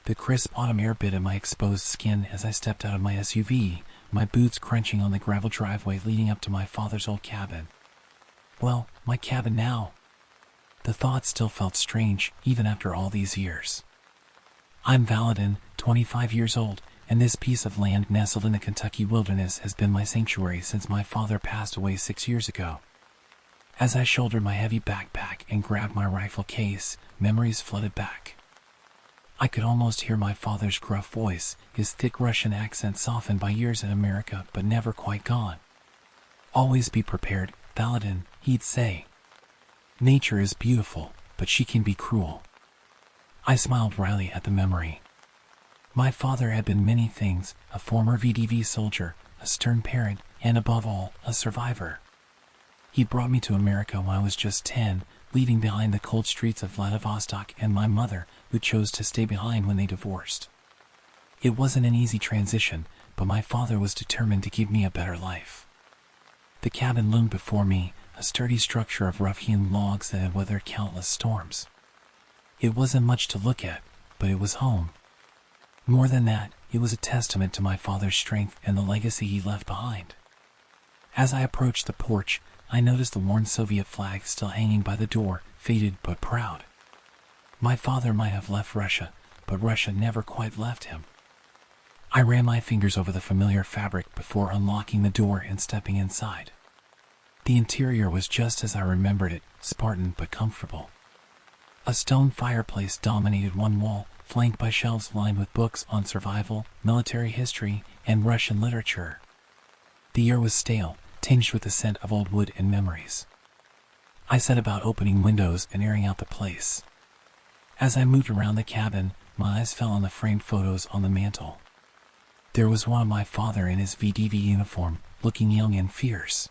The crisp autumn air bit at my exposed skin as I stepped out of my SUV, my boots crunching on the gravel driveway leading up to my father's old cabin. Well, my cabin now. The thought still felt strange, even after all these years. I'm Valadin, 25 years old, and this piece of land nestled in the Kentucky wilderness has been my sanctuary since my father passed away 6 years ago. As I shouldered my heavy backpack and grabbed my rifle case, memories flooded back. I could almost hear my father's gruff voice, his thick Russian accent softened by years in America but never quite gone. "Always be prepared, Valadin," he'd say. "Nature is beautiful, but she can be cruel." I smiled wryly at the memory. My father had been many things: a former VDV soldier, a stern parent, and above all, a survivor. He brought me to America when I was just 10, leaving behind the cold streets of Vladivostok and my mother, who chose to stay behind when they divorced. It wasn't an easy transition, but my father was determined to give me a better life. The cabin loomed before me, a sturdy structure of rough-hewn logs that had weathered countless storms. It wasn't much to look at, but it was home. More than that, it was a testament to my father's strength and the legacy he left behind. As I approached the porch, I noticed the worn Soviet flag still hanging by the door, faded but proud. My father might have left Russia, but Russia never quite left him. I ran my fingers over the familiar fabric before unlocking the door and stepping inside. The interior was just as I remembered it, Spartan but comfortable. A stone fireplace dominated one wall, flanked by shelves lined with books on survival, military history, and Russian literature. The air was stale, tinged with the scent of old wood and memories. I set about opening windows and airing out the place. As I moved around the cabin, my eyes fell on the framed photos on the mantel. There was one of my father in his VDV uniform, looking young and fierce.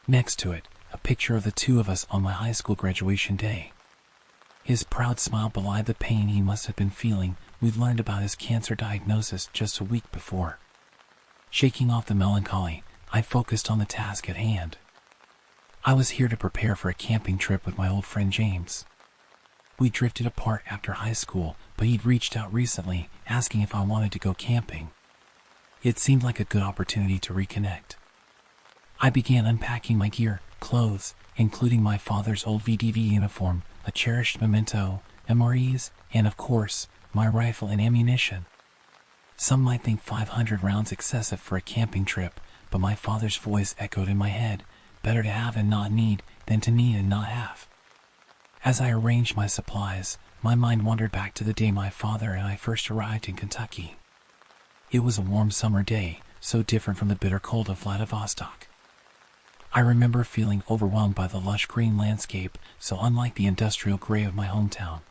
Next to it, a picture of the two of us on my high school graduation day. His proud smile belied the pain he must have been feeling. We'd learned about his cancer diagnosis just a week before. Shaking off the melancholy, I focused on the task at hand. I was here to prepare for a camping trip with my old friend James. We drifted apart after high school, but he'd reached out recently, asking if I wanted to go camping. It seemed like a good opportunity to reconnect. I began unpacking my gear, clothes, including my father's old VDV uniform, a cherished memento, immerse, and of course, my rifle and ammunition. Some might think 500 rounds excessive for a camping trip, but my father's voice echoed in my head: better to have and not need than to need and not have. As I arranged my supplies, my mind wandered back to the day my father and I first arrived in Kentucky. It was a warm summer day, so different from the bitter cold of Vladivostok. I remember feeling overwhelmed by the lush green landscape, so unlike the industrial gray of my hometown.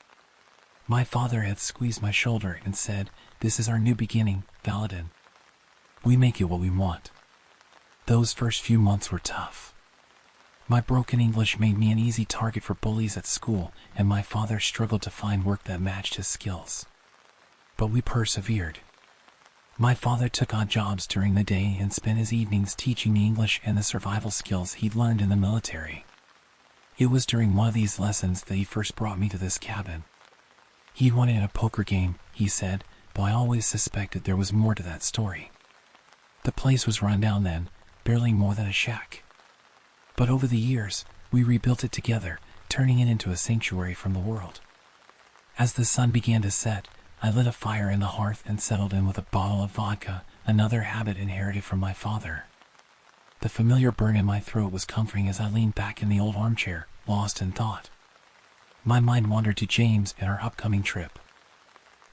My father had squeezed my shoulder and said, "This is our new beginning, Valadin. We make it what we want." Those first few months were tough. My broken English made me an easy target for bullies at school, and my father struggled to find work that matched his skills. But we persevered. My father took odd jobs during the day and spent his evenings teaching me English and the survival skills he'd learned in the military. It was during one of these lessons that he first brought me to this cabin. He wanted a poker game, he said, but I always suspected there was more to that story. The place was run down then, barely more than a shack. But over the years, we rebuilt it together, turning it into a sanctuary from the world. As the sun began to set, I lit a fire in the hearth and settled in with a bottle of vodka, another habit inherited from my father. The familiar burn in my throat was comforting as I leaned back in the old armchair, lost in thought. My mind wandered to James and our upcoming trip.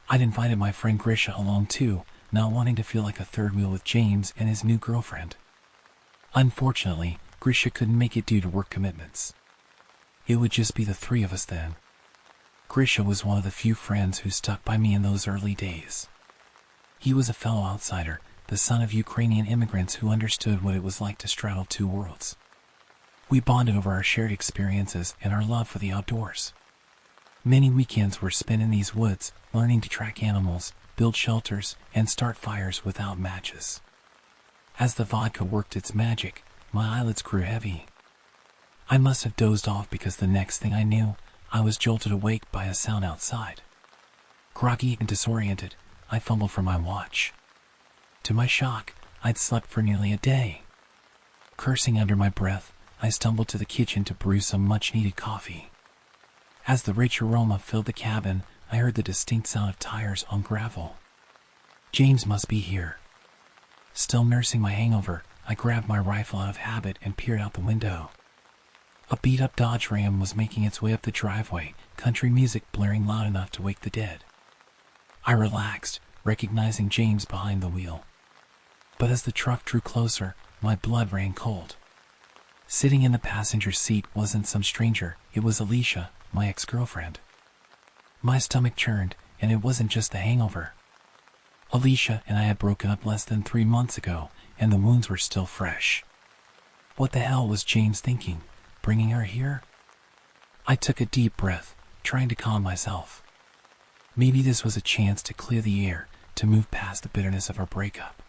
I'd invited my friend Grisha along too, not wanting to feel like a third wheel with James and his new girlfriend. Unfortunately, Grisha couldn't make it due to work commitments. It would just be the three of us then. Grisha was one of the few friends who stuck by me in those early days. He was a fellow outsider, the son of Ukrainian immigrants who understood what it was like to straddle two worlds. We bonded over our shared experiences and our love for the outdoors. Many weekends were spent in these woods, learning to track animals, build shelters, and start fires without matches. As the vodka worked its magic, my eyelids grew heavy. I must have dozed off because the next thing I knew, I was jolted awake by a sound outside. Groggy and disoriented, I fumbled for my watch. To my shock, I'd slept for nearly a day. Cursing under my breath, I stumbled to the kitchen to brew some much-needed coffee. As the rich aroma filled the cabin, I heard the distinct sound of tires on gravel. James must be here. Still nursing my hangover, I grabbed my rifle out of habit and peered out the window. A beat-up Dodge Ram was making its way up the driveway, country music blaring loud enough to wake the dead. I relaxed, recognizing James behind the wheel. But as the truck drew closer, my blood ran cold. Sitting in the passenger seat wasn't some stranger, it was Alicia, my ex-girlfriend. My stomach churned, and it wasn't just the hangover. Alicia and I had broken up less than 3 months ago, and the wounds were still fresh. What the hell was James thinking, bringing her here? I took a deep breath, trying to calm myself. Maybe this was a chance to clear the air, to move past the bitterness of our breakup.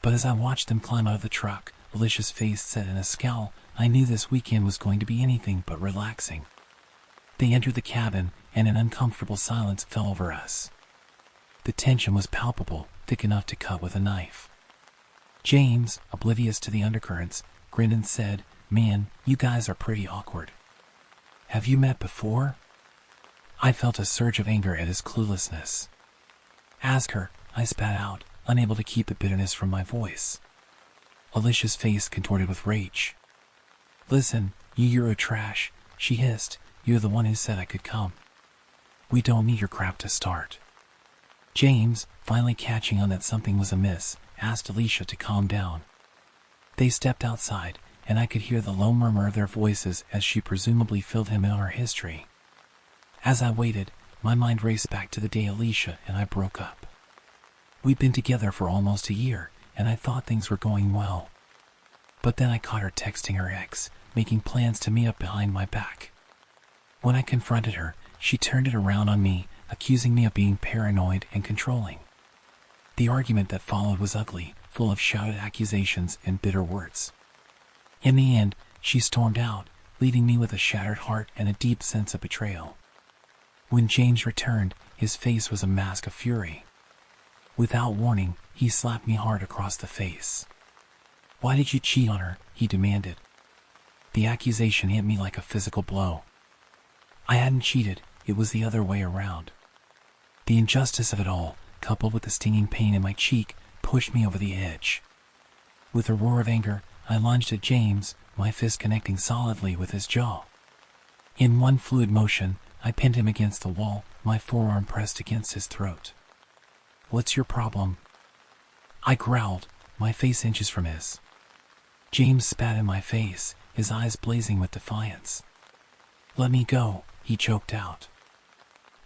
But as I watched them climb out of the truck, Alicia's face set in a scowl, I knew this weekend was going to be anything but relaxing. They entered the cabin, and an uncomfortable silence fell over us. The tension was palpable, thick enough to cut with a knife. James, oblivious to the undercurrents, grinned and said, "Man, you guys are pretty awkward. Have you met before?" I felt a surge of anger at his cluelessness. "Ask her," I spat out, unable to keep the bitterness from my voice. Alicia's face contorted with rage. "Listen, you Euro trash," she hissed, "you're the one who said I could come. We don't need your crap to start." James, finally catching on that something was amiss, asked Alicia to calm down. They stepped outside, and I could hear the low murmur of their voices as she presumably filled him in on her history. As I waited, my mind raced back to the day Alicia and I broke up. We'd been together for almost a year, and I thought things were going well. But then I caught her texting her ex, making plans to meet up behind my back. When I confronted her, she turned it around on me, accusing me of being paranoid and controlling. The argument that followed was ugly, full of shouted accusations and bitter words. In the end, she stormed out, leaving me with a shattered heart and a deep sense of betrayal. When James returned, his face was a mask of fury. Without warning, he slapped me hard across the face. "Why did you cheat on her?" he demanded. The accusation hit me like a physical blow. I hadn't cheated, it was the other way around. The injustice of it all, coupled with the stinging pain in my cheek, pushed me over the edge. With a roar of anger, I lunged at James, my fist connecting solidly with his jaw. In one fluid motion, I pinned him against the wall, my forearm pressed against his throat. "What's your problem?" I growled, my face inches from his. James spat in my face, his eyes blazing with defiance. "Let me go," he choked out.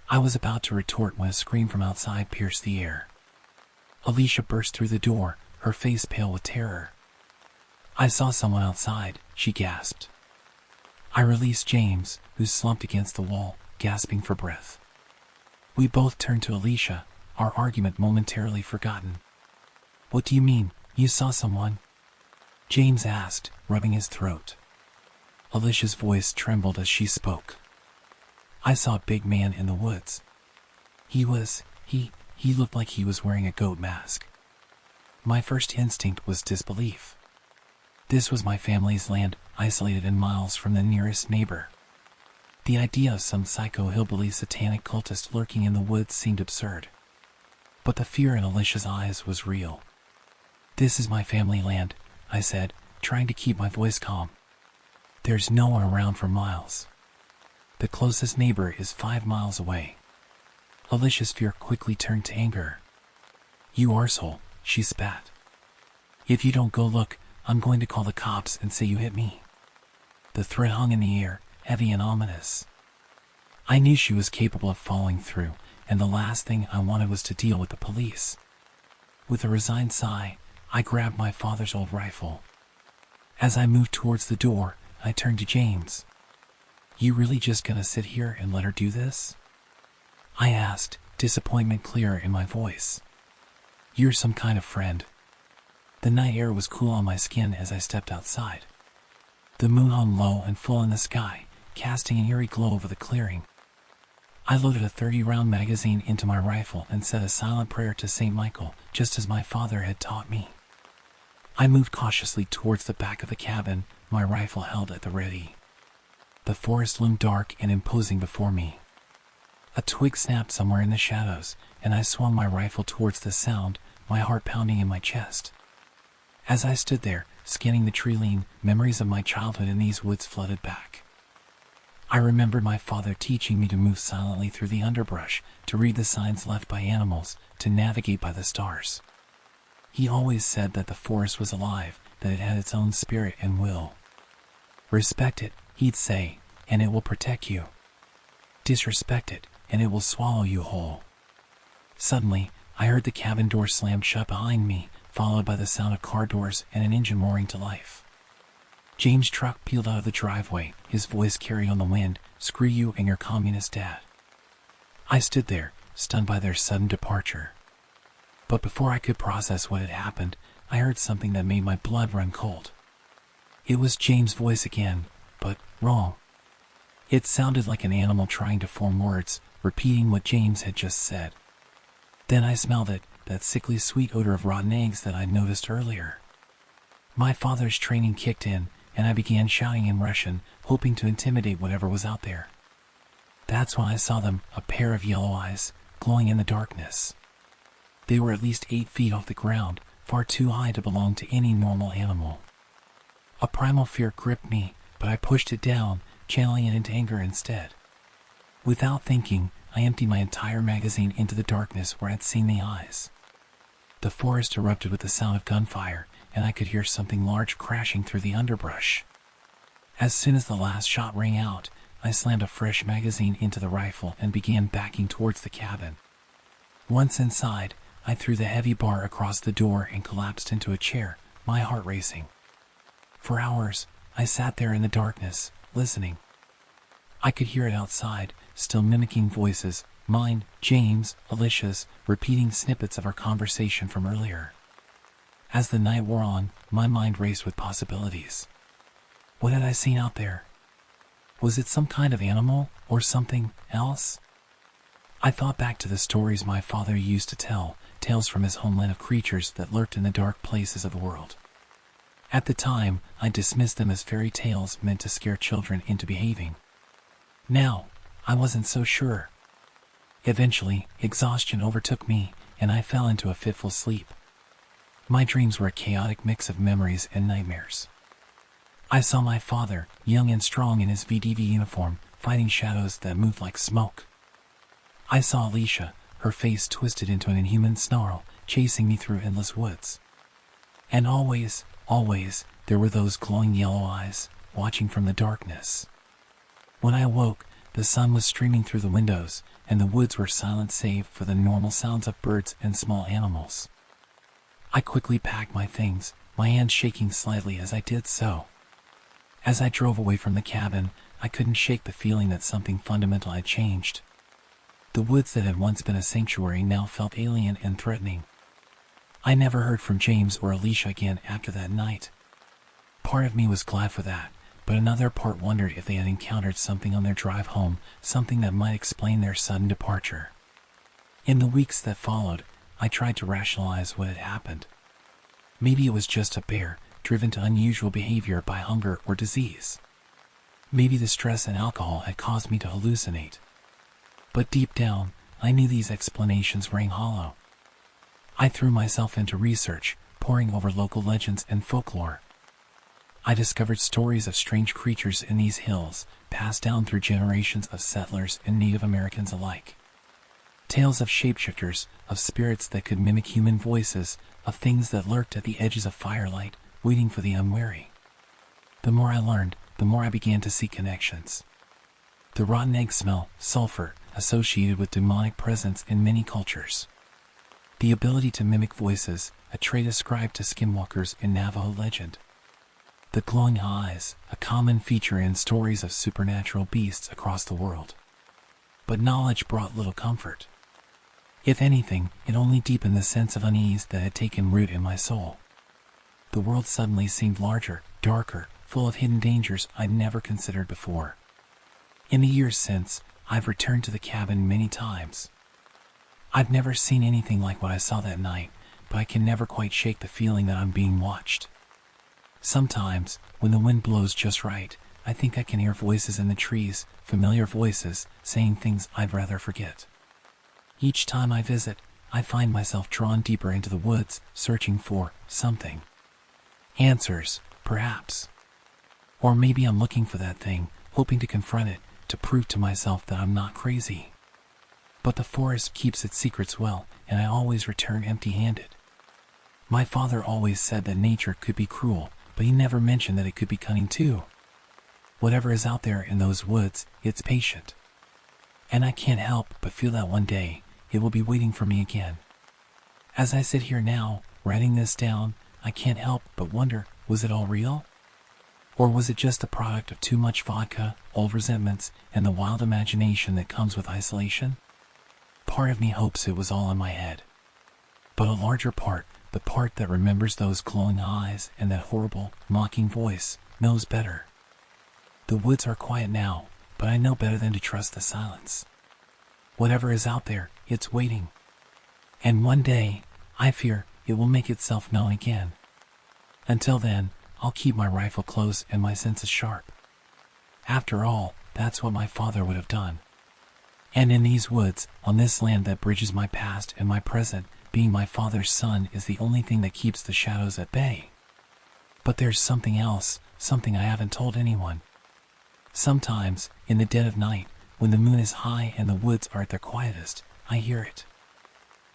I was about to retort when a scream from outside pierced the air. Alicia burst through the door, her face pale with terror. "I saw someone outside," she gasped. I released James, who slumped against the wall, gasping for breath. We both turned to Alicia, our argument momentarily forgotten. "What do you mean, you saw someone?" James asked, rubbing his throat. Alicia's voice trembled as she spoke. "I saw a big man in the woods. He looked like he was wearing a goat mask." My first instinct was disbelief. This was my family's land, isolated and miles from the nearest neighbor. The idea of some psycho hillbilly satanic cultist lurking in the woods seemed absurd. But the fear in Alicia's eyes was real. "This is my family land," I said, trying to keep my voice calm. "There's no one around for miles. The closest neighbor is 5 miles away." Alicia's fear quickly turned to anger. "You arsehole," she spat. "If you don't go look, I'm going to call the cops and say you hit me." The threat hung in the air, heavy and ominous. I knew she was capable of following through, and the last thing I wanted was to deal with the police. With a resigned sigh, I grabbed my father's old rifle. As I moved towards the door, I turned to James. "You really just gonna sit here and let her do this?" I asked, disappointment clear in my voice. "You're some kind of friend." The night air was cool on my skin as I stepped outside. The moon hung low and full in the sky, casting an eerie glow over the clearing. I loaded a 30-round magazine into my rifle and said a silent prayer to St. Michael, just as my father had taught me. I moved cautiously towards the back of the cabin, my rifle held at the ready. The forest loomed dark and imposing before me. A twig snapped somewhere in the shadows, and I swung my rifle towards the sound, my heart pounding in my chest. As I stood there, scanning the tree line, memories of my childhood in these woods flooded back. I remembered my father teaching me to move silently through the underbrush, to read the signs left by animals, to navigate by the stars. He always said that the forest was alive, that it had its own spirit and will. Respect it, he'd say, and it will protect you. Disrespect it, and it will swallow you whole. Suddenly, I heard the cabin door slammed shut behind me, followed by the sound of car doors and an engine roaring to life. James' truck peeled out of the driveway, his voice carried on the wind, "Screw you and your communist dad." I stood there, stunned by their sudden departure. But before I could process what had happened, I heard something that made my blood run cold. It was James' voice again, but wrong. It sounded like an animal trying to form words, repeating what James had just said. Then I smelled it, that sickly sweet odor of rotten eggs that I'd noticed earlier. My father's training kicked in, and I began shouting in Russian, hoping to intimidate whatever was out there. That's when I saw them, a pair of yellow eyes, glowing in the darkness. They were at least 8 feet off the ground, far too high to belong to any normal animal. A primal fear gripped me, but I pushed it down, channeling it into anger instead. Without thinking, I emptied my entire magazine into the darkness where I'd seen the eyes. The forest erupted with the sound of gunfire, and I could hear something large crashing through the underbrush. As soon as the last shot rang out, I slammed a fresh magazine into the rifle and began backing towards the cabin. Once inside, I threw the heavy bar across the door and collapsed into a chair, my heart racing. For hours, I sat there in the darkness, listening. I could hear it outside, still mimicking voices, mine, James, Alicia's, repeating snippets of our conversation from earlier. As the night wore on, my mind raced with possibilities. What had I seen out there? Was it some kind of animal, or something else? I thought back to the stories my father used to tell, tales from his homeland of creatures that lurked in the dark places of the world. At the time, I dismissed them as fairy tales meant to scare children into behaving. Now, I wasn't so sure. Eventually, exhaustion overtook me, and I fell into a fitful sleep. My dreams were a chaotic mix of memories and nightmares. I saw my father, young and strong in his VDV uniform, fighting shadows that moved like smoke. I saw Alicia, her face twisted into an inhuman snarl, chasing me through endless woods. And always, there were those glowing yellow eyes, watching from the darkness. When I awoke, the sun was streaming through the windows, and the woods were silent save for the normal sounds of birds and small animals. I quickly packed my things, my hands shaking slightly as I did so. As I drove away from the cabin, I couldn't shake the feeling that something fundamental had changed. The woods that had once been a sanctuary now felt alien and threatening. I never heard from James or Alicia again after that night. Part of me was glad for that, but another part wondered if they had encountered something on their drive home, something that might explain their sudden departure. In the weeks that followed, I tried to rationalize what had happened. Maybe it was just a bear, driven to unusual behavior by hunger or disease. Maybe the stress and alcohol had caused me to hallucinate. But deep down, I knew these explanations rang hollow. I threw myself into research, poring over local legends and folklore. I discovered stories of strange creatures in these hills, passed down through generations of settlers and Native Americans alike. Tales of shapeshifters, of spirits that could mimic human voices, of things that lurked at the edges of firelight, waiting for the unwary. The more I learned, the more I began to see connections. The rotten egg smell, sulfur, associated with demonic presence in many cultures. The ability to mimic voices, a trait ascribed to skinwalkers in Navajo legend. The glowing eyes, a common feature in stories of supernatural beasts across the world. But knowledge brought little comfort. If anything, it only deepened the sense of unease that had taken root in my soul. The world suddenly seemed larger, darker, full of hidden dangers I'd never considered before. In the years since, I've returned to the cabin many times. I've never seen anything like what I saw that night, but I can never quite shake the feeling that I'm being watched. Sometimes, when the wind blows just right, I think I can hear voices in the trees, familiar voices, saying things I'd rather forget. Each time I visit, I find myself drawn deeper into the woods, searching for something. Answers, perhaps. Or maybe I'm looking for that thing, hoping to confront it, to prove to myself that I'm not crazy. But the forest keeps its secrets well, and I always return empty-handed. My father always said that nature could be cruel, but he never mentioned that it could be cunning too. Whatever is out there in those woods, it's patient. And I can't help but feel that one day, it will be waiting for me again. As I sit here now, writing this down, I can't help but wonder, was it all real? Or was it just the product of too much vodka, old resentments, and the wild imagination that comes with isolation? Part of me hopes it was all in my head. But a larger part, the part that remembers those glowing eyes and that horrible, mocking voice, knows better. The woods are quiet now, but I know better than to trust the silence. Whatever is out there, it's waiting. And one day, I fear, it will make itself known again. Until then, I'll keep my rifle close and my senses sharp. After all, that's what my father would have done. And in these woods, on this land that bridges my past and my present, being my father's son is the only thing that keeps the shadows at bay. But there's something else, something I haven't told anyone. Sometimes, in the dead of night, when the moon is high and the woods are at their quietest, I hear it.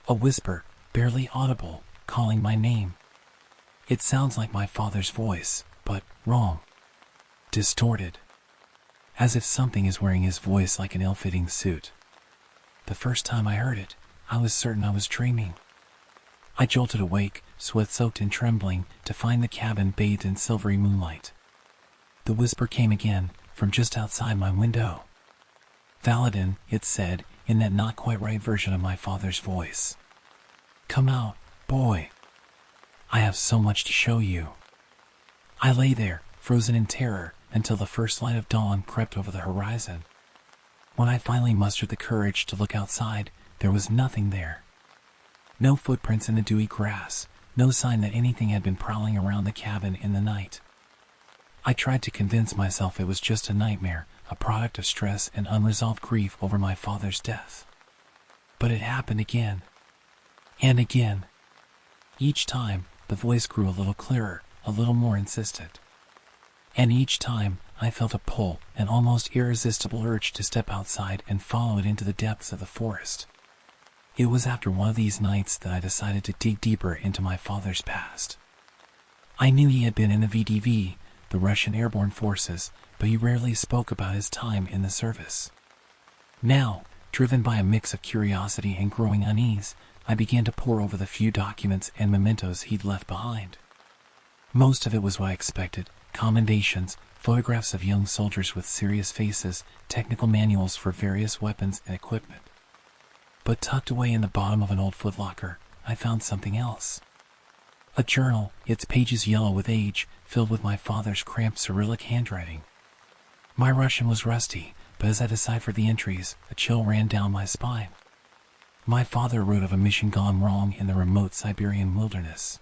A whisper, barely audible, calling my name. It sounds like my father's voice, but wrong. Distorted. As if something is wearing his voice like an ill-fitting suit. The first time I heard it, I was certain I was dreaming. I jolted awake, sweat-soaked and trembling, to find the cabin bathed in silvery moonlight. The whisper came again, from just outside my window. Valadin, it said, in that not-quite-right version of my father's voice. Come out, boy. I have so much to show you. I lay there, frozen in terror, until the first light of dawn crept over the horizon. When I finally mustered the courage to look outside, there was nothing there. No footprints in the dewy grass, no sign that anything had been prowling around the cabin in the night. I tried to convince myself it was just a nightmare, a product of stress and unresolved grief over my father's death. But it happened again. And again. Each time, the voice grew a little clearer, a little more insistent. And each time, I felt a pull, an almost irresistible urge to step outside and follow it into the depths of the forest. It was after one of these nights that I decided to dig deeper into my father's past. I knew he had been in the VDV, the Russian Airborne Forces, but he rarely spoke about his time in the service. Now, driven by a mix of curiosity and growing unease, I began to pore over the few documents and mementos he'd left behind. Most of it was what I expected: commendations, photographs of young soldiers with serious faces, technical manuals for various weapons and equipment. But tucked away in the bottom of an old footlocker, I found something else. A journal, its pages yellow with age, filled with my father's cramped Cyrillic handwriting. My Russian was rusty, but as I deciphered the entries, a chill ran down my spine. My father wrote of a mission gone wrong in the remote Siberian wilderness.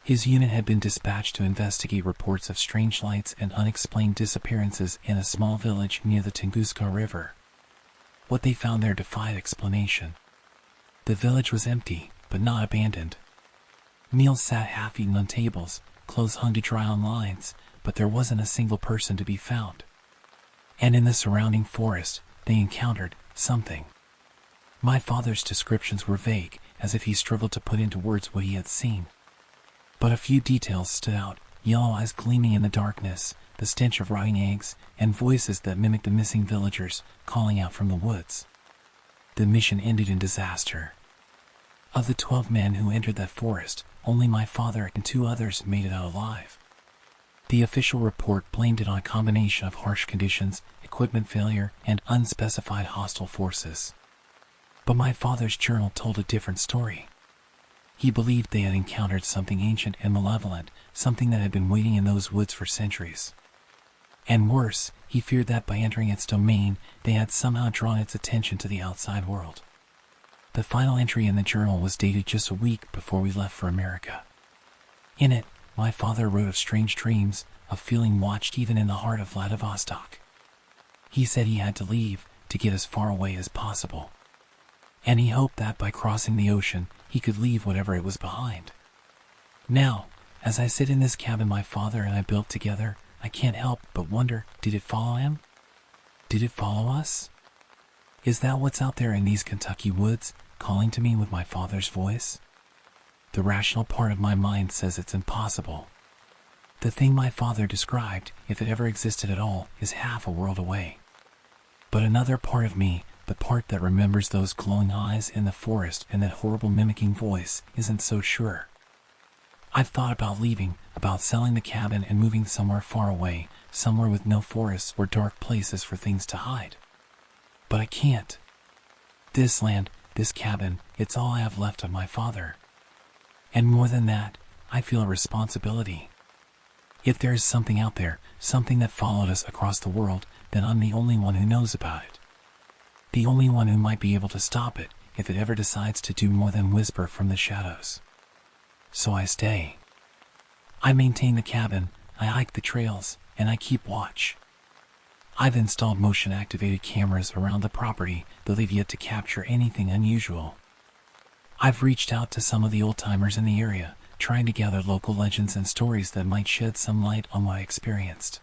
His unit had been dispatched to investigate reports of strange lights and unexplained disappearances in a small village near the Tunguska River. What they found there defied explanation. The village was empty, but not abandoned. Meals sat half-eaten on tables, clothes hung to dry on lines, but there wasn't a single person to be found. And in the surrounding forest, they encountered something. My father's descriptions were vague, as if he struggled to put into words what he had seen. But a few details stood out: yellow eyes gleaming in the darkness, the stench of rotting eggs, and voices that mimicked the missing villagers calling out from the woods. The mission ended in disaster. Of the 12 men who entered that forest, only my father and 2 others made it out alive. The official report blamed it on a combination of harsh conditions, equipment failure, and unspecified hostile forces. But my father's journal told a different story. He believed they had encountered something ancient and malevolent, something that had been waiting in those woods for centuries. And worse, he feared that by entering its domain, they had somehow drawn its attention to the outside world. The final entry in the journal was dated just a week before we left for America. In it, my father wrote of strange dreams, of feeling watched even in the heart of Vladivostok. He said he had to leave, to get as far away as possible. And he hoped that by crossing the ocean, he could leave whatever it was behind. Now, as I sit in this cabin my father and I built together, I can't help but wonder, did it follow him? Did it follow us? Is that what's out there in these Kentucky woods, calling to me with my father's voice? The rational part of my mind says it's impossible. The thing my father described, if it ever existed at all, is half a world away. But another part of me, the part that remembers those glowing eyes in the forest and that horrible mimicking voice, isn't so sure. I've thought about leaving, about selling the cabin and moving somewhere far away, somewhere with no forests or dark places for things to hide. But I can't. This land, this cabin, it's all I have left of my father. And more than that, I feel a responsibility. If there is something out there, something that followed us across the world, then I'm the only one who knows about it. The only one who might be able to stop it, if it ever decides to do more than whisper from the shadows. So I stay. I maintain the cabin, I hike the trails, and I keep watch. I've installed motion-activated cameras around the property, though they've yet to capture anything unusual. I've reached out to some of the old-timers in the area, trying to gather local legends and stories that might shed some light on what I experienced.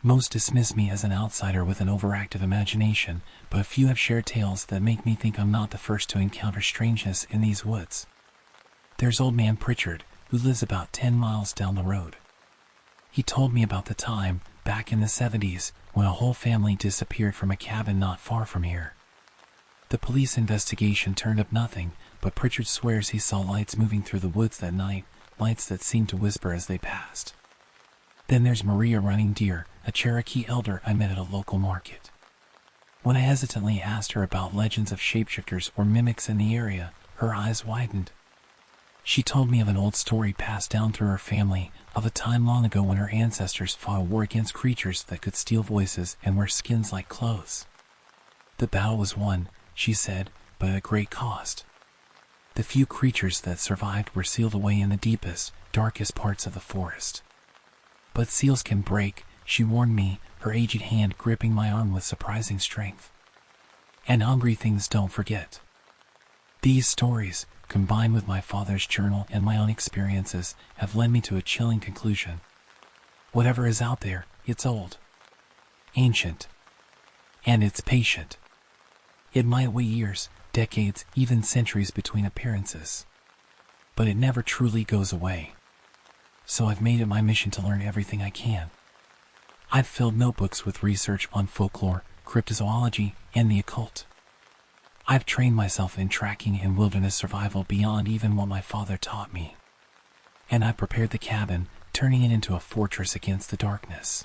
Most dismiss me as an outsider with an overactive imagination, but a few have shared tales that make me think I'm not the first to encounter strangeness in these woods. There's old man Pritchard, who lives about 10 miles down the road. He told me about the time, back in the 70s, when a whole family disappeared from a cabin not far from here. The police investigation turned up nothing, but Pritchard swears he saw lights moving through the woods that night, lights that seemed to whisper as they passed. Then there's Maria Running Deer, a Cherokee elder I met at a local market. When I hesitantly asked her about legends of shapeshifters or mimics in the area, her eyes widened. She told me of an old story passed down through her family, of a time long ago when her ancestors fought a war against creatures that could steal voices and wear skins like clothes. The battle was won, she said, but at a great cost. The few creatures that survived were sealed away in the deepest, darkest parts of the forest. But seals can break, she warned me, her aged hand gripping my arm with surprising strength. And hungry things don't forget. These stories, combined with my father's journal and my own experiences, have led me to a chilling conclusion. Whatever is out there, it's old, ancient, and it's patient. It might wait years, decades, even centuries between appearances, but it never truly goes away. So I've made it my mission to learn everything I can. I've filled notebooks with research on folklore, cryptozoology, and the occult. I've trained myself in tracking and wilderness survival beyond even what my father taught me. And I prepared the cabin, turning it into a fortress against the darkness.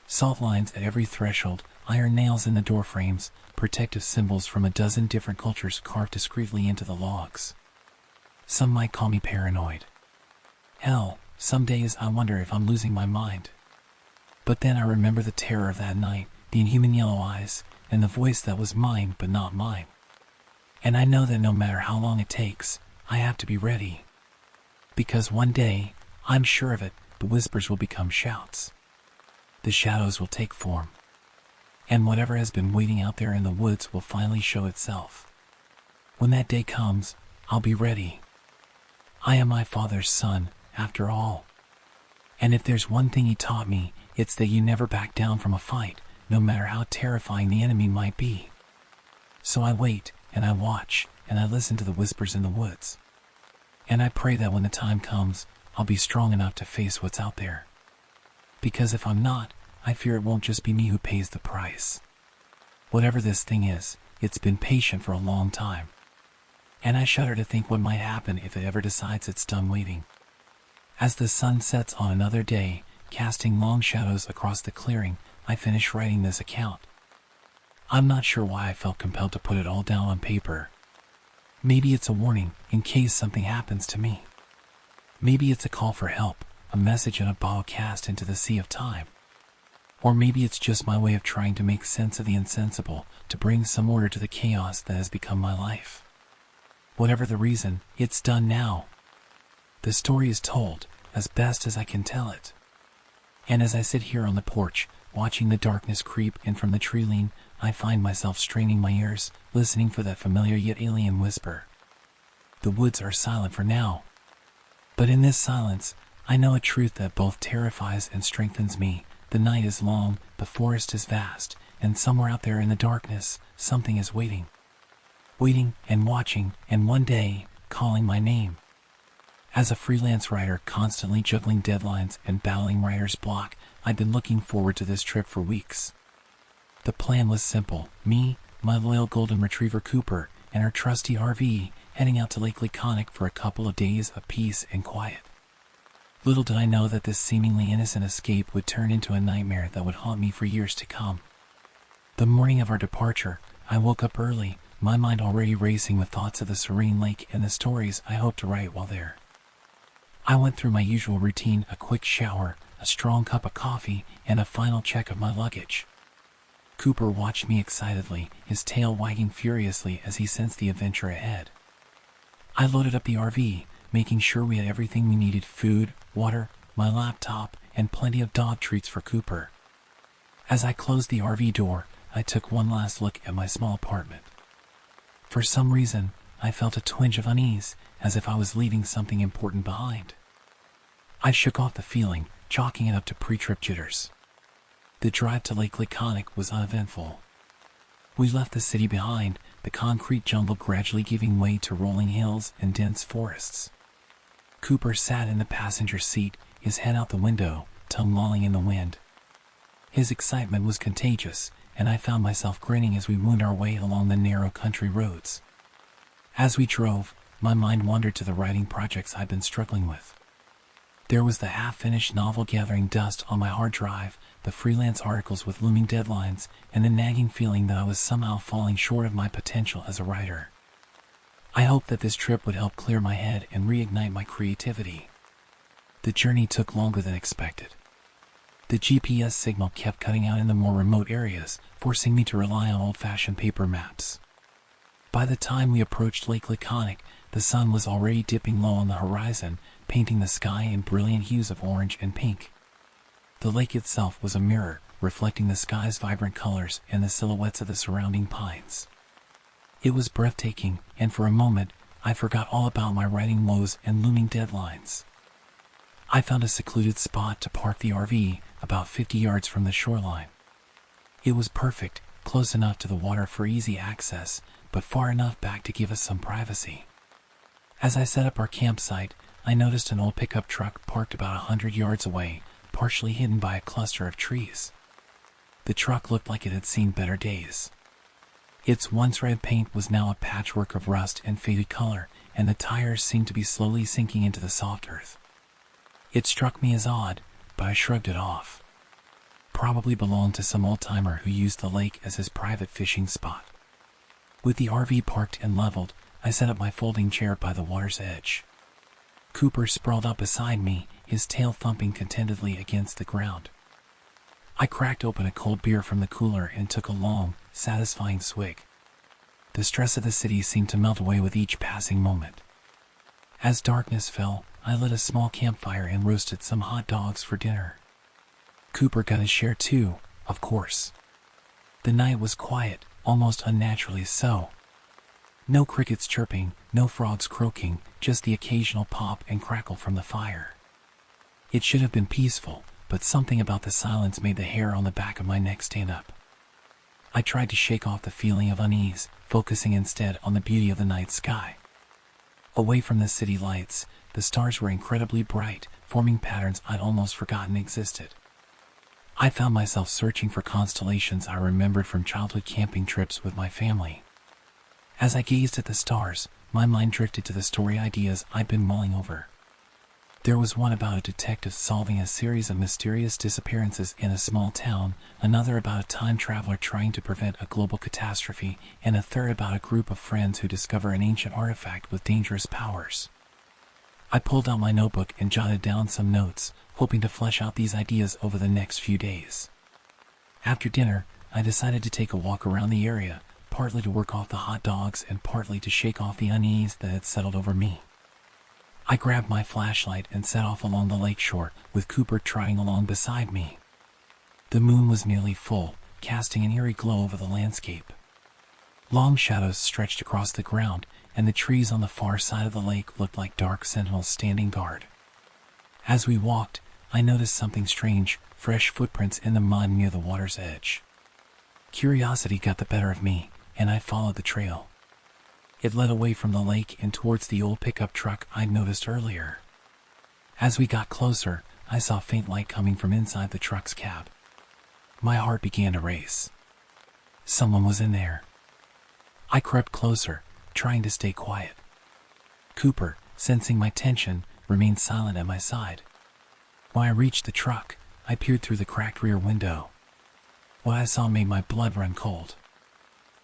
Salt lines at every threshold, iron nails in the door frames, protective symbols from a dozen different cultures carved discreetly into the logs. Some might call me paranoid. Hell, some days I wonder if I'm losing my mind. But then I remember the terror of that night, the inhuman yellow eyes, and the voice that was mine but not mine. And I know that no matter how long it takes, I have to be ready. Because one day, I'm sure of it, the whispers will become shouts. The shadows will take form. And whatever has been waiting out there in the woods will finally show itself. When that day comes, I'll be ready. I am my father's son, after all. And if there's one thing he taught me, it's that you never back down from a fight, no matter how terrifying the enemy might be. So I wait, and I watch, and I listen to the whispers in the woods. And I pray that when the time comes, I'll be strong enough to face what's out there. Because if I'm not, I fear it won't just be me who pays the price. Whatever this thing is, it's been patient for a long time. And I shudder to think what might happen if it ever decides it's done waiting. As the sun sets on another day, casting long shadows across the clearing, I finish writing this account. I'm not sure why I felt compelled to put it all down on paper. Maybe it's a warning in case something happens to me. Maybe it's a call for help, a message in a bottle cast into the sea of time. Or maybe it's just my way of trying to make sense of the insensible, to bring some order to the chaos that has become my life. Whatever the reason, it's done now. The story is told, as best as I can tell it. And as I sit here on the porch, watching the darkness creep in from the tree line, I find myself straining my ears, listening for that familiar yet alien whisper. The woods are silent for now. But in this silence, I know a truth that both terrifies and strengthens me. The night is long, the forest is vast, and somewhere out there in the darkness, something is waiting. Waiting and watching, and one day, calling my name. As a freelance writer constantly juggling deadlines and battling writer's block, I'd been looking forward to this trip for weeks. The plan was simple: me, my loyal golden retriever Cooper, and our trusty RV, heading out to Lake Laconic for a couple of days of peace and quiet. Little did I know that this seemingly innocent escape would turn into a nightmare that would haunt me for years to come. The morning of our departure, I woke up early, my mind already racing with thoughts of the serene lake and the stories I hoped to write while there. I went through my usual routine: a quick shower, a strong cup of coffee, and a final check of my luggage. Cooper watched me excitedly, his tail wagging furiously as he sensed the adventure ahead. I loaded up the RV, making sure we had everything we needed: food, water, my laptop, and plenty of dog treats for Cooper. As I closed the RV door, I took one last look at my small apartment. For some reason, I felt a twinge of unease, as if I was leaving something important behind. I shook off the feeling, chalking it up to pre-trip jitters. The drive to Lake Laconic was uneventful. We left the city behind, the concrete jungle gradually giving way to rolling hills and dense forests. Cooper sat in the passenger seat, his head out the window, tongue lolling in the wind. His excitement was contagious, and I found myself grinning as we wound our way along the narrow country roads. As we drove, my mind wandered to the writing projects I'd been struggling with. There was the half-finished novel gathering dust on my hard drive, the freelance articles with looming deadlines, and the nagging feeling that I was somehow falling short of my potential as a writer. I hoped that this trip would help clear my head and reignite my creativity. The journey took longer than expected. The GPS signal kept cutting out in the more remote areas, forcing me to rely on old-fashioned paper maps. By the time we approached Lake Laconic, the sun was already dipping low on the horizon, painting the sky in brilliant hues of orange and pink. The lake itself was a mirror, reflecting the sky's vibrant colors and the silhouettes of the surrounding pines. It was breathtaking, and for a moment, I forgot all about my writing woes and looming deadlines. I found a secluded spot to park the RV, about 50 yards from the shoreline. It was perfect, close enough to the water for easy access, but far enough back to give us some privacy. As I set up our campsite, I noticed an old pickup truck parked about 100 yards away, partially hidden by a cluster of trees. The truck looked like it had seen better days. Its once red paint was now a patchwork of rust and faded color, and the tires seemed to be slowly sinking into the soft earth. It struck me as odd, but I shrugged it off. Probably belonged to some old-timer who used the lake as his private fishing spot. With the RV parked and leveled, I set up my folding chair by the water's edge. Cooper sprawled up beside me, his tail thumping contentedly against the ground. I cracked open a cold beer from the cooler and took a long, satisfying swig. The stress of the city seemed to melt away with each passing moment. As darkness fell, I lit a small campfire and roasted some hot dogs for dinner. Cooper got his share too, of course. The night was quiet, almost unnaturally so. No crickets chirping, no frogs croaking, just the occasional pop and crackle from the fire. It should have been peaceful, but something about the silence made the hair on the back of my neck stand up. I tried to shake off the feeling of unease, focusing instead on the beauty of the night sky. Away from the city lights, the stars were incredibly bright, forming patterns I'd almost forgotten existed. I found myself searching for constellations I remembered from childhood camping trips with my family. As I gazed at the stars, my mind drifted to the story ideas I'd been mulling over. There was one about a detective solving a series of mysterious disappearances in a small town, another about a time traveler trying to prevent a global catastrophe, and a third about a group of friends who discover an ancient artifact with dangerous powers. I pulled out my notebook and jotted down some notes, hoping to flesh out these ideas over the next few days. After dinner, I decided to take a walk around the area, partly to work off the hot dogs and partly to shake off the unease that had settled over me. I grabbed my flashlight and set off along the lakeshore, with Cooper trotting along beside me. The moon was nearly full, casting an eerie glow over the landscape. Long shadows stretched across the ground, and the trees on the far side of the lake looked like dark sentinels standing guard. As we walked, I noticed something strange, fresh footprints in the mud near the water's edge. Curiosity got the better of me, and I followed the trail. It led away from the lake and towards the old pickup truck I'd noticed earlier. As we got closer, I saw faint light coming from inside the truck's cab. My heart began to race. Someone was in there. I crept closer, trying to stay quiet. Cooper, sensing my tension, remained silent at my side. When I reached the truck, I peered through the cracked rear window. What I saw made my blood run cold.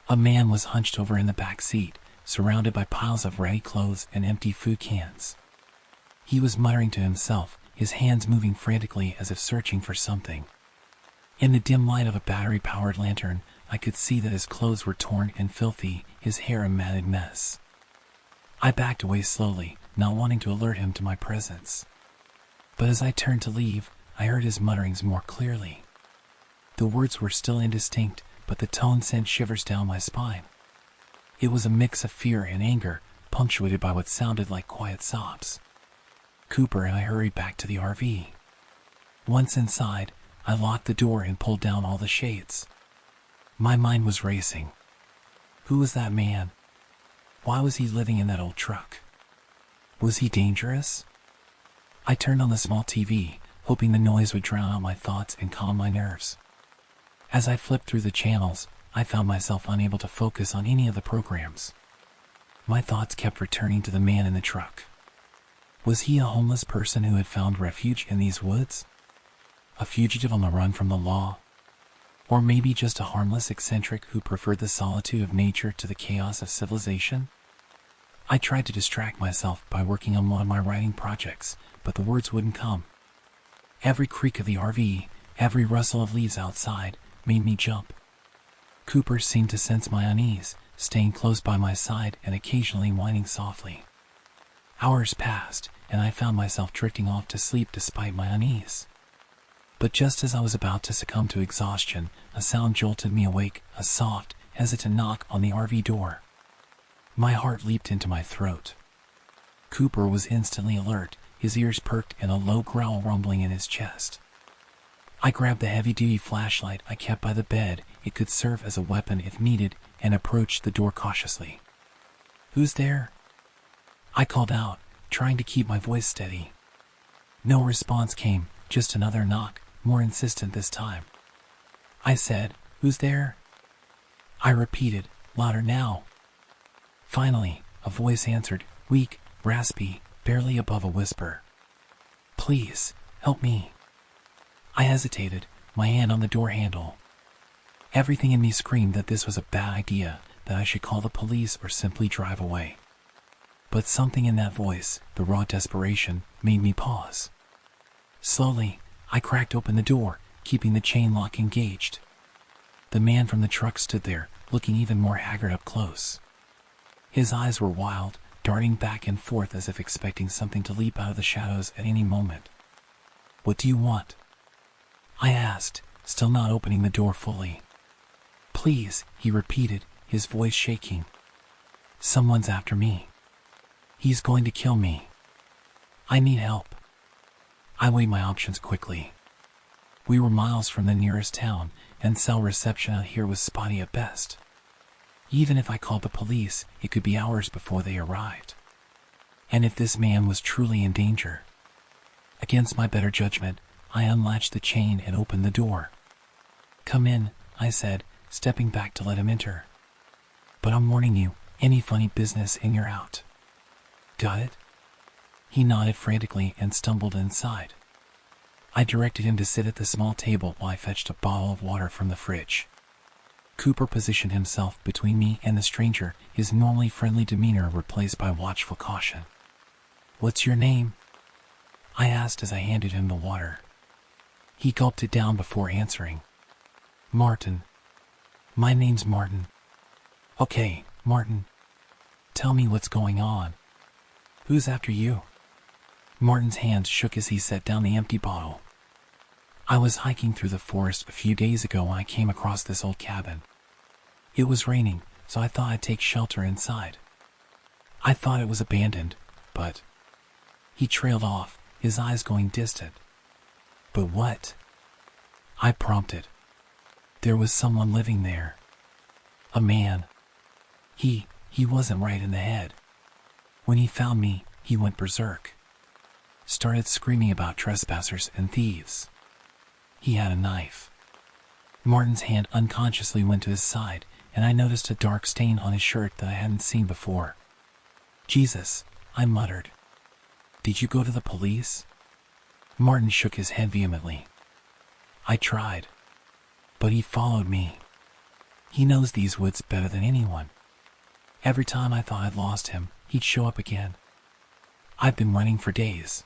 A man was hunched over in the back seat, surrounded by piles of ratty clothes and empty food cans. He was muttering to himself, his hands moving frantically as if searching for something. In the dim light of a battery-powered lantern, I could see that his clothes were torn and filthy, his hair a matted mess. I backed away slowly, not wanting to alert him to my presence. But as I turned to leave, I heard his mutterings more clearly. The words were still indistinct, but the tone sent shivers down my spine. It was a mix of fear and anger, punctuated by what sounded like quiet sobs. Cooper and I hurried back to the RV. Once inside, I locked the door and pulled down all the shades. My mind was racing. Who was that man? Why was he living in that old truck? Was he dangerous? I turned on the small TV, hoping the noise would drown out my thoughts and calm my nerves. As I flipped through the channels, I found myself unable to focus on any of the programs. My thoughts kept returning to the man in the truck. Was he a homeless person who had found refuge in these woods? A fugitive on the run from the law? Or maybe just a harmless eccentric who preferred the solitude of nature to the chaos of civilization? I tried to distract myself by working on one of my writing projects, but the words wouldn't come. Every creak of the RV, every rustle of leaves outside, made me jump. Cooper seemed to sense my unease, staying close by my side and occasionally whining softly. Hours passed, and I found myself drifting off to sleep despite my unease. But just as I was about to succumb to exhaustion, a sound jolted me awake, a soft, hesitant knock on the RV door. My heart leaped into my throat. Cooper was instantly alert, his ears perked and a low growl rumbling in his chest. I grabbed the heavy-duty flashlight I kept by the bed. It could serve as a weapon if needed, and approached the door cautiously. "Who's there?" I called out, trying to keep my voice steady. No response came, just another knock, more insistent this time. I said, "Who's there?" I repeated, louder now. Finally, a voice answered, weak, raspy, barely above a whisper. "Please, help me." I hesitated, my hand on the door handle. Everything in me screamed that this was a bad idea, that I should call the police or simply drive away. But something in that voice, the raw desperation, made me pause. Slowly, I cracked open the door, keeping the chain lock engaged. The man from the truck stood there, looking even more haggard up close. His eyes were wild, darting back and forth as if expecting something to leap out of the shadows at any moment. "What do you want?" I asked, still not opening the door fully. "Please," he repeated, his voice shaking. "Someone's after me. He's going to kill me. I need help." I weighed my options quickly. We were miles from the nearest town, and cell reception out here was spotty at best. Even if I called the police, it could be hours before they arrived. And if this man was truly in danger? Against my better judgment, I unlatched the chain and opened the door. "Come in," I said, stepping back to let him enter. "But I'm warning you, any funny business and you're out." "Got it?" He nodded frantically and stumbled inside. I directed him to sit at the small table while I fetched a bottle of water from the fridge. Cooper positioned himself between me and the stranger, his normally friendly demeanor replaced by watchful caution. "What's your name?" I asked as I handed him the water. He gulped it down before answering. Martin. My name's Martin. Okay, Martin. Tell me what's going on. Who's after you? Martin's hands shook as he set down the empty bottle. I was hiking through the forest a few days ago when I came across this old cabin. It was raining, so I thought I'd take shelter inside. I thought it was abandoned, but... He trailed off, his eyes going distant. But what? I prompted. There was someone living there. A man. He wasn't right in the head. When he found me, he went berserk. Started screaming about trespassers and thieves. He had a knife. Martin's hand unconsciously went to his side, and I noticed a dark stain on his shirt that I hadn't seen before. Jesus, I muttered. Did you go to the police? Martin shook his head vehemently. I tried. But he followed me. He knows these woods better than anyone. Every time I thought I'd lost him, he'd show up again. I've been running for days.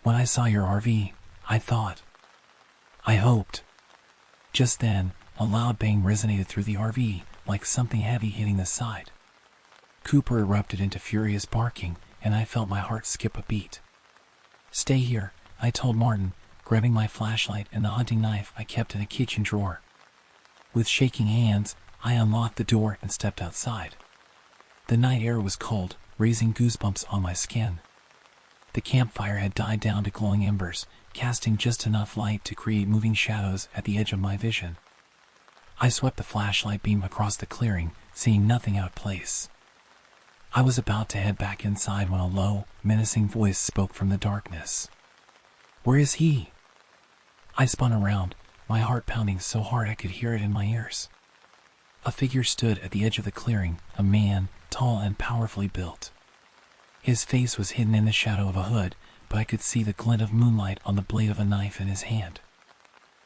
When I saw your RV, I thought. I hoped. Just then, a loud bang resonated through the RV, like something heavy hitting the side. Cooper erupted into furious barking, and I felt my heart skip a beat. Stay here, I told Martin, grabbing my flashlight and the hunting knife I kept in a kitchen drawer. With shaking hands, I unlocked the door and stepped outside. The night air was cold, raising goosebumps on my skin. The campfire had died down to glowing embers, casting just enough light to create moving shadows at the edge of my vision. I swept the flashlight beam across the clearing, seeing nothing out of place. I was about to head back inside when a low, menacing voice spoke from the darkness. Where is he? I spun around, my heart pounding so hard I could hear it in my ears. A figure stood at the edge of the clearing, a man, tall and powerfully built. His face was hidden in the shadow of a hood, but I could see the glint of moonlight on the blade of a knife in his hand.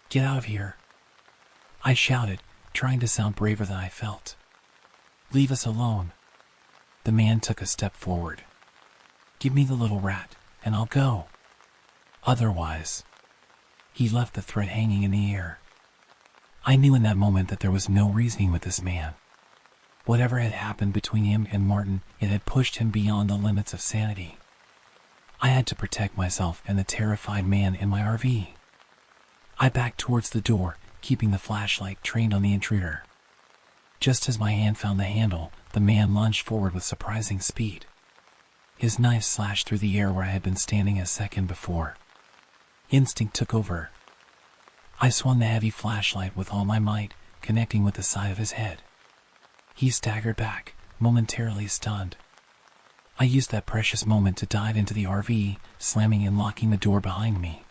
Get out of here! I shouted, trying to sound braver than I felt. Leave us alone. The man took a step forward. Give me the little rat, and I'll go. Otherwise... He left the threat hanging in the air. I knew in that moment that there was no reasoning with this man. Whatever had happened between him and Martin, it had pushed him beyond the limits of sanity. I had to protect myself and the terrified man in my RV. I backed towards the door, keeping the flashlight trained on the intruder. Just as my hand found the handle, the man lunged forward with surprising speed. His knife slashed through the air where I had been standing a second before. Instinct took over. I swung the heavy flashlight with all my might, connecting with the side of his head. He staggered back, momentarily stunned. I used that precious moment to dive into the RV, slamming and locking the door behind me.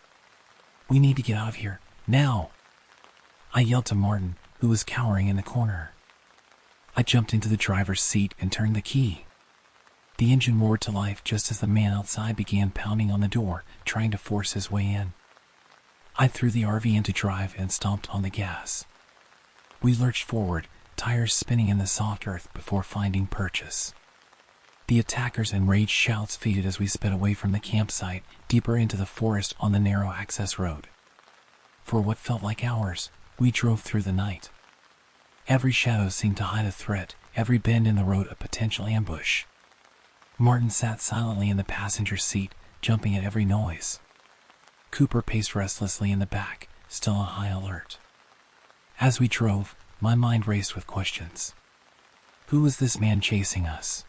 We need to get out of here, now! I yelled to Martin, who was cowering in the corner. I jumped into the driver's seat and turned the key. The engine roared to life just as the man outside began pounding on the door, trying to force his way in. I threw the RV into drive and stomped on the gas. We lurched forward, tires spinning in the soft earth before finding purchase. The attackers' enraged shouts faded as we sped away from the campsite, deeper into the forest on the narrow access road. For what felt like hours, we drove through the night. Every shadow seemed to hide a threat, every bend in the road a potential ambush. Martin sat silently in the passenger seat, jumping at every noise. Cooper paced restlessly in the back, still on high alert. As we drove, my mind raced with questions. Who was this man chasing us?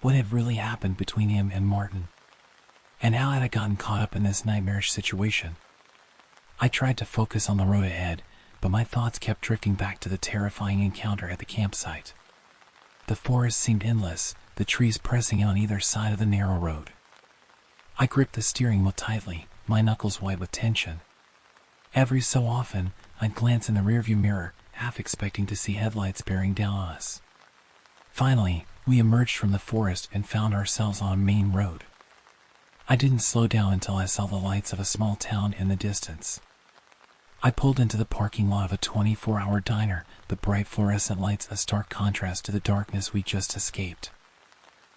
What had really happened between him and Martin? And how had I gotten caught up in this nightmarish situation? I tried to focus on the road ahead, but my thoughts kept drifting back to the terrifying encounter at the campsite. The forest seemed endless, the trees pressing on either side of the narrow road. I gripped the steering wheel tightly, my knuckles white with tension. Every so often, I'd glance in the rearview mirror, half expecting to see headlights bearing down on us. Finally, we emerged from the forest and found ourselves on a main road. I didn't slow down until I saw the lights of a small town in the distance. I pulled into the parking lot of a 24-hour diner, the bright fluorescent lights a stark contrast to the darkness we just escaped.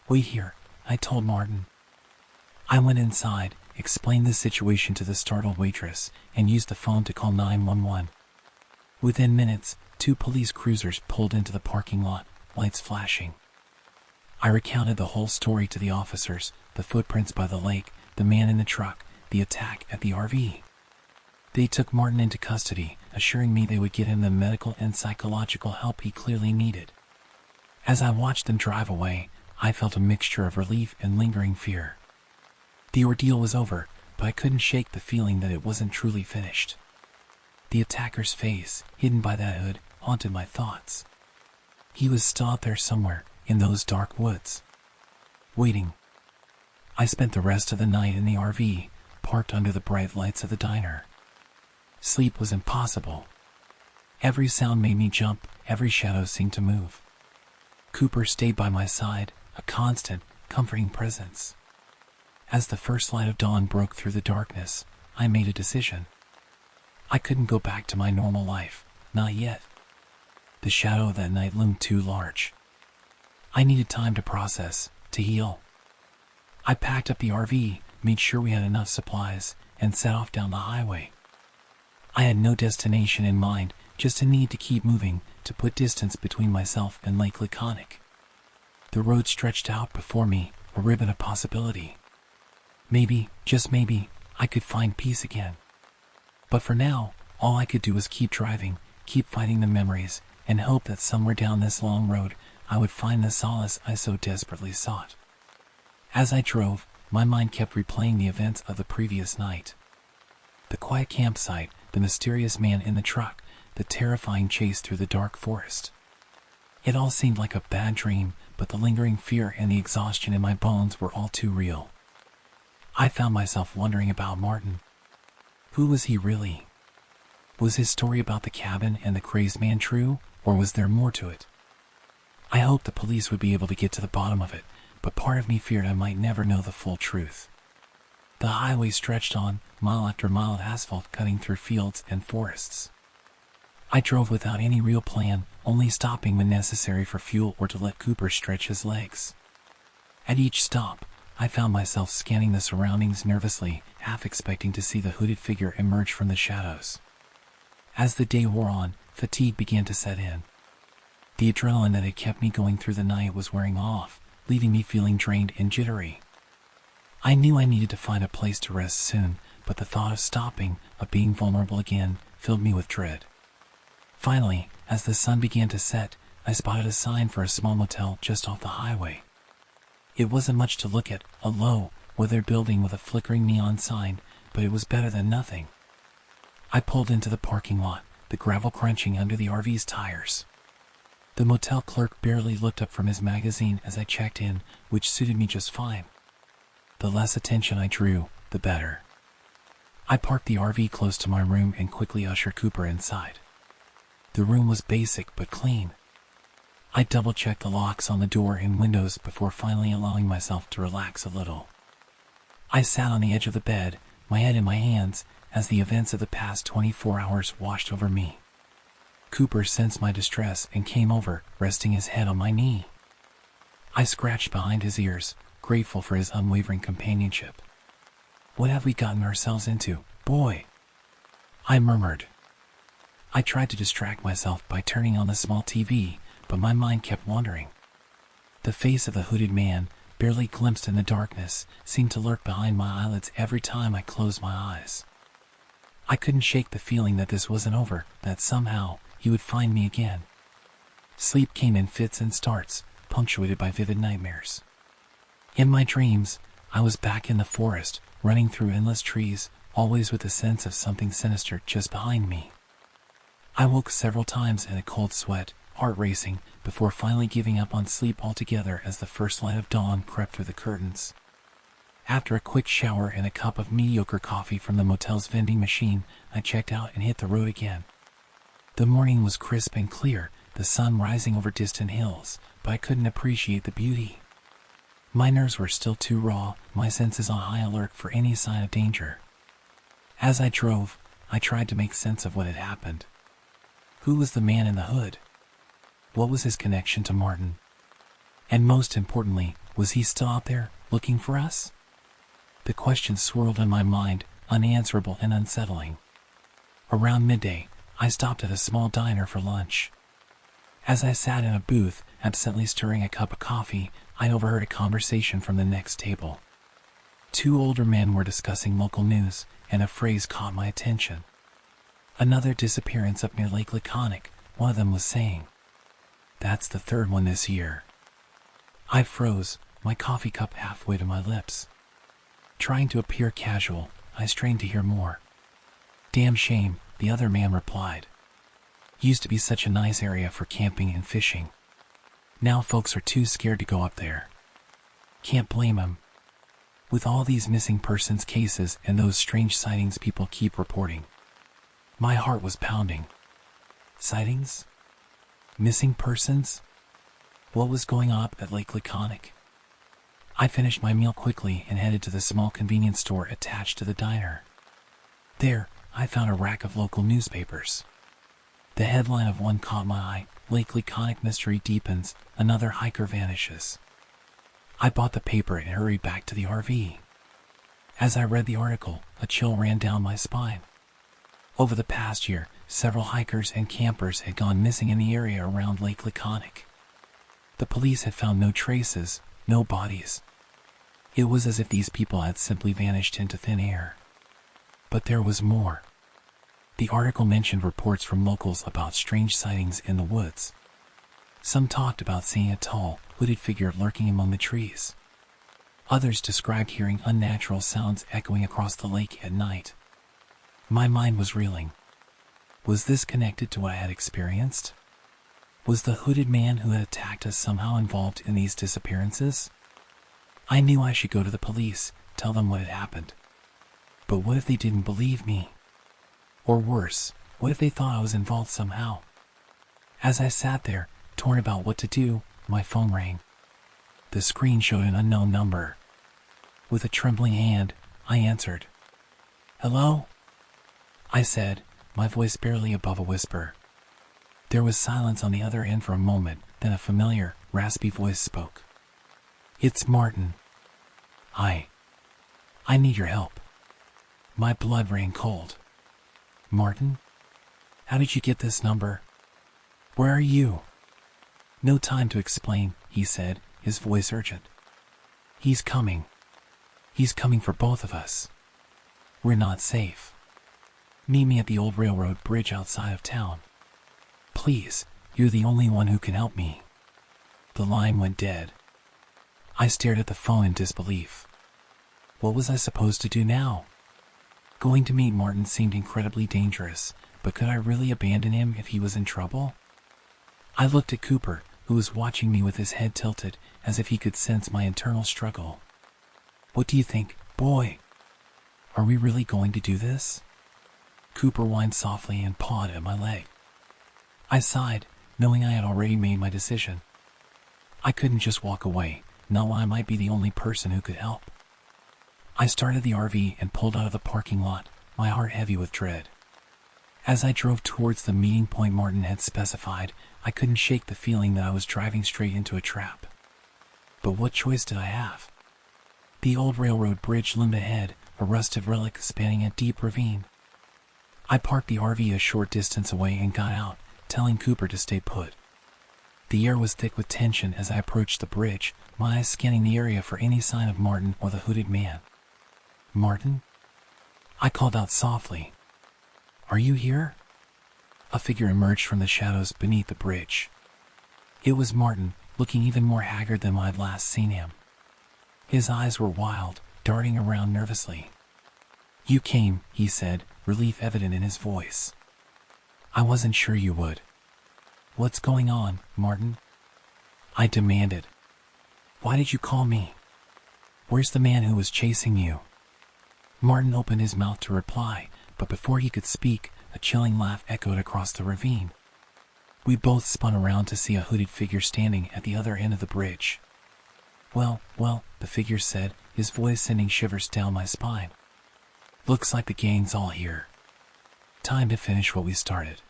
Wait here, I told Martin. I went inside, explained the situation to the startled waitress, and used the phone to call 911. Within minutes, 2 police cruisers pulled into the parking lot, lights flashing. I recounted the whole story to the officers: the footprints by the lake, the man in the truck, the attack at the RV. They took Martin into custody, assuring me they would get him the medical and psychological help he clearly needed. As I watched them drive away, I felt a mixture of relief and lingering fear. The ordeal was over, but I couldn't shake the feeling that it wasn't truly finished. The attacker's face, hidden by that hood, haunted my thoughts. He was still out there somewhere, in those dark woods, waiting. I spent the rest of the night in the RV, parked under the bright lights of the diner. Sleep was impossible. Every sound made me jump, every shadow seemed to move. Cooper stayed by my side, a constant, comforting presence. As the first light of dawn broke through the darkness, I made a decision. I couldn't go back to my normal life, not yet. The shadow of that night loomed too large. I needed time to process, to heal. I packed up the RV, made sure we had enough supplies, and set off down the highway. I had no destination in mind, just a need to keep moving, to put distance between myself and Lake Laconic. The road stretched out before me, a ribbon of possibility. Maybe, just maybe, I could find peace again. But for now, all I could do was keep driving, keep fighting the memories, and hope that somewhere down this long road, I would find the solace I so desperately sought. As I drove, my mind kept replaying the events of the previous night. The quiet campsite, the mysterious man in the truck, the terrifying chase through the dark forest. It all seemed like a bad dream, but the lingering fear and the exhaustion in my bones were all too real. I found myself wondering about Martin. Who was he really? Was his story about the cabin and the crazed man true, or was there more to it? I hoped the police would be able to get to the bottom of it, but part of me feared I might never know the full truth. The highway stretched on, mile after mile of asphalt cutting through fields and forests. I drove without any real plan, only stopping when necessary for fuel or to let Cooper stretch his legs. At each stop, I found myself scanning the surroundings nervously, half expecting to see the hooded figure emerge from the shadows. As the day wore on, fatigue began to set in. The adrenaline that had kept me going through the night was wearing off, leaving me feeling drained and jittery. I knew I needed to find a place to rest soon, but the thought of stopping, of being vulnerable again, filled me with dread. Finally, as the sun began to set, I spotted a sign for a small motel just off the highway. It wasn't much to look at, a low, weathered building with a flickering neon sign, but it was better than nothing. I pulled into the parking lot, the gravel crunching under the RV's tires. The motel clerk barely looked up from his magazine as I checked in, which suited me just fine. The less attention I drew, the better. I parked the RV close to my room and quickly ushered Cooper inside. The room was basic but clean. I double-checked the locks on the door and windows before finally allowing myself to relax a little. I sat on the edge of the bed, my head in my hands, as the events of the past 24 hours washed over me. Cooper sensed my distress and came over, resting his head on my knee. I scratched behind his ears, grateful for his unwavering companionship. "What have we gotten ourselves into, boy?" I murmured. I tried to distract myself by turning on the small TV, but my mind kept wandering. The face of the hooded man, barely glimpsed in the darkness, seemed to lurk behind my eyelids every time I closed my eyes. I couldn't shake the feeling that this wasn't over, that somehow he would find me again. Sleep came in fits and starts, punctuated by vivid nightmares. In my dreams, I was back in the forest, running through endless trees, always with a sense of something sinister just behind me. I woke several times in a cold sweat, heart racing, before finally giving up on sleep altogether as the first light of dawn crept through the curtains. After a quick shower and a cup of mediocre coffee from the motel's vending machine, I checked out and hit the road again. The morning was crisp and clear, the sun rising over distant hills, but I couldn't appreciate the beauty. My nerves were still too raw, my senses on high alert for any sign of danger. As I drove, I tried to make sense of what had happened. Who was the man in the hood? What was his connection to Martin? And most importantly, was he still out there, looking for us? The questions swirled in my mind, unanswerable and unsettling. Around midday, I stopped at a small diner for lunch. As I sat in a booth, absently stirring a cup of coffee, I overheard a conversation from the next table. Two older men were discussing local news, and a phrase caught my attention. "Another disappearance up near Lake Laconic," one of them was saying. "That's the third one this year." I froze, my coffee cup halfway to my lips. Trying to appear casual, I strained to hear more. "Damn shame," the other man replied. "Used to be such a nice area for camping and fishing. Now folks are too scared to go up there. Can't blame them. With all these missing persons cases and those strange sightings people keep reporting." My heart was pounding. Sightings? Missing persons? What was going on at Lake Laconic? I finished my meal quickly and headed to the small convenience store attached to the diner. There, I found a rack of local newspapers. The headline of one caught my eye: "Lake Laconic mystery deepens, another hiker vanishes." I bought the paper and hurried back to the RV. As I read the article, a chill ran down my spine. Over the past year, several hikers and campers had gone missing in the area around Lake Laconic. The police had found no traces, no bodies. It was as if these people had simply vanished into thin air. But there was more. The article mentioned reports from locals about strange sightings in the woods. Some talked about seeing a tall, hooded figure lurking among the trees. Others described hearing unnatural sounds echoing across the lake at night. My mind was reeling. Was this connected to what I had experienced? Was the hooded man who had attacked us somehow involved in these disappearances? I knew I should go to the police, tell them what had happened. But what if they didn't believe me? Or worse, what if they thought I was involved somehow? As I sat there, torn about what to do, my phone rang. The screen showed an unknown number. With a trembling hand, I answered. "Hello?" I said, my voice barely above a whisper. There was silence on the other end for a moment, then a familiar, raspy voice spoke. "It's Martin. I need your help." My blood ran cold. "Martin? How did you get this number? Where are you?" "No time to explain," he said, his voice urgent. He's coming. He's coming for both of us. We're not safe. Meet me at the old railroad bridge outside of town. Please, you're the only one who can help me." The line went dead. I stared at the phone in disbelief. What was I supposed to do now? Going to meet Martin seemed incredibly dangerous, but could I really abandon him if he was in trouble? I looked at Cooper, who was watching me with his head tilted, as if he could sense my internal struggle. "What do you think, boy? Are we really going to do this?" Cooper whined softly and pawed at my leg. I sighed, knowing I had already made my decision. I couldn't just walk away, not when I might be the only person who could help. I started the RV and pulled out of the parking lot, my heart heavy with dread. As I drove towards the meeting point Martin had specified, I couldn't shake the feeling that I was driving straight into a trap. But what choice did I have? The old railroad bridge loomed ahead, a rusted relic spanning a deep ravine. I parked the RV a short distance away and got out, telling Cooper to stay put. The air was thick with tension as I approached the bridge, my eyes scanning the area for any sign of Martin or the hooded man. "Martin?" I called out softly. "Are you here?" A figure emerged from the shadows beneath the bridge. It was Martin, looking even more haggard than when I'd last seen him. His eyes were wild, darting around nervously. "You came," he said, relief evident in his voice. "I wasn't sure you would." "What's going on, Martin?" I demanded. "Why did you call me? Where's the man who was chasing you?" Martin opened his mouth to reply, but before he could speak, a chilling laugh echoed across the ravine. We both spun around to see a hooded figure standing at the other end of the bridge. Well, the figure said, his voice sending shivers down my spine. "Looks like the gang's all here. Time to finish what we started."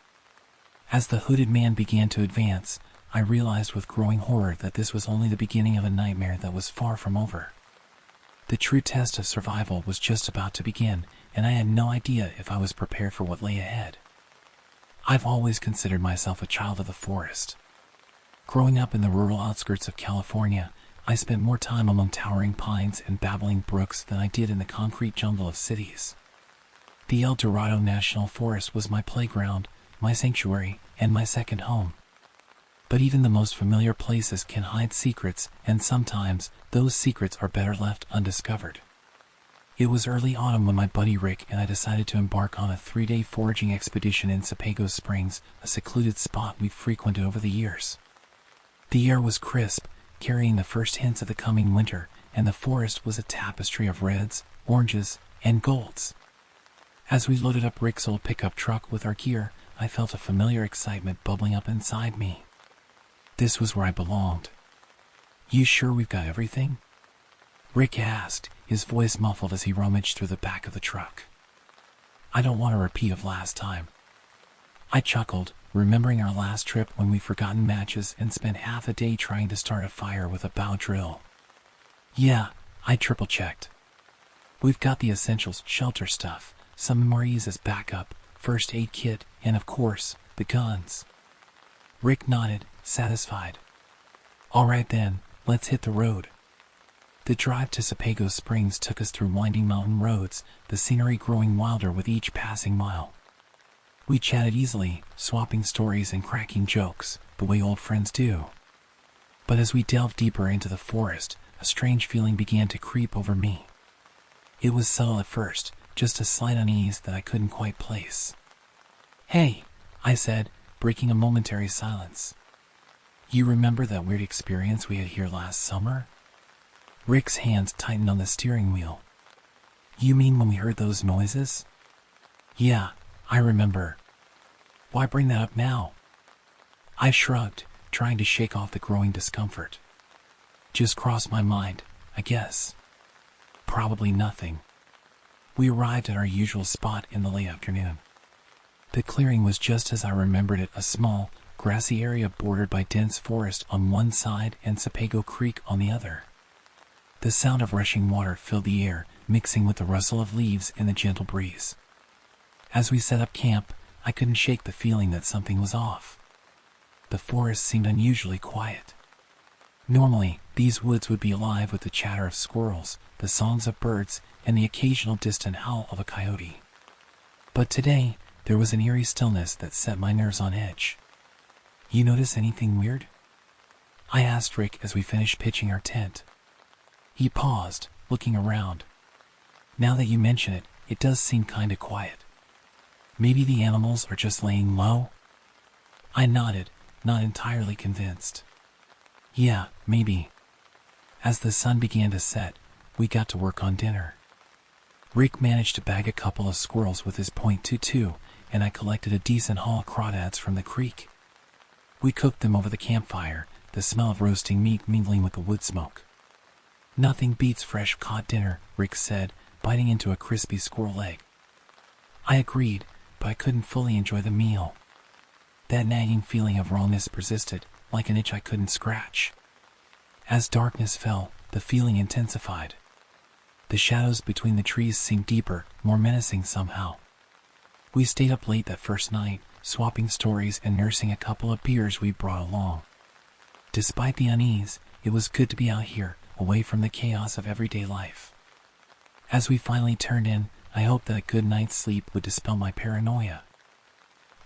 As the hooded man began to advance, I realized with growing horror that this was only the beginning of a nightmare that was far from over. The true test of survival was just about to begin, and I had no idea if I was prepared for what lay ahead. I've always considered myself a child of the forest. Growing up in the rural outskirts of California, I spent more time among towering pines and babbling brooks than I did in the concrete jungle of cities. The El Dorado National Forest was my playground, my sanctuary, and my second home. But even the most familiar places can hide secrets, and sometimes those secrets are better left undiscovered. It was early autumn when my buddy Rick and I decided to embark on a 3-day foraging expedition in Sepago Springs, a secluded spot we've frequented over the years. The air was crisp, carrying the first hints of the coming winter, and the forest was a tapestry of reds, oranges, and golds. As we loaded up Rick's old pickup truck with our gear, I felt a familiar excitement bubbling up inside me. This was where I belonged. "You sure we've got everything?" Rick asked, his voice muffled as he rummaged through the back of the truck. "I don't want a repeat of last time." I chuckled, remembering our last trip when we'd forgotten matches and spent half a day trying to start a fire with a bow drill. "Yeah," I triple-checked. "We've got the essentials, shelter stuff, some MREs as backup, first aid kit, and of course, the guns." Rick nodded, satisfied. "All right then, let's hit the road." The drive to Sepago Springs took us through winding mountain roads, the scenery growing wilder with each passing mile. We chatted easily, swapping stories and cracking jokes, the way old friends do. But as we delved deeper into the forest, a strange feeling began to creep over me. It was subtle at first, just a slight unease that I couldn't quite place. "Hey," I said, breaking a momentary silence. "You remember that weird experience we had here last summer?" Rick's hands tightened on the steering wheel. "You mean when we heard those noises?" "Yeah, I remember. Why bring that up now?" I shrugged, trying to shake off the growing discomfort. "Just crossed my mind, I guess." "Probably nothing." We arrived at our usual spot in the late afternoon. The clearing was just as I remembered it, a small, grassy area bordered by dense forest on one side and Sepago Creek on the other. The sound of rushing water filled the air, mixing with the rustle of leaves in the gentle breeze. As we set up camp, I couldn't shake the feeling that something was off. The forest seemed unusually quiet. Normally, these woods would be alive with the chatter of squirrels, the songs of birds, and the occasional distant howl of a coyote. But today, there was an eerie stillness that set my nerves on edge. "You notice anything weird?" I asked Rick as we finished pitching our tent. He paused, looking around. "Now that you mention it, it does seem kinda quiet. Maybe the animals are just laying low?" I nodded, not entirely convinced. "Yeah, maybe." As the sun began to set, we got to work on dinner. Rick managed to bag a couple of squirrels with his .22, and I collected a decent haul of crawdads from the creek. We cooked them over the campfire, the smell of roasting meat mingling with the wood smoke. "Nothing beats fresh caught dinner," Rick said, biting into a crispy squirrel leg. I agreed, but I couldn't fully enjoy the meal. That nagging feeling of wrongness persisted, like an itch I couldn't scratch. As darkness fell, the feeling intensified. The shadows between the trees seemed deeper, more menacing somehow. We stayed up late that first night, swapping stories and nursing a couple of beers we brought along. Despite the unease, it was good to be out here, away from the chaos of everyday life. As we finally turned in, I hoped that a good night's sleep would dispel my paranoia.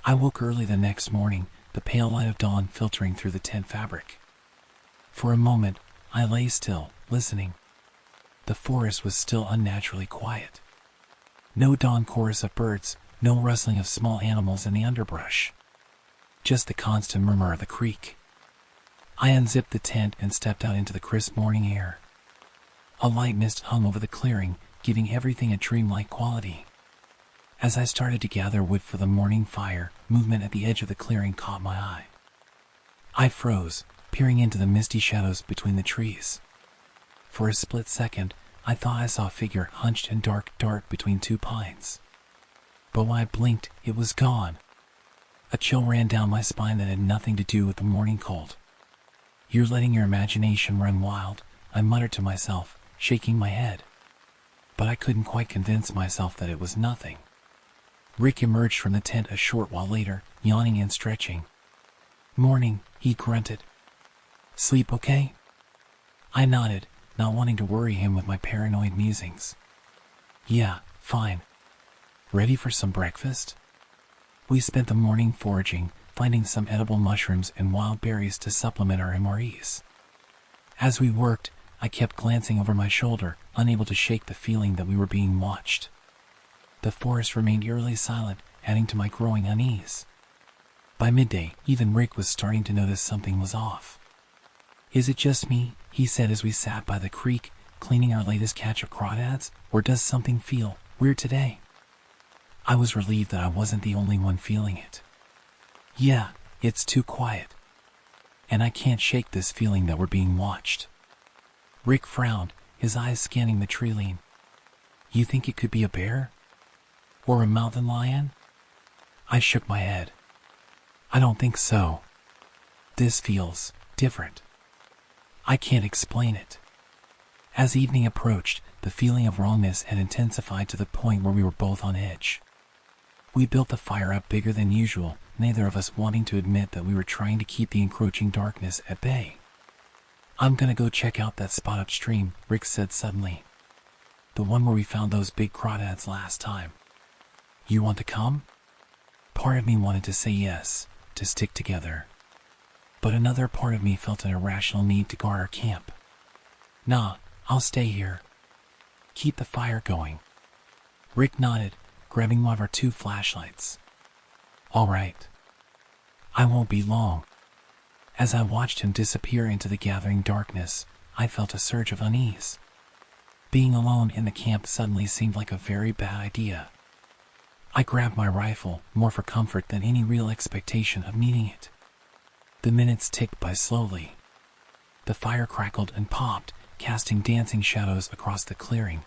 I woke early the next morning, the pale light of dawn filtering through the tent fabric. For a moment, I lay still, listening. The forest was still unnaturally quiet. No dawn chorus of birds, no rustling of small animals in the underbrush. Just the constant murmur of the creek. I unzipped the tent and stepped out into the crisp morning air. A light mist hung over the clearing, giving everything a dreamlike quality. As I started to gather wood for the morning fire, movement at the edge of the clearing caught my eye. I froze, peering into the misty shadows between the trees. For a split second, I thought I saw a figure hunched and dark between two pines. But when I blinked, it was gone. A chill ran down my spine that had nothing to do with the morning cold. "You're letting your imagination run wild," I muttered to myself, shaking my head. But I couldn't quite convince myself that it was nothing. Rick emerged from the tent a short while later, yawning and stretching. "Morning," he grunted. "Sleep okay?" I nodded, not wanting to worry him with my paranoid musings. "Yeah, fine. Ready for some breakfast?" We spent the morning foraging, finding some edible mushrooms and wild berries to supplement our MREs. As we worked, I kept glancing over my shoulder, unable to shake the feeling that we were being watched. The forest remained eerily silent, adding to my growing unease. By midday, even Rick was starting to notice something was off. "Is it just me," he said as we sat by the creek, cleaning our latest catch of crawdads, "or does something feel weird today?" I was relieved that I wasn't the only one feeling it. "Yeah, it's too quiet. And I can't shake this feeling that we're being watched." Rick frowned, his eyes scanning the tree line. "You think it could be a bear? Or a mountain lion?" I shook my head. "I don't think so. This feels different. I can't explain it." As evening approached, the feeling of wrongness had intensified to the point where we were both on edge. We built the fire up bigger than usual, neither of us wanting to admit that we were trying to keep the encroaching darkness at bay. "I'm gonna go check out that spot upstream," Rick said suddenly. "The one where we found those big crawdads last time. You want to come?" Part of me wanted to say yes, to stick together. But another part of me felt an irrational need to guard our camp. "Nah, I'll stay here. Keep the fire going." Rick nodded, grabbing one of our 2 flashlights. "All right. I won't be long." As I watched him disappear into the gathering darkness, I felt a surge of unease. Being alone in the camp suddenly seemed like a very bad idea. I grabbed my rifle, more for comfort than any real expectation of needing it. The minutes ticked by slowly. The fire crackled and popped, casting dancing shadows across the clearing.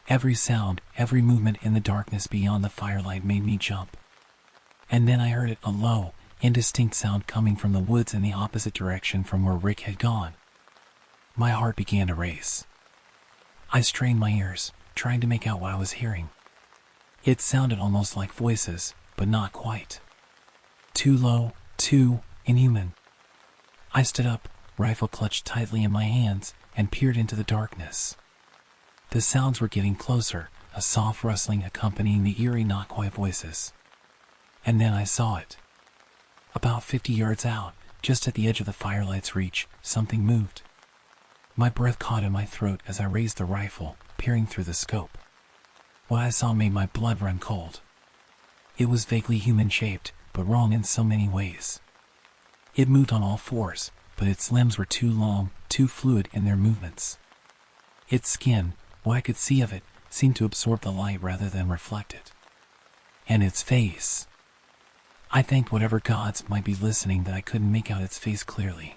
Every sound, every movement in the darkness beyond the firelight made me jump. And then I heard it, a low, indistinct sound coming from the woods in the opposite direction from where Rick had gone. My heart began to race. I strained my ears, trying to make out what I was hearing. It sounded almost like voices, but not quite. Too low, too inhuman. I stood up, rifle clutched tightly in my hands, and peered into the darkness. The sounds were getting closer, a soft rustling accompanying the eerie not-quite voices. And then I saw it. About 50 yards out, just at the edge of the firelight's reach, something moved. My breath caught in my throat as I raised the rifle, peering through the scope. What I saw made my blood run cold. It was vaguely human-shaped, but wrong in so many ways. It moved on all fours, but its limbs were too long, too fluid in their movements. Its skin, what I could see of it, seemed to absorb the light rather than reflect it. And its face. I thanked whatever gods might be listening that I couldn't make out its face clearly.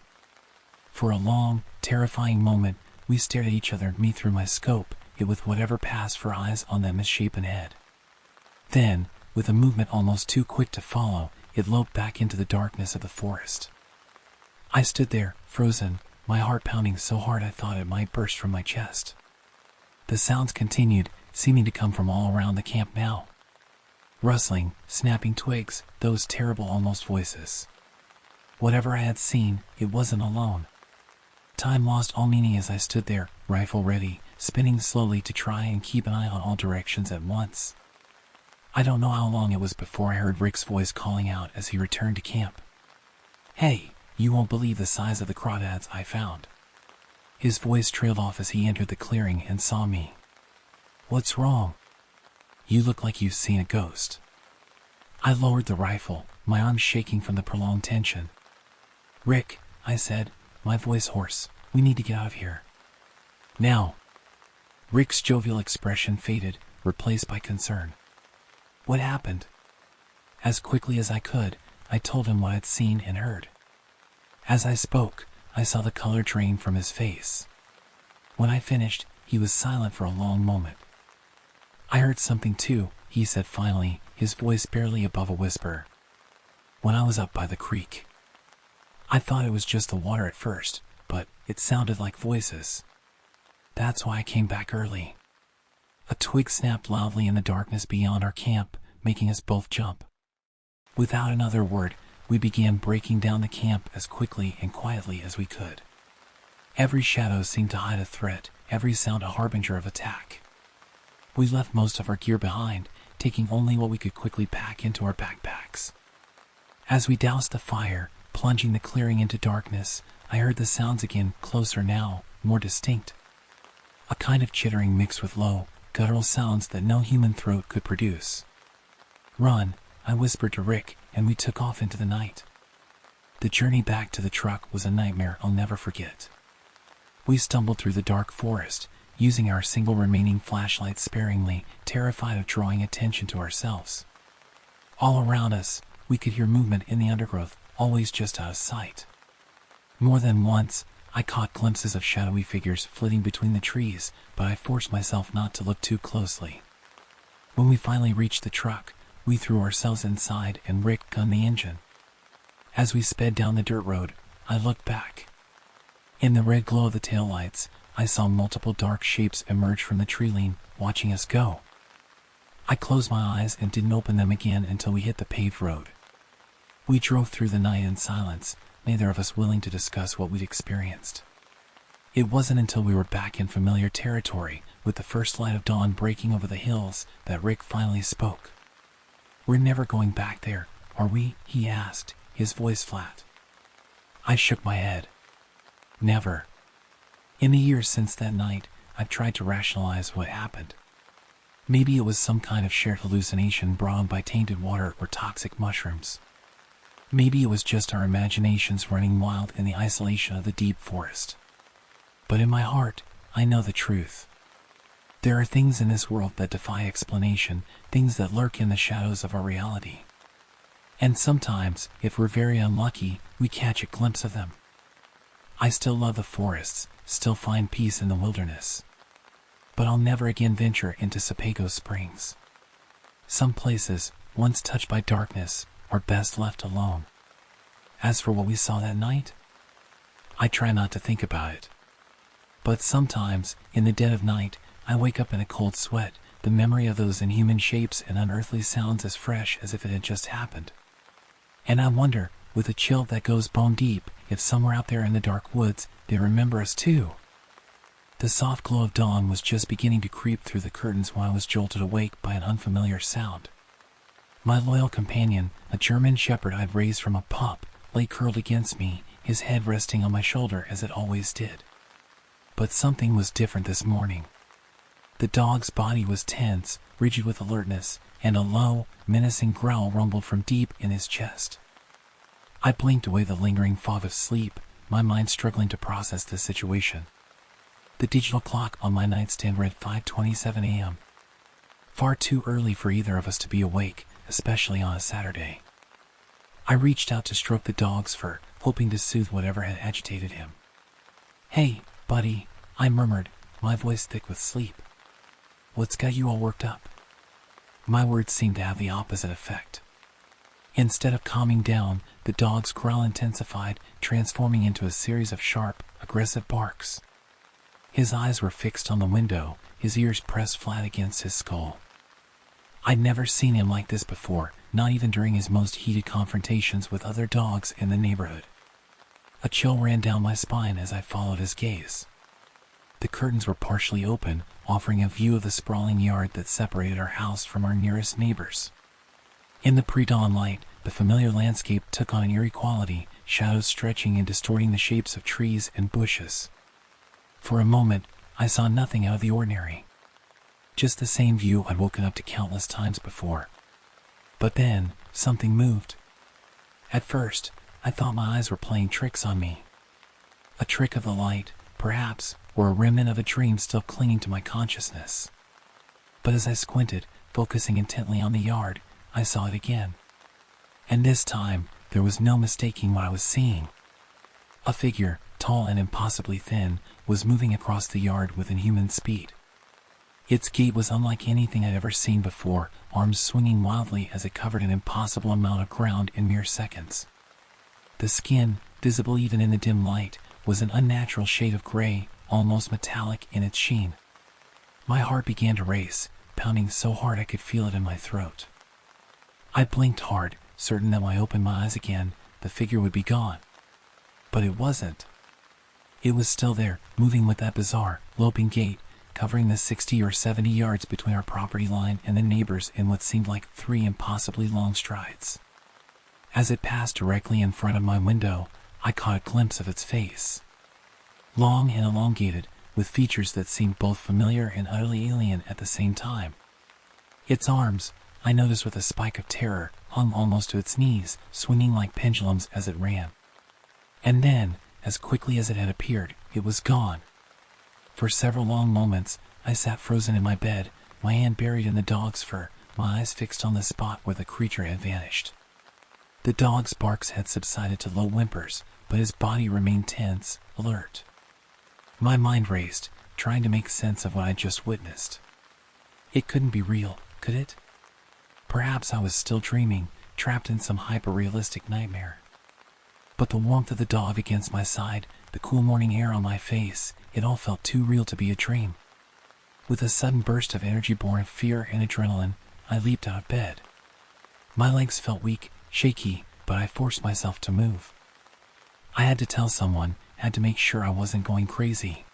For a long, terrifying moment, we stared at each other, me through my scope, it with whatever passed for eyes on that misshapen head. Then, with a movement almost too quick to follow, it loped back into the darkness of the forest. I stood there, frozen, my heart pounding so hard I thought it might burst from my chest. The sounds continued, seeming to come from all around the camp now. Rustling, snapping twigs, those terrible almost voices. Whatever I had seen, it wasn't alone. Time lost all meaning as I stood there, rifle ready, spinning slowly to try and keep an eye on all directions at once. I don't know how long it was before I heard Rick's voice calling out as he returned to camp. "Hey, you won't believe the size of the crawdads I found." His voice trailed off as he entered the clearing and saw me. "What's wrong? You look like you've seen a ghost." I lowered the rifle, my arms shaking from the prolonged tension. "Rick," I said, my voice hoarse, "we need to get out of here. Now." Rick's jovial expression faded, replaced by concern. "What happened?" As quickly as I could, I told him what I'd seen and heard. As I spoke, I saw the color drain from his face. When I finished, he was silent for a long moment. "I heard something too," he said finally, his voice barely above a whisper. "When I was up by the creek. I thought it was just the water at first, but it sounded like voices. That's why I came back early." A twig snapped loudly in the darkness beyond our camp, making us both jump. Without another word, we began breaking down the camp as quickly and quietly as we could. Every shadow seemed to hide a threat, every sound a harbinger of attack. We left most of our gear behind, taking only what we could quickly pack into our backpacks. As we doused the fire, plunging the clearing into darkness, I heard the sounds again, closer now, more distinct. A kind of chittering mixed with low, guttural sounds that no human throat could produce. "Run," I whispered to Rick, and we took off into the night. The journey back to the truck was a nightmare I'll never forget. We stumbled through the dark forest, using our single remaining flashlight sparingly, terrified of drawing attention to ourselves. All around us, we could hear movement in the undergrowth, always just out of sight. More than once, I caught glimpses of shadowy figures flitting between the trees, but I forced myself not to look too closely. When we finally reached the truck, we threw ourselves inside and Rick gunned the engine. As we sped down the dirt road, I looked back. In the red glow of the taillights, I saw multiple dark shapes emerge from the tree line, watching us go. I closed my eyes and didn't open them again until we hit the paved road. We drove through the night in silence, neither of us willing to discuss what we'd experienced. It wasn't until we were back in familiar territory, with the first light of dawn breaking over the hills, that Rick finally spoke. "We're never going back there, are we?" he asked, his voice flat. I shook my head. Never. In the years since that night, I've tried to rationalize what happened. Maybe it was some kind of shared hallucination brought on by tainted water or toxic mushrooms. Maybe it was just our imaginations running wild in the isolation of the deep forest. But in my heart, I know the truth. There are things in this world that defy explanation, things that lurk in the shadows of our reality. And sometimes, if we're very unlucky, we catch a glimpse of them. I still love the forests, still find peace in the wilderness. But I'll never again venture into Sepago Springs. Some places, once touched by darkness, are best left alone. As for what we saw that night, I try not to think about it. But sometimes, in the dead of night, I wake up in a cold sweat, the memory of those inhuman shapes and unearthly sounds as fresh as if it had just happened. And I wonder, with a chill that goes bone deep, if somewhere out there in the dark woods, they remember us too. The soft glow of dawn was just beginning to creep through the curtains when I was jolted awake by an unfamiliar sound. My loyal companion, a German shepherd I'd raised from a pup, lay curled against me, his head resting on my shoulder as it always did. But something was different this morning. The dog's body was tense, rigid with alertness, and a low, menacing growl rumbled from deep in his chest. I blinked away the lingering fog of sleep, my mind struggling to process the situation. The digital clock on my nightstand read 5:27 a.m. Far too early for either of us to be awake, especially on a Saturday. I reached out to stroke the dog's fur, hoping to soothe whatever had agitated him. "Hey, buddy," I murmured, my voice thick with sleep. "What's got you all worked up?" My words seemed to have the opposite effect. Instead of calming down, the dog's growl intensified, transforming into a series of sharp, aggressive barks. His eyes were fixed on the window, his ears pressed flat against his skull. I'd never seen him like this before, not even during his most heated confrontations with other dogs in the neighborhood. A chill ran down my spine as I followed his gaze. The curtains were partially open, offering a view of the sprawling yard that separated our house from our nearest neighbors. In the pre-dawn light, the familiar landscape took on an eerie quality, shadows stretching and distorting the shapes of trees and bushes. For a moment, I saw nothing out of the ordinary. Just the same view I'd woken up to countless times before. But then, something moved. At first, I thought my eyes were playing tricks on me. A trick of the light, perhaps, or a remnant of a dream still clinging to my consciousness. But as I squinted, focusing intently on the yard, I saw it again. And this time, there was no mistaking what I was seeing. A figure, tall and impossibly thin, was moving across the yard with inhuman speed. Its gait was unlike anything I'd ever seen before, arms swinging wildly as it covered an impossible amount of ground in mere seconds. The skin, visible even in the dim light, was an unnatural shade of gray, almost metallic in its sheen. My heart began to race, pounding so hard I could feel it in my throat. I blinked hard, certain that when I opened my eyes again, the figure would be gone. But it wasn't. It was still there, moving with that bizarre, loping gait, covering the 60 or 70 yards between our property line and the neighbors in what seemed like 3 impossibly long strides. As it passed directly in front of my window, I caught a glimpse of its face. Long and elongated, with features that seemed both familiar and utterly alien at the same time. Its arms, I noticed with a spike of terror, hung almost to its knees, swinging like pendulums as it ran. And then, as quickly as it had appeared, it was gone. For several long moments, I sat frozen in my bed, my hand buried in the dog's fur, my eyes fixed on the spot where the creature had vanished. The dog's barks had subsided to low whimpers, but his body remained tense, alert. My mind raced, trying to make sense of what I'd just witnessed. It couldn't be real, could it? Perhaps I was still dreaming, trapped in some hyper-realistic nightmare. But the warmth of the dog against my side, the cool morning air on my face, it all felt too real to be a dream. With a sudden burst of energy-born fear and adrenaline, I leaped out of bed. My legs felt weak, shaky, but I forced myself to move. I had to tell someone, had to make sure I wasn't going crazy.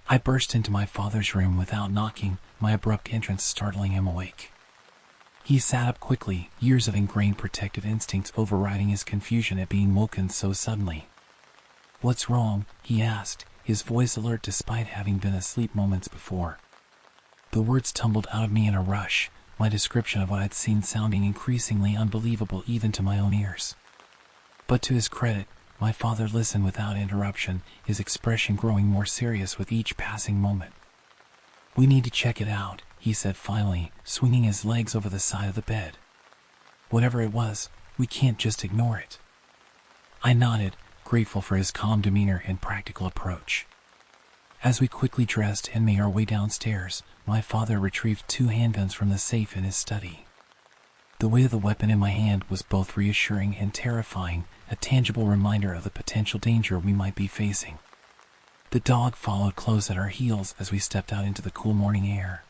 I burst into my father's room without knocking, my abrupt entrance startling him awake. He sat up quickly, years of ingrained protective instincts overriding his confusion at being woken so suddenly. "What's wrong?" he asked, his voice alert despite having been asleep moments before. The words tumbled out of me in a rush, my description of what I'd seen sounding increasingly unbelievable even to my own ears. But to his credit, my father listened without interruption, his expression growing more serious with each passing moment. "We need to check it out," he said finally, swinging his legs over the side of the bed. "Whatever it was, we can't just ignore it." I nodded, grateful for his calm demeanor and practical approach. As we quickly dressed and made our way downstairs, my father retrieved 2 handguns from the safe in his study. The weight of the weapon in my hand was both reassuring and terrifying, a tangible reminder of the potential danger we might be facing. The dog followed close at our heels as we stepped out into the cool morning air.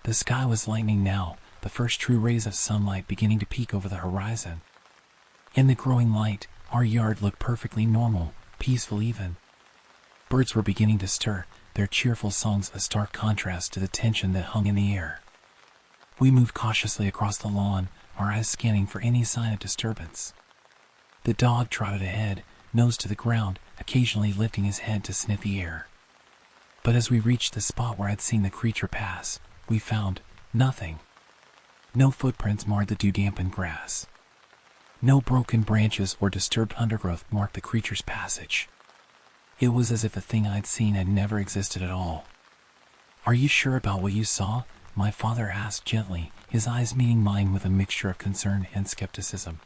The sky was lightening now, the first true rays of sunlight beginning to peek over the horizon. In the growing light, our yard looked perfectly normal, peaceful even. Birds were beginning to stir, their cheerful songs a stark contrast to the tension that hung in the air. We moved cautiously across the lawn, our eyes scanning for any sign of disturbance. The dog trotted ahead, nose to the ground, occasionally lifting his head to sniff the air. But as we reached the spot where I'd seen the creature pass, we found nothing. No footprints marred the dew-dampened grass. No broken branches or disturbed undergrowth marked the creature's passage. It was as if the thing I'd seen had never existed at all. "Are you sure about what you saw?" my father asked gently, his eyes meeting mine with a mixture of concern and skepticism.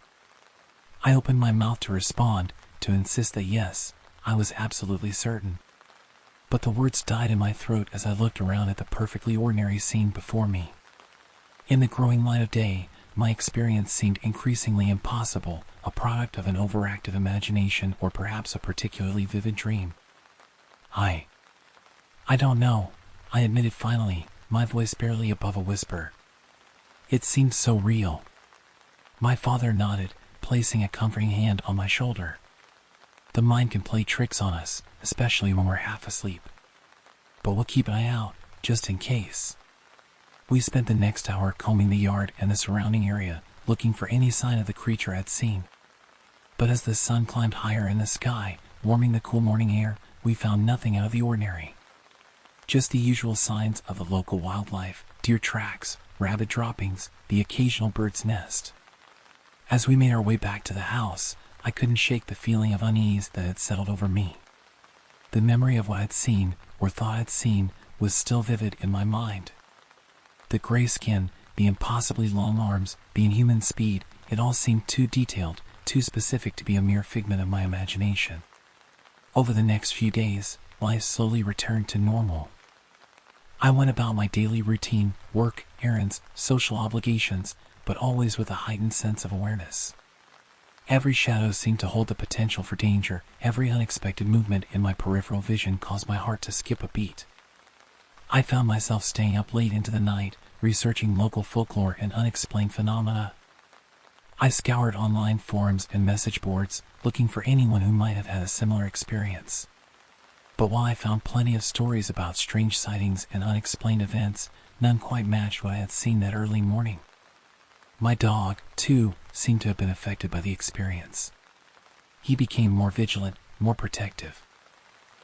I opened my mouth to respond, to insist that yes, I was absolutely certain. But the words died in my throat as I looked around at the perfectly ordinary scene before me. In the growing light of day, my experience seemed increasingly impossible, a product of an overactive imagination or perhaps a particularly vivid dream. I don't know," I admitted finally, my voice barely above a whisper. It seemed so real. My father nodded, placing a comforting hand on my shoulder. "The mind can play tricks on us, especially when we're half asleep. But we'll keep an eye out, just in case." We spent the next hour combing the yard and the surrounding area, looking for any sign of the creature I'd seen. But as the sun climbed higher in the sky, warming the cool morning air, we found nothing out of the ordinary. Just the usual signs of the local wildlife, deer tracks, rabbit droppings, the occasional bird's nest. As we made our way back to the house, I couldn't shake the feeling of unease that had settled over me. The memory of what I'd seen, or thought I'd seen, was still vivid in my mind. The gray skin, the impossibly long arms, the inhuman speed, it all seemed too detailed, too specific to be a mere figment of my imagination. Over the next few days, life slowly returned to normal. I went about my daily routine, work, errands, social obligations, but always with a heightened sense of awareness. Every shadow seemed to hold the potential for danger. Every unexpected movement in my peripheral vision caused my heart to skip a beat. I found myself staying up late into the night, researching local folklore and unexplained phenomena, I scoured online forums and message boards, looking for anyone who might have had a similar experience. But while I found plenty of stories about strange sightings and unexplained events, none quite matched what I had seen that early morning. My dog, too, seemed to have been affected by the experience. He became more vigilant, more protective.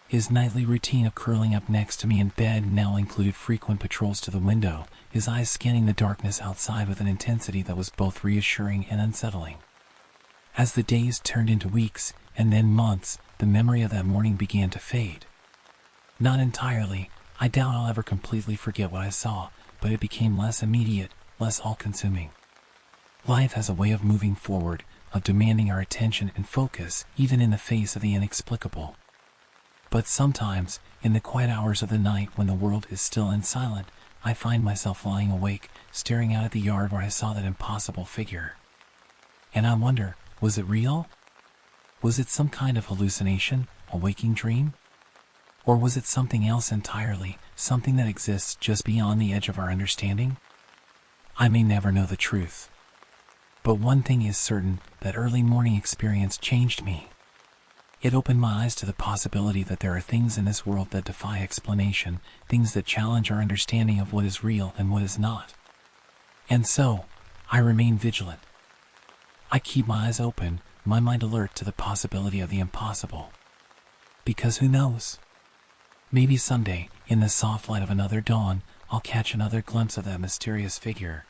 His nightly routine of curling up next to me in bed now included frequent patrols to the window, his eyes scanning the darkness outside with an intensity that was both reassuring and unsettling. As the days turned into weeks, and then months, the memory of that morning began to fade. Not entirely. I doubt I'll ever completely forget what I saw, but it became less immediate, less all-consuming. Life has a way of moving forward, of demanding our attention and focus, even in the face of the inexplicable. But sometimes, in the quiet hours of the night when the world is still and silent, I find myself lying awake, staring out at the yard where I saw that impossible figure. And I wonder, was it real? Was it some kind of hallucination, a waking dream? Or was it something else entirely, something that exists just beyond the edge of our understanding? I may never know the truth. But one thing is certain, that early morning experience changed me. It opened my eyes to the possibility that there are things in this world that defy explanation, things that challenge our understanding of what is real and what is not. And so, I remain vigilant. I keep my eyes open, my mind alert to the possibility of the impossible. Because who knows? Maybe someday, in the soft light of another dawn, I'll catch another glimpse of that mysterious figure.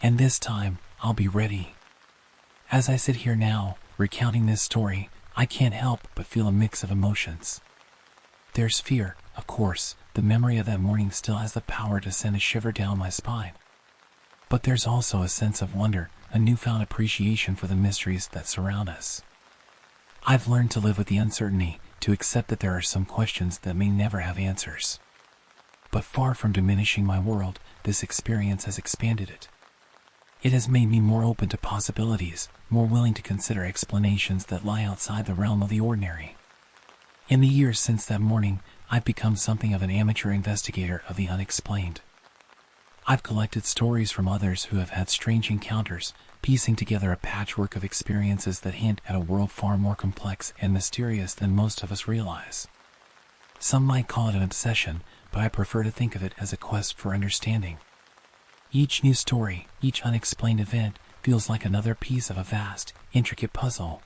And this time, I'll be ready. As I sit here now, recounting this story, I can't help but feel a mix of emotions. There's fear, of course. The memory of that morning still has the power to send a shiver down my spine. But there's also a sense of wonder, a newfound appreciation for the mysteries that surround us. I've learned to live with the uncertainty, to accept that there are some questions that may never have answers. But far from diminishing my world, this experience has expanded it. It has made me more open to possibilities, more willing to consider explanations that lie outside the realm of the ordinary. In the years since that morning, I've become something of an amateur investigator of the unexplained. I've collected stories from others who have had strange encounters, piecing together a patchwork of experiences that hint at a world far more complex and mysterious than most of us realize. Some might call it an obsession, but I prefer to think of it as a quest for understanding. Each new story, each unexplained event, feels like another piece of a vast, intricate puzzle.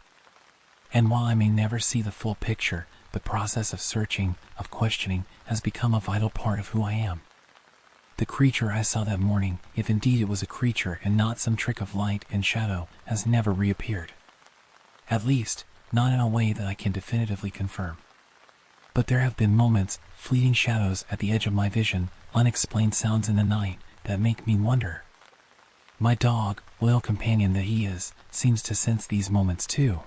And while I may never see the full picture, the process of searching, of questioning, has become a vital part of who I am. The creature I saw that morning, if indeed it was a creature and not some trick of light and shadow, has never reappeared. At least, not in a way that I can definitively confirm. But there have been moments, fleeting shadows at the edge of my vision, unexplained sounds in the night, that make me wonder. My dog, loyal companion that he is, seems to sense these moments too.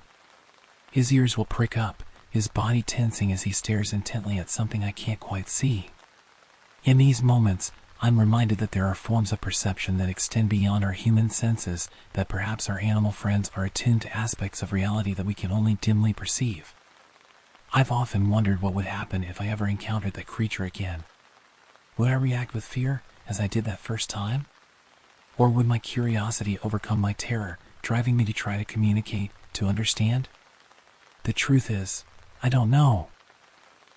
His ears will prick up, his body tensing as he stares intently at something I can't quite see. In these moments, I'm reminded that there are forms of perception that extend beyond our human senses, that perhaps our animal friends are attuned to aspects of reality that we can only dimly perceive. I've often wondered what would happen if I ever encountered that creature again. Would I react with fear, as I did that first time? Or would my curiosity overcome my terror, driving me to try to communicate, to understand? The truth is, I don't know.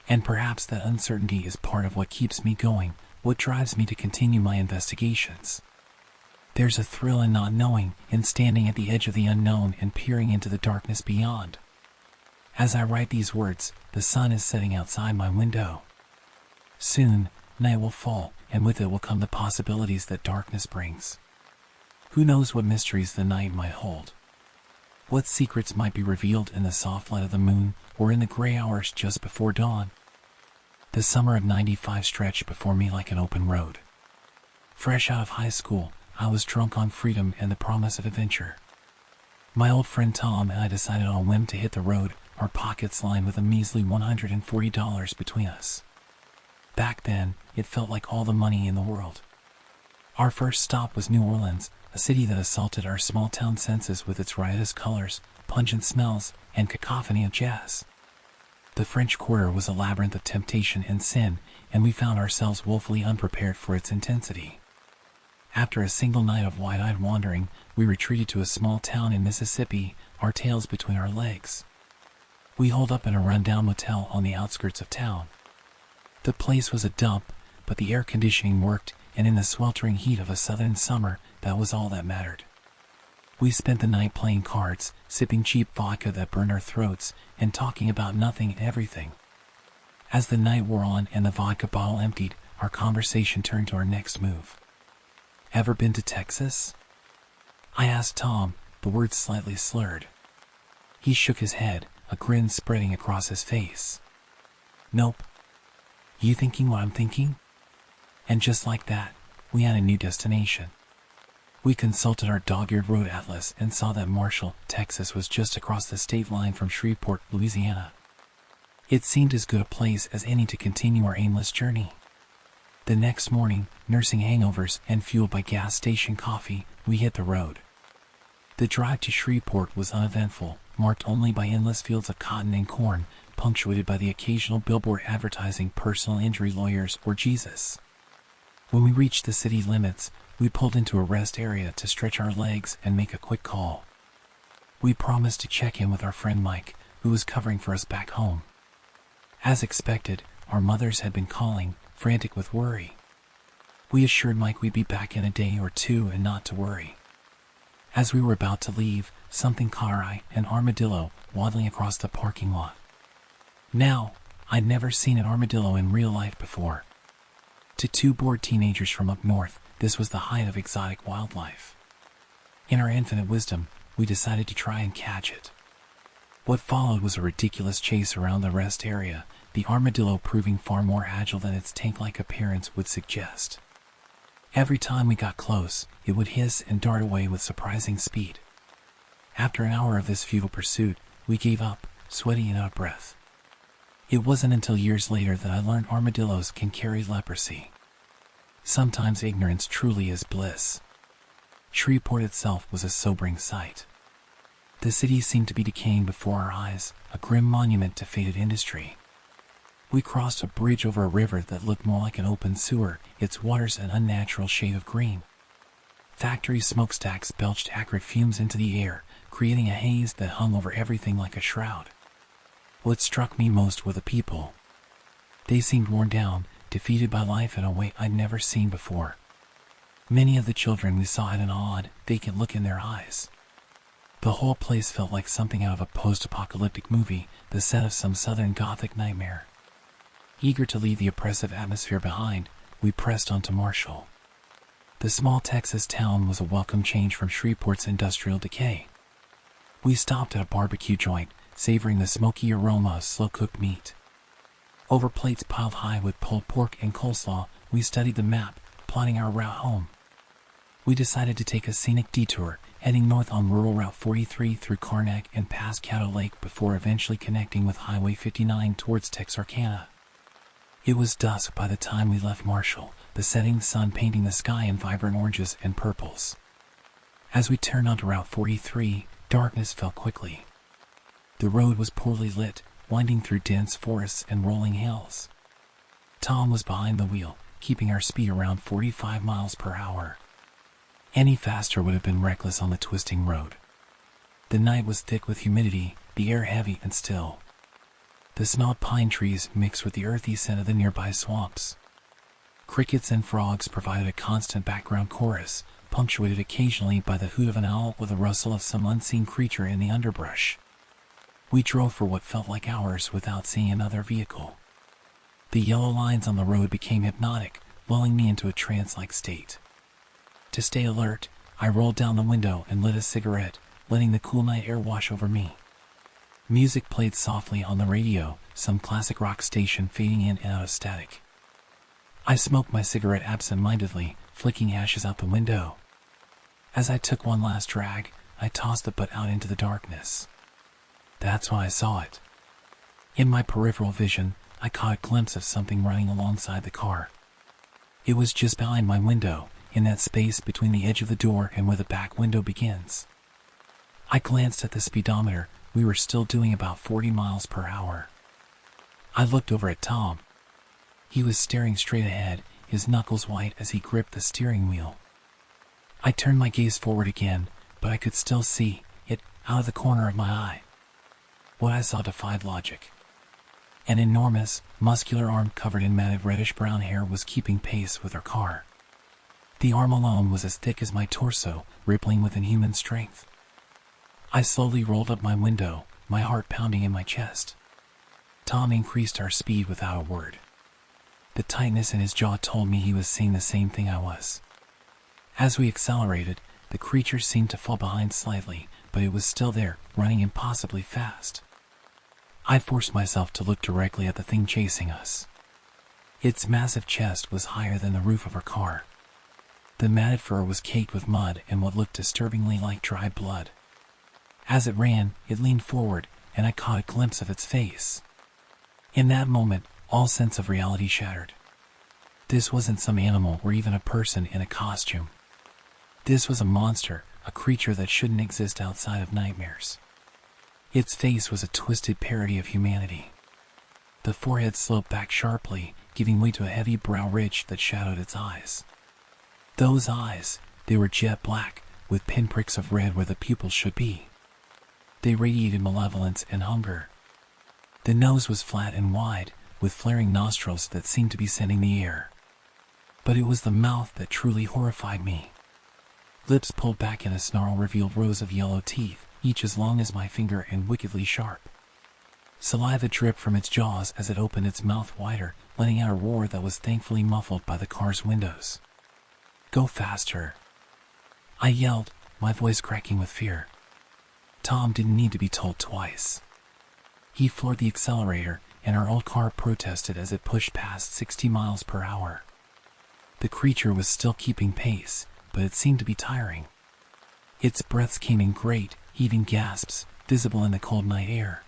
And perhaps that uncertainty is part of what keeps me going, what drives me to continue my investigations. There's a thrill in not knowing, in standing at the edge of the unknown and peering into the darkness beyond. As I write these words, the sun is setting outside my window. Soon, night will fall, and with it will come the possibilities that darkness brings. Who knows what mysteries the night might hold? What secrets might be revealed in the soft light of the moon, or in the gray hours just before dawn? The summer of '95 stretched before me like an open road. Fresh out of high school, I was drunk on freedom and the promise of adventure. My old friend Tom and I decided on a whim to hit the road, our pockets lined with a measly $140 between us. Back then, it felt like all the money in the world. Our first stop was New Orleans, a city that assaulted our small-town senses with its riotous colors, pungent smells, and cacophony of jazz. The French Quarter was a labyrinth of temptation and sin, and we found ourselves woefully unprepared for its intensity. After a single night of wide-eyed wandering, we retreated to a small town in Mississippi, our tails between our legs. We holed up in a rundown motel on the outskirts of town. The place was a dump, but the air conditioning worked, and in the sweltering heat of a southern summer, that was all that mattered. We spent the night playing cards, sipping cheap vodka that burned our throats, and talking about nothing and everything. As the night wore on and the vodka bottle emptied, our conversation turned to our next move. Ever been to Texas? I asked Tom, the words slightly slurred. He shook his head, a grin spreading across his face. Nope. You thinking what I'm thinking? And just like that, we had a new destination. We consulted our dog-eared road atlas and saw that Marshall, Texas was just across the state line from Shreveport, Louisiana. It seemed as good a place as any to continue our aimless journey. The next morning, nursing hangovers and fueled by gas station coffee, we hit the road. The drive to Shreveport was uneventful, marked only by endless fields of cotton and corn, punctuated by the occasional billboard advertising personal injury lawyers or Jesus. When we reached the city limits, we pulled into a rest area to stretch our legs and make a quick call. We promised to check in with our friend Mike, who was covering for us back home. As expected, our mothers had been calling, frantic with worry. We assured Mike we'd be back in a day or two and not to worry. As we were about to leave, something caught our eye, an armadillo waddling across the parking lot. Now, I'd never seen an armadillo in real life before. To two bored teenagers from up north, this was the height of exotic wildlife. In our infinite wisdom, we decided to try and catch it. What followed was a ridiculous chase around the rest area, the armadillo proving far more agile than its tank-like appearance would suggest. Every time we got close, it would hiss and dart away with surprising speed. After an hour of this futile pursuit, we gave up, sweaty and out of breath. It wasn't until years later that I learned armadillos can carry leprosy. Sometimes ignorance truly is bliss. Shreveport itself was a sobering sight. The city seemed to be decaying before our eyes, a grim monument to faded industry. We crossed a bridge over a river that looked more like an open sewer, its waters an unnatural shade of green. Factory smokestacks belched acrid fumes into the air, creating a haze that hung over everything like a shroud. What struck me most were the people. They seemed worn down, defeated by life in a way I'd never seen before. Many of the children we saw had an odd, vacant look in their eyes. The whole place felt like something out of a post-apocalyptic movie, the set of some southern gothic nightmare. Eager to leave the oppressive atmosphere behind, we pressed on to Marshall. The small Texas town was a welcome change from Shreveport's industrial decay. We stopped at a barbecue joint, savoring the smoky aroma of slow-cooked meat. Over plates piled high with pulled pork and coleslaw, we studied the map, plotting our route home. We decided to take a scenic detour, heading north on rural Route 43 through Karnak and past Caddo Lake before eventually connecting with Highway 59 towards Texarkana. It was dusk by the time we left Marshall, the setting sun painting the sky in vibrant oranges and purples. As we turned onto Route 43, darkness fell quickly. The road was poorly lit, winding through dense forests and rolling hills. Tom was behind the wheel, keeping our speed around 45 miles per hour. Any faster would have been reckless on the twisting road. The night was thick with humidity, the air heavy and still. The smell of pine trees mixed with the earthy scent of the nearby swamps. Crickets and frogs provided a constant background chorus, punctuated occasionally by the hoot of an owl or the rustle of some unseen creature in the underbrush. We drove for what felt like hours without seeing another vehicle. The yellow lines on the road became hypnotic, lulling me into a trance-like state. To stay alert, I rolled down the window and lit a cigarette, letting the cool night air wash over me. Music played softly on the radio, some classic rock station fading in and out of static. I smoked my cigarette absent-mindedly, flicking ashes out the window. As I took one last drag, I tossed the butt out into the darkness. That's when I saw it. In my peripheral vision, I caught a glimpse of something running alongside the car. It was just behind my window, in that space between the edge of the door and where the back window begins. I glanced at the speedometer. We were still doing about 40 miles per hour. I looked over at Tom. He was staring straight ahead, his knuckles white as he gripped the steering wheel. I turned my gaze forward again, but I could still see it out of the corner of my eye. What I saw defied logic. An enormous, muscular arm covered in matted reddish-brown hair was keeping pace with our car. The arm alone was as thick as my torso, rippling with inhuman strength. I slowly rolled up my window, my heart pounding in my chest. Tom increased our speed without a word. The tightness in his jaw told me he was seeing the same thing I was. As we accelerated, the creature seemed to fall behind slightly, but it was still there, running impossibly fast. I forced myself to look directly at the thing chasing us. Its massive chest was higher than the roof of our car. The matted fur was caked with mud and what looked disturbingly like dried blood. As it ran, it leaned forward, and I caught a glimpse of its face. In that moment, all sense of reality shattered. This wasn't some animal or even a person in a costume. This was a monster, a creature that shouldn't exist outside of nightmares. Its face was a twisted parody of humanity. The forehead sloped back sharply, giving way to a heavy brow ridge that shadowed its eyes. Those eyes, they were jet black, with pinpricks of red where the pupils should be. They radiated malevolence and hunger. The nose was flat and wide, with flaring nostrils that seemed to be scenting the air. But it was the mouth that truly horrified me. Lips pulled back in a snarl revealed rows of yellow teeth, each as long as my finger and wickedly sharp. Saliva dripped from its jaws as it opened its mouth wider, letting out a roar that was thankfully muffled by the car's windows. "Go faster!" I yelled, my voice cracking with fear. Tom didn't need to be told twice. He floored the accelerator, and our old car protested as it pushed past 60 miles per hour. The creature was still keeping pace, but it seemed to be tiring. Its breaths came in great, heaving gasps, visible in the cold night air.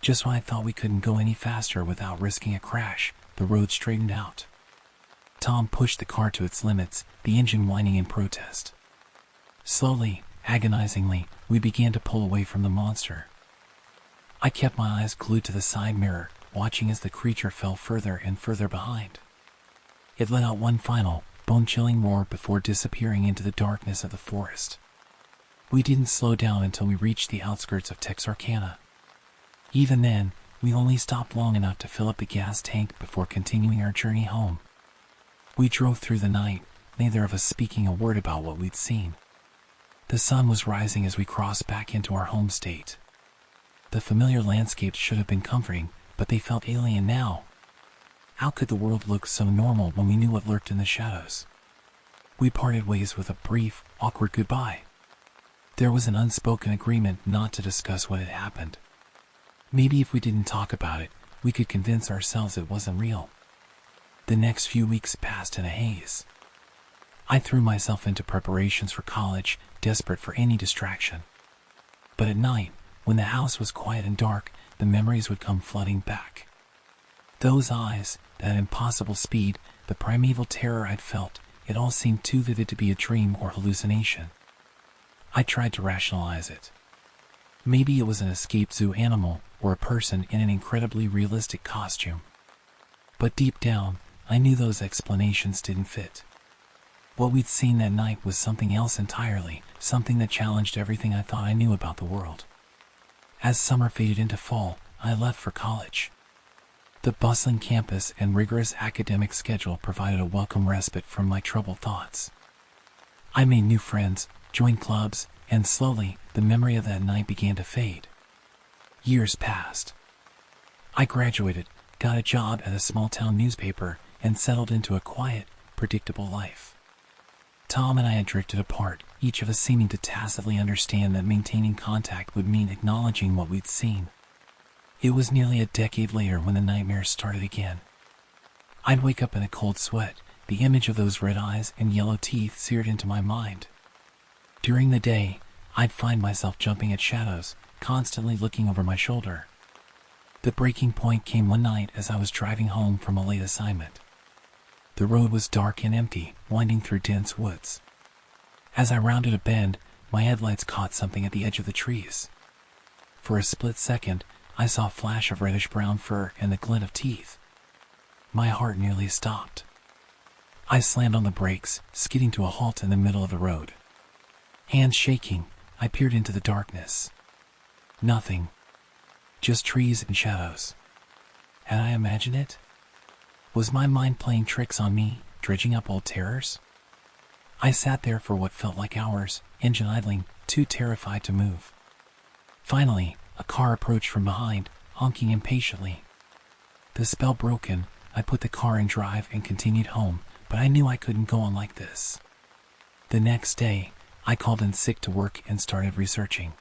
Just when I thought we couldn't go any faster without risking a crash, the road straightened out. Tom pushed the car to its limits, the engine whining in protest. Slowly, agonizingly, we began to pull away from the monster. I kept my eyes glued to the side mirror, watching as the creature fell further and further behind. It let out one final, bone-chilling roar before disappearing into the darkness of the forest. We didn't slow down until we reached the outskirts of Texarkana. Even then, we only stopped long enough to fill up the gas tank before continuing our journey home. We drove through the night, neither of us speaking a word about what we'd seen. The sun was rising as we crossed back into our home state. The familiar landscapes should have been comforting, but they felt alien now. How could the world look so normal when we knew what lurked in the shadows? We parted ways with a brief, awkward goodbye. There was an unspoken agreement not to discuss what had happened. Maybe if we didn't talk about it, we could convince ourselves it wasn't real. The next few weeks passed in a haze. I threw myself into preparations for college, desperate for any distraction. But at night, when the house was quiet and dark, the memories would come flooding back. Those eyes, that impossible speed, the primeval terror I'd felt, it all seemed too vivid to be a dream or hallucination. I tried to rationalize it. Maybe it was an escaped zoo animal or a person in an incredibly realistic costume. But deep down, I knew those explanations didn't fit. What we'd seen that night was something else entirely, something that challenged everything I thought I knew about the world. As summer faded into fall, I left for college. The bustling campus and rigorous academic schedule provided a welcome respite from my troubled thoughts. I made new friends, joined clubs, and slowly, the memory of that night began to fade. Years passed. I graduated, got a job at a small-town newspaper, and settled into a quiet, predictable life. Tom and I had drifted apart, each of us seeming to tacitly understand that maintaining contact would mean acknowledging what we'd seen. It was nearly a decade later when the nightmares started again. I'd wake up in a cold sweat, the image of those red eyes and yellow teeth seared into my mind. During the day, I'd find myself jumping at shadows, constantly looking over my shoulder. The breaking point came one night as I was driving home from a late assignment. The road was dark and empty, winding through dense woods. As I rounded a bend, my headlights caught something at the edge of the trees. For a split second, I saw a flash of reddish-brown fur and the glint of teeth. My heart nearly stopped. I slammed on the brakes, skidding to a halt in the middle of the road. Hands shaking, I peered into the darkness. Nothing. Just trees and shadows. Had I imagined it? Was my mind playing tricks on me, dredging up old terrors? I sat there for what felt like hours, engine idling, too terrified to move. Finally, a car approached from behind, honking impatiently. The spell broken, I put the car in drive and continued home, but I knew I couldn't go on like this. The next day, I called in sick to work and started researching.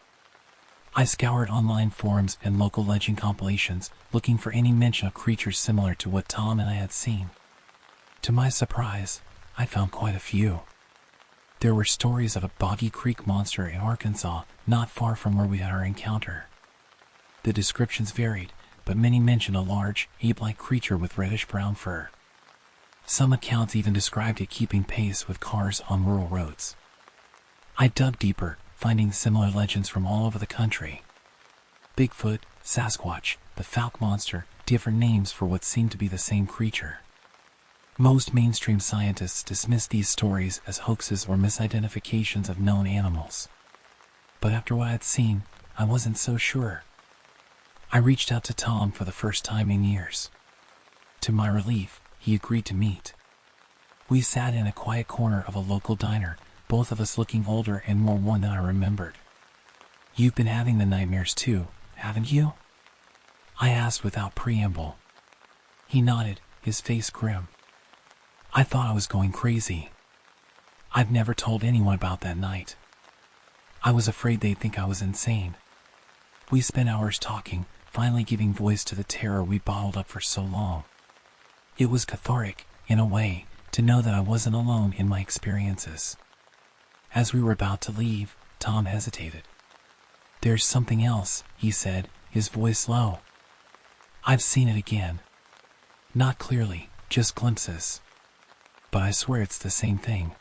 I scoured online forums and local legend compilations, looking for any mention of creatures similar to what Tom and I had seen. To my surprise, I found quite a few. There were stories of a Boggy Creek monster in Arkansas, not far from where we had our encounter. The descriptions varied, but many mentioned a large, ape-like creature with reddish-brown fur. Some accounts even described it keeping pace with cars on rural roads. I dug deeper, finding similar legends from all over the country. Bigfoot, Sasquatch, the Fouke monster, different names for what seemed to be the same creature. Most mainstream scientists dismiss these stories as hoaxes or misidentifications of known animals. But after what I'd seen, I wasn't so sure. I reached out to Tom for the first time in years. To my relief, he agreed to meet. We sat in a quiet corner of a local diner, both of us looking older and more worn than I remembered. "You've been having the nightmares too, haven't you?" I asked without preamble. He nodded, his face grim. I thought I was going crazy. I've never told anyone about that night. I was afraid they'd think I was insane. We spent hours talking, finally giving voice to the terror we bottled up for so long. It was cathartic, in a way, to know that I wasn't alone in my experiences. As we were about to leave, Tom hesitated. "There's something else," he said, his voice low. "I've seen it again. Not clearly, just glimpses. But I swear it's the same thing."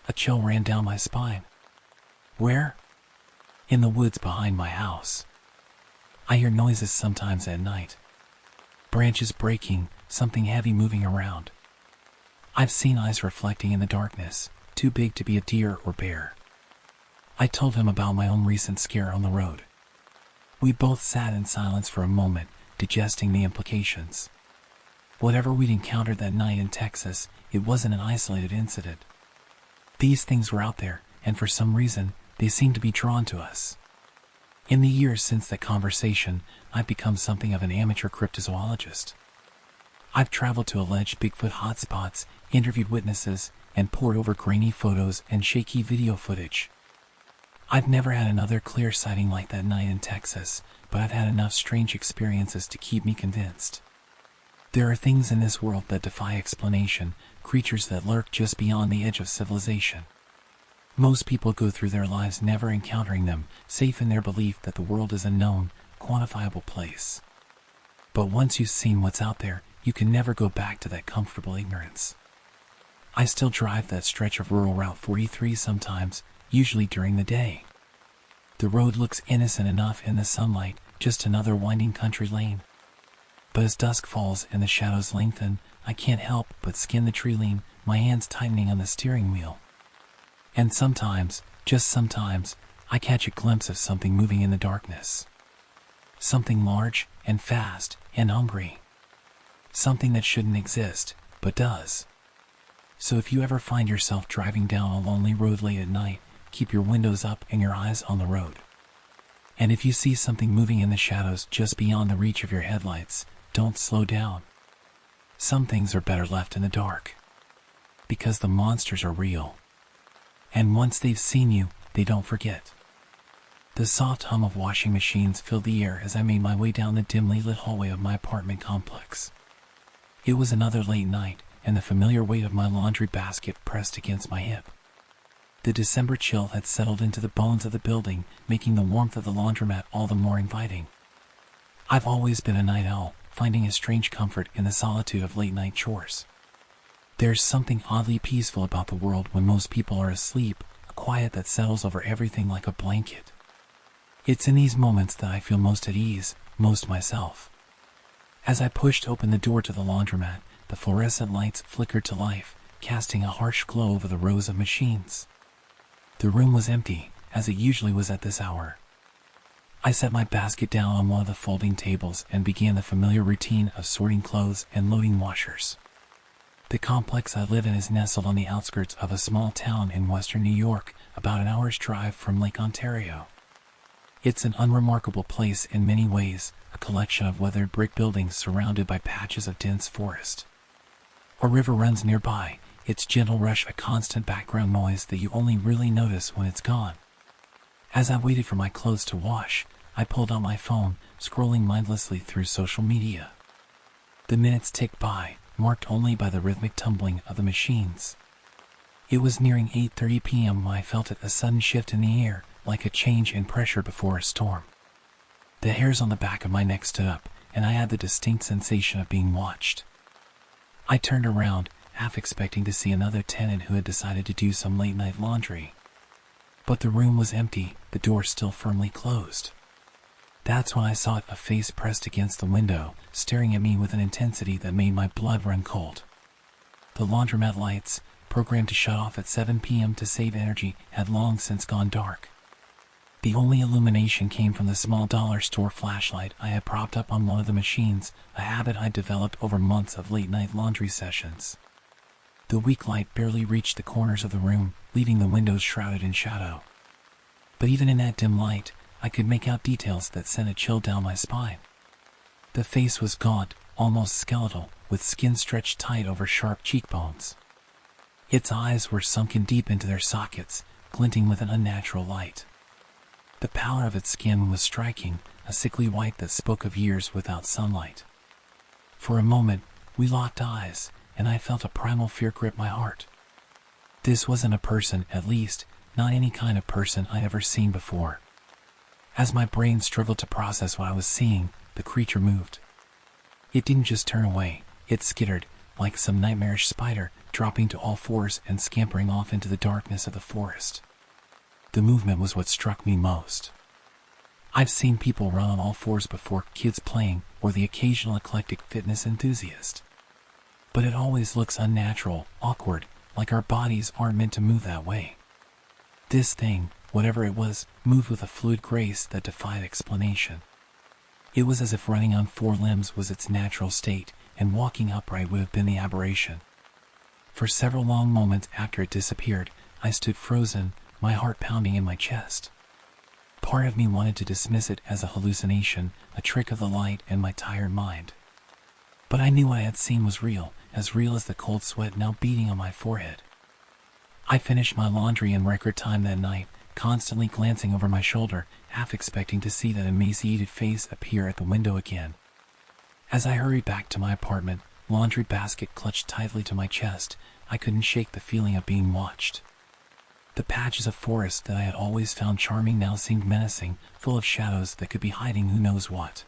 A chill ran down my spine. "Where?" "In the woods behind my house. I hear noises sometimes at night. Branches breaking, something heavy moving around. I've seen eyes reflecting in the darkness, too big to be a deer or bear." I told him about my own recent scare on the road. We both sat in silence for a moment, digesting the implications. Whatever we'd encountered that night in Texas, it wasn't an isolated incident. These things were out there, and for some reason, they seemed to be drawn to us. In the years since that conversation, I've become something of an amateur cryptozoologist. I've traveled to alleged Bigfoot hotspots, interviewed witnesses, and pored over grainy photos and shaky video footage. I've never had another clear sighting like that night in Texas, but I've had enough strange experiences to keep me convinced. There are things in this world that defy explanation, creatures that lurk just beyond the edge of civilization. Most people go through their lives never encountering them, safe in their belief that the world is a known, quantifiable place. But once you've seen what's out there, you can never go back to that comfortable ignorance. I still drive that stretch of rural Route 43 sometimes, usually during the day. The road looks innocent enough in the sunlight, just another winding country lane. But as dusk falls and the shadows lengthen, I can't help but skin the tree lean, my hands tightening on the steering wheel. And sometimes, just sometimes, I catch a glimpse of something moving in the darkness. Something large and fast and hungry. Something that shouldn't exist, but does. So if you ever find yourself driving down a lonely road late at night, keep your windows up and your eyes on the road. And if you see something moving in the shadows just beyond the reach of your headlights, don't slow down. Some things are better left in the dark. Because the monsters are real. And once they've seen you, they don't forget. The soft hum of washing machines filled the air as I made my way down the dimly lit hallway of my apartment complex. It was another late night, and the familiar weight of my laundry basket pressed against my hip. The December chill had settled into the bones of the building, making the warmth of the laundromat all the more inviting. I've always been a night owl, finding a strange comfort in the solitude of late-night chores. There's something oddly peaceful about the world when most people are asleep, a quiet that settles over everything like a blanket. It's in these moments that I feel most at ease, most myself. As I pushed open the door to the laundromat, the fluorescent lights flickered to life, casting a harsh glow over the rows of machines. The room was empty, as it usually was at this hour. I set my basket down on one of the folding tables and began the familiar routine of sorting clothes and loading washers. The complex I live in is nestled on the outskirts of a small town in western New York, about an hour's drive from Lake Ontario. It's an unremarkable place in many ways, a collection of weathered brick buildings surrounded by patches of dense forest. A river runs nearby, its gentle rush a constant background noise that you only really notice when it's gone. As I waited for my clothes to wash, I pulled out my phone, scrolling mindlessly through social media. The minutes ticked by, marked only by the rhythmic tumbling of the machines. It was nearing 8:30 p.m. when I felt a sudden shift in the air, like a change in pressure before a storm. The hairs on the back of my neck stood up, and I had the distinct sensation of being watched. I turned around, half expecting to see another tenant who had decided to do some late-night laundry. But the room was empty, the door still firmly closed. That's when I saw a face pressed against the window, staring at me with an intensity that made my blood run cold. The laundromat lights, programmed to shut off at 7 p.m. to save energy, had long since gone dark. The only illumination came from the small dollar store flashlight I had propped up on one of the machines, a habit I'd developed over months of late-night laundry sessions. The weak light barely reached the corners of the room, leaving the windows shrouded in shadow. But even in that dim light, I could make out details that sent a chill down my spine. The face was gaunt, almost skeletal, with skin stretched tight over sharp cheekbones. Its eyes were sunken deep into their sockets, glinting with an unnatural light. The pallor of its skin was striking, a sickly white that spoke of years without sunlight. For a moment, we locked eyes, and I felt a primal fear grip my heart. This wasn't a person, at least, not any kind of person I'd ever seen before. As my brain struggled to process what I was seeing, the creature moved. It didn't just turn away, it skittered, like some nightmarish spider, dropping to all fours and scampering off into the darkness of the forest. The movement was what struck me most. I've seen people run on all fours before, kids playing, or the occasional eclectic fitness enthusiast. But it always looks unnatural, awkward, like our bodies aren't meant to move that way. This thing, whatever it was, moved with a fluid grace that defied explanation. It was as if running on four limbs was its natural state, and walking upright would have been the aberration. For several long moments after it disappeared, I stood frozen, my heart pounding in my chest. Part of me wanted to dismiss it as a hallucination, a trick of the light and my tired mind. But I knew what I had seen was real as the cold sweat now beating on my forehead. I finished my laundry in record time that night, constantly glancing over my shoulder, half expecting to see that emaciated face appear at the window again. As I hurried back to my apartment, laundry basket clutched tightly to my chest, I couldn't shake the feeling of being watched. The patches of forest that I had always found charming now seemed menacing, full of shadows that could be hiding who knows what.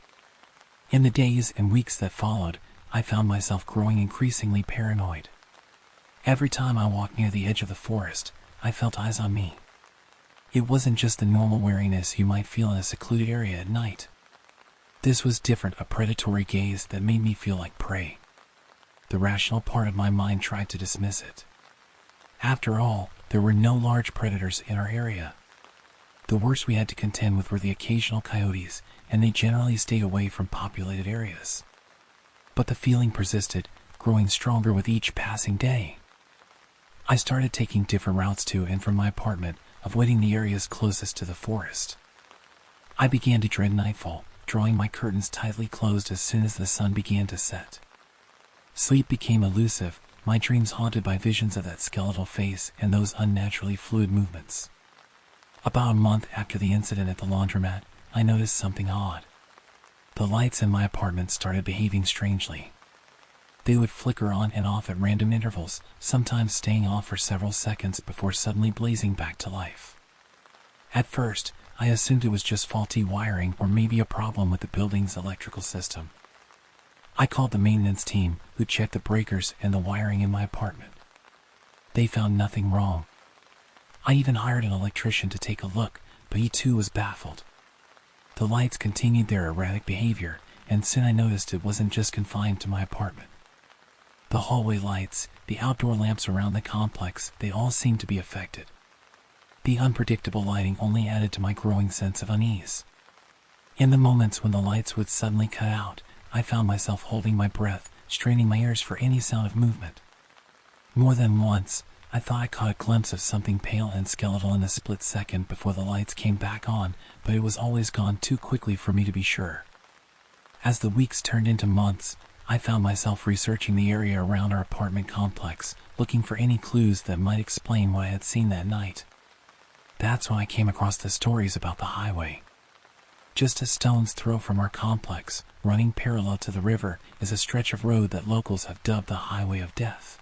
In the days and weeks that followed, I found myself growing increasingly paranoid. Every time I walked near the edge of the forest, I felt eyes on me. It wasn't just the normal wariness you might feel in a secluded area at night. This was different, a predatory gaze that made me feel like prey. The rational part of my mind tried to dismiss it. After all, there were no large predators in our area. The worst we had to contend with were the occasional coyotes, and they generally stayed away from populated areas. But the feeling persisted, growing stronger with each passing day. I started taking different routes to and from my apartment, avoiding the areas closest to the forest. I began to dread nightfall, drawing my curtains tightly closed as soon as the sun began to set. Sleep became elusive, my dreams haunted by visions of that skeletal face and those unnaturally fluid movements. About a month after the incident at the laundromat, I noticed something odd. The lights in my apartment started behaving strangely. They would flicker on and off at random intervals, sometimes staying off for several seconds before suddenly blazing back to life. At first, I assumed it was just faulty wiring or maybe a problem with the building's electrical system. I called the maintenance team, who checked the breakers and the wiring in my apartment. They found nothing wrong. I even hired an electrician to take a look, but he too was baffled. The lights continued their erratic behavior, and soon I noticed it wasn't just confined to my apartment. The hallway lights, the outdoor lamps around the complex, they all seemed to be affected. The unpredictable lighting only added to my growing sense of unease. In the moments when the lights would suddenly cut out, I found myself holding my breath, straining my ears for any sound of movement. More than once, I thought I caught a glimpse of something pale and skeletal in a split second before the lights came back on, but it was always gone too quickly for me to be sure. As the weeks turned into months, I found myself researching the area around our apartment complex, looking for any clues that might explain what I had seen that night. That's when I came across the stories about the highway. Just a stone's throw from our complex, running parallel to the river, is a stretch of road that locals have dubbed the Highway of Death.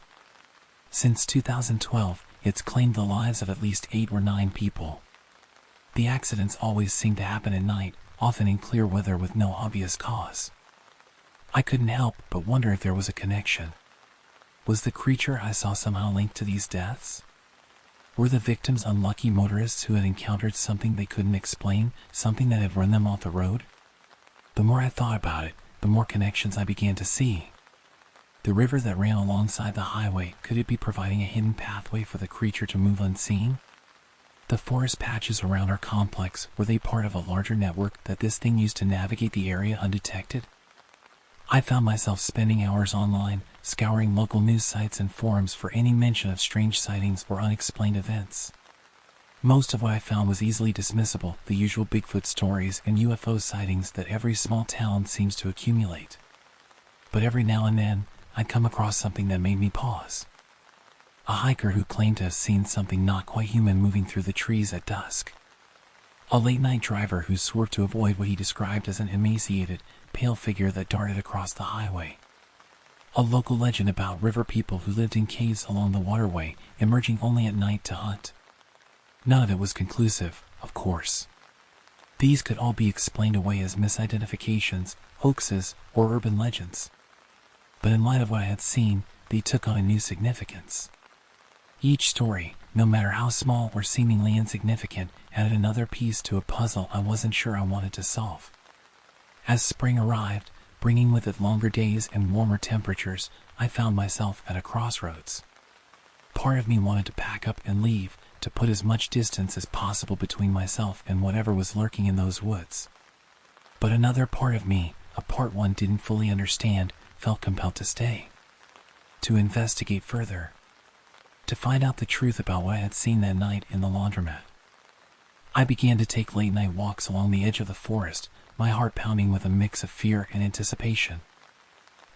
Since 2012, it's claimed the lives of at least 8 or 9 people. The accidents always seem to happen at night, often in clear weather with no obvious cause. I couldn't help but wonder if there was a connection. Was the creature I saw somehow linked to these deaths? Were the victims unlucky motorists who had encountered something they couldn't explain, something that had run them off the road? The more I thought about it, the more connections I began to see. The river that ran alongside the highway, could it be providing a hidden pathway for the creature to move unseen? The forest patches around our complex, were they part of a larger network that this thing used to navigate the area undetected? I found myself spending hours online, scouring local news sites and forums for any mention of strange sightings or unexplained events. Most of what I found was easily dismissible, the usual Bigfoot stories and UFO sightings that every small town seems to accumulate. But every now and then, I'd come across something that made me pause. A hiker who claimed to have seen something not quite human moving through the trees at dusk. A late-night driver who swerved to avoid what he described as an emaciated, pale figure that darted across the highway. A local legend about river people who lived in caves along the waterway, emerging only at night to hunt. None of it was conclusive, of course. These could all be explained away as misidentifications, hoaxes, or urban legends. But in light of what I had seen, they took on a new significance. Each story, no matter how small or seemingly insignificant, added another piece to a puzzle I wasn't sure I wanted to solve. As spring arrived, bringing with it longer days and warmer temperatures, I found myself at a crossroads. Part of me wanted to pack up and leave, to put as much distance as possible between myself and whatever was lurking in those woods. But another part of me, a part one didn't fully understand, felt compelled to stay. To investigate further. To find out the truth about what I had seen that night in the laundromat. I began to take late-night walks along the edge of the forest, my heart pounding with a mix of fear and anticipation.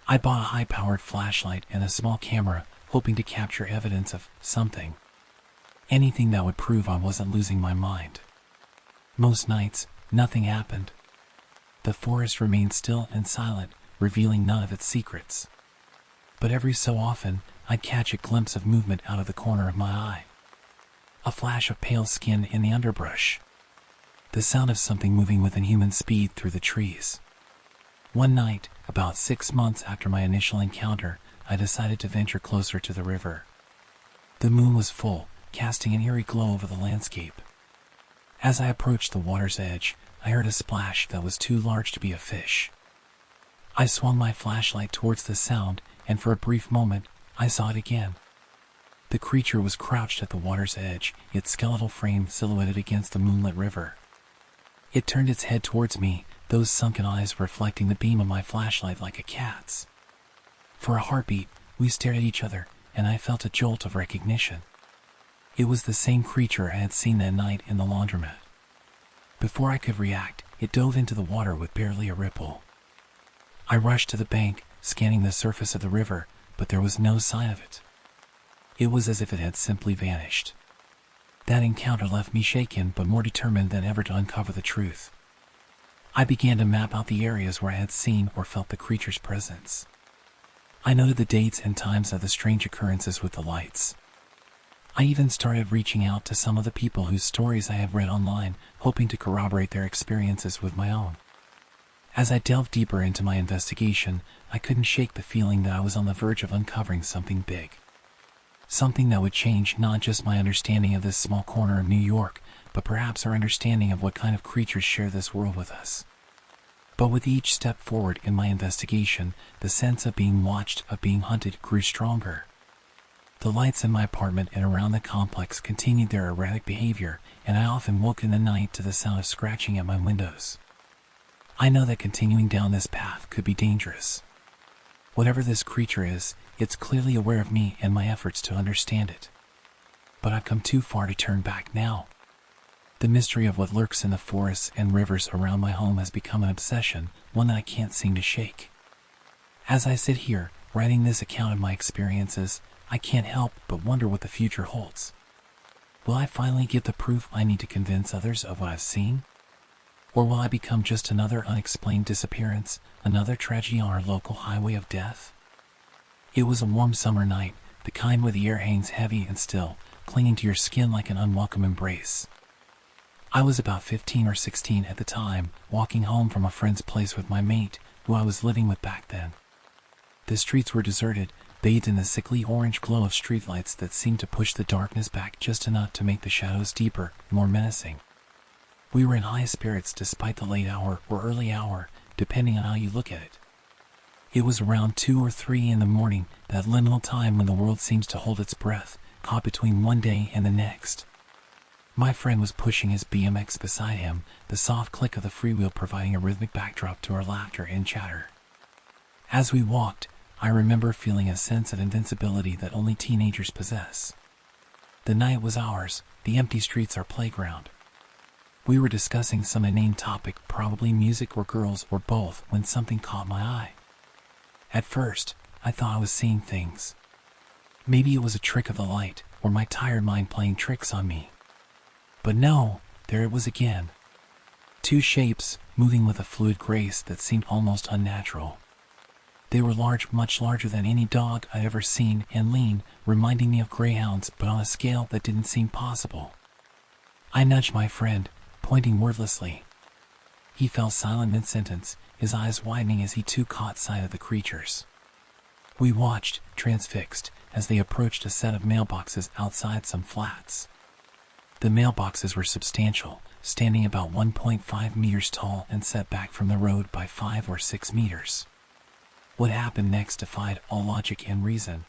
I bought a high-powered flashlight and a small camera, hoping to capture evidence of something. Anything that would prove I wasn't losing my mind. Most nights, nothing happened. The forest remained still and silent, revealing none of its secrets. But every so often, I'd catch a glimpse of movement out of the corner of my eye. A flash of pale skin in the underbrush. The sound of something moving within human speed through the trees. One night, about 6 months after my initial encounter, I decided to venture closer to the river. The moon was full, casting an eerie glow over the landscape. As I approached the water's edge, I heard a splash that was too large to be a fish. I swung my flashlight towards the sound, and for a brief moment, I saw it again. The creature was crouched at the water's edge, its skeletal frame silhouetted against the moonlit river. It turned its head towards me, those sunken eyes reflecting the beam of my flashlight like a cat's. For a heartbeat, we stared at each other, and I felt a jolt of recognition. It was the same creature I had seen that night in the laundromat. Before I could react, it dove into the water with barely a ripple. I rushed to the bank, scanning the surface of the river, but there was no sign of it. It was as if it had simply vanished. That encounter left me shaken but more determined than ever to uncover the truth. I began to map out the areas where I had seen or felt the creature's presence. I noted the dates and times of the strange occurrences with the lights. I even started reaching out to some of the people whose stories I had read online, hoping to corroborate their experiences with my own. As I delved deeper into my investigation, I couldn't shake the feeling that I was on the verge of uncovering something big. Something that would change not just my understanding of this small corner of New York, but perhaps our understanding of what kind of creatures share this world with us. But with each step forward in my investigation, the sense of being watched, of being hunted, grew stronger. The lights in my apartment and around the complex continued their erratic behavior, and I often woke in the night to the sound of scratching at my windows. I know that continuing down this path could be dangerous. Whatever this creature is, it's clearly aware of me and my efforts to understand it. But I've come too far to turn back now. The mystery of what lurks in the forests and rivers around my home has become an obsession, one that I can't seem to shake. As I sit here, writing this account of my experiences, I can't help but wonder what the future holds. Will I finally get the proof I need to convince others of what I've seen? Or will I become just another unexplained disappearance, another tragedy on our local highway of death? It was a warm summer night, the kind where the air hangs heavy and still, clinging to your skin like an unwelcome embrace. I was about 15 or 16 at the time, walking home from a friend's place with my mate, who I was living with back then. The streets were deserted, bathed in the sickly orange glow of streetlights that seemed to push the darkness back just enough to make the shadows deeper, more menacing. We were in high spirits despite the late hour or early hour, depending on how you look at it. It was around 2 or 3 in the morning, that liminal time when the world seems to hold its breath, caught between one day and the next. My friend was pushing his BMX beside him, the soft click of the freewheel providing a rhythmic backdrop to our laughter and chatter. As we walked, I remember feeling a sense of invincibility that only teenagers possess. The night was ours, the empty streets our playground. We were discussing some inane topic, probably music or girls or both, when something caught my eye. At first, I thought I was seeing things. Maybe it was a trick of the light, or my tired mind playing tricks on me. But no, there it was again. 2 shapes, moving with a fluid grace that seemed almost unnatural. They were large, much larger than any dog I'd ever seen, and lean, reminding me of greyhounds, but on a scale that didn't seem possible. I nudged my friend, pointing wordlessly. He fell silent mid-sentence, his eyes widening as he too caught sight of the creatures. We watched, transfixed, as they approached a set of mailboxes outside some flats. The mailboxes were substantial, standing about 1.5 meters tall and set back from the road by 5 or 6 meters. What happened next defied all logic and reason.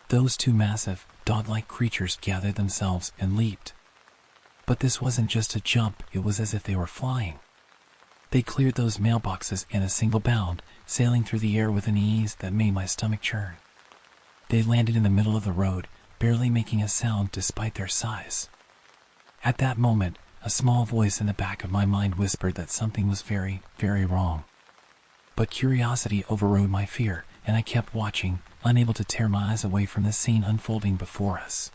Those 2 massive, dog-like creatures gathered themselves and leaped. But this wasn't just a jump, it was as if they were flying. They cleared those mailboxes in a single bound, sailing through the air with an ease that made my stomach churn. They landed in the middle of the road, barely making a sound despite their size. At that moment, a small voice in the back of my mind whispered that something was very, very wrong. But curiosity overrode my fear, and I kept watching, unable to tear my eyes away from the scene unfolding before us.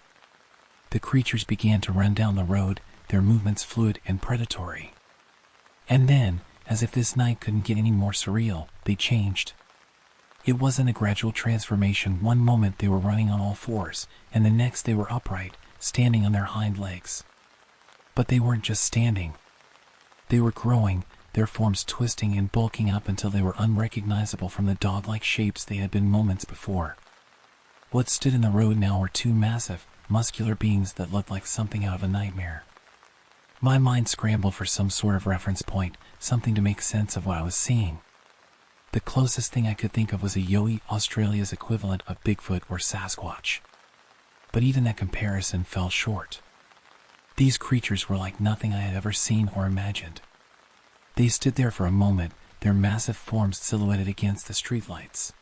The creatures began to run down the road, their movements fluid and predatory. And then, as if this night couldn't get any more surreal, they changed. It wasn't a gradual transformation. One moment they were running on all fours, and the next they were upright, standing on their hind legs. But they weren't just standing. They were growing, their forms twisting and bulking up until they were unrecognizable from the dog-like shapes they had been moments before. What stood in the road now were 2 massive, muscular beings that looked like something out of a nightmare. My mind scrambled for some sort of reference point, something to make sense of what I was seeing. The closest thing I could think of was a yowie, Australia's equivalent of Bigfoot or Sasquatch. But even that comparison fell short. These creatures were like nothing I had ever seen or imagined. They stood there for a moment, their massive forms silhouetted against the streetlights.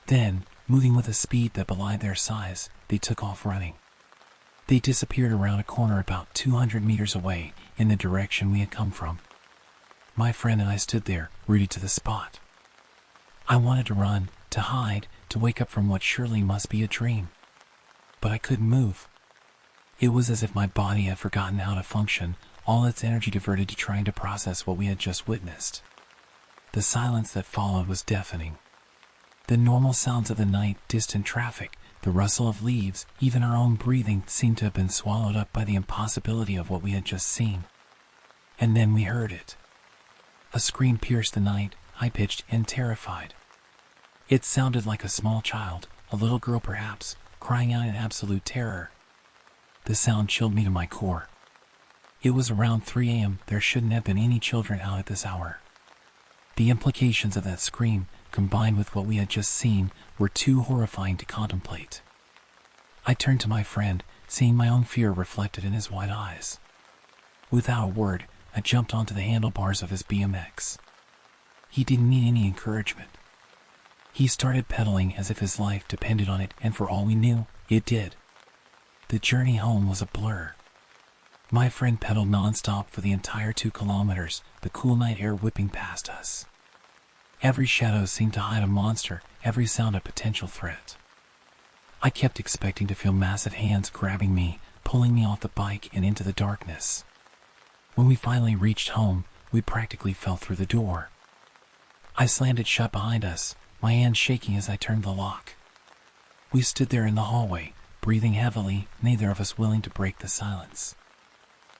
Then, moving with a speed that belied their size, they took off running. They disappeared around a corner about 200 meters away, in the direction we had come from. My friend and I stood there, rooted to the spot. I wanted to run, to hide, to wake up from what surely must be a dream. But I couldn't move. It was as if my body had forgotten how to function, all its energy diverted to trying to process what we had just witnessed. The silence that followed was deafening. The normal sounds of the night, distant traffic, the rustle of leaves, even our own breathing seemed to have been swallowed up by the impossibility of what we had just seen. And then we heard it. A scream pierced the night, high-pitched and terrified. It sounded like a small child, a little girl perhaps, crying out in absolute terror. The sound chilled me to my core. It was around 3 a.m. There shouldn't have been any children out at this hour. The implications of that scream, combined with what we had just seen, were too horrifying to contemplate. I turned to my friend, seeing my own fear reflected in his wide eyes. Without a word, I jumped onto the handlebars of his BMX. He didn't need any encouragement. He started pedaling as if his life depended on it, and for all we knew, it did. The journey home was a blur. My friend pedaled non-stop for the entire 2 kilometers, the cool night air whipping past us. Every shadow seemed to hide a monster, every sound a potential threat. I kept expecting to feel massive hands grabbing me, pulling me off the bike and into the darkness. When we finally reached home, we practically fell through the door. I slammed it shut behind us, my hands shaking as I turned the lock. We stood there in the hallway, breathing heavily, neither of us willing to break the silence.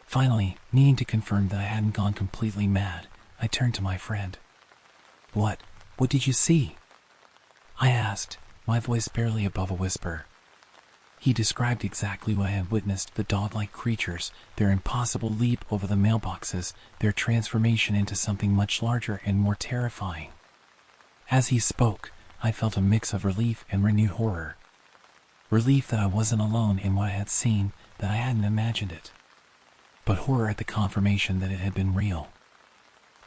Finally, needing to confirm that I hadn't gone completely mad, I turned to my friend. What did you see?" I asked, my voice barely above a whisper. He described exactly what I had witnessed: the dog-like creatures, their impossible leap over the mailboxes, their transformation into something much larger and more terrifying. As he spoke, I felt a mix of relief and renewed horror. Relief that I wasn't alone in what I had seen, that I hadn't imagined it. But horror at the confirmation that it had been real.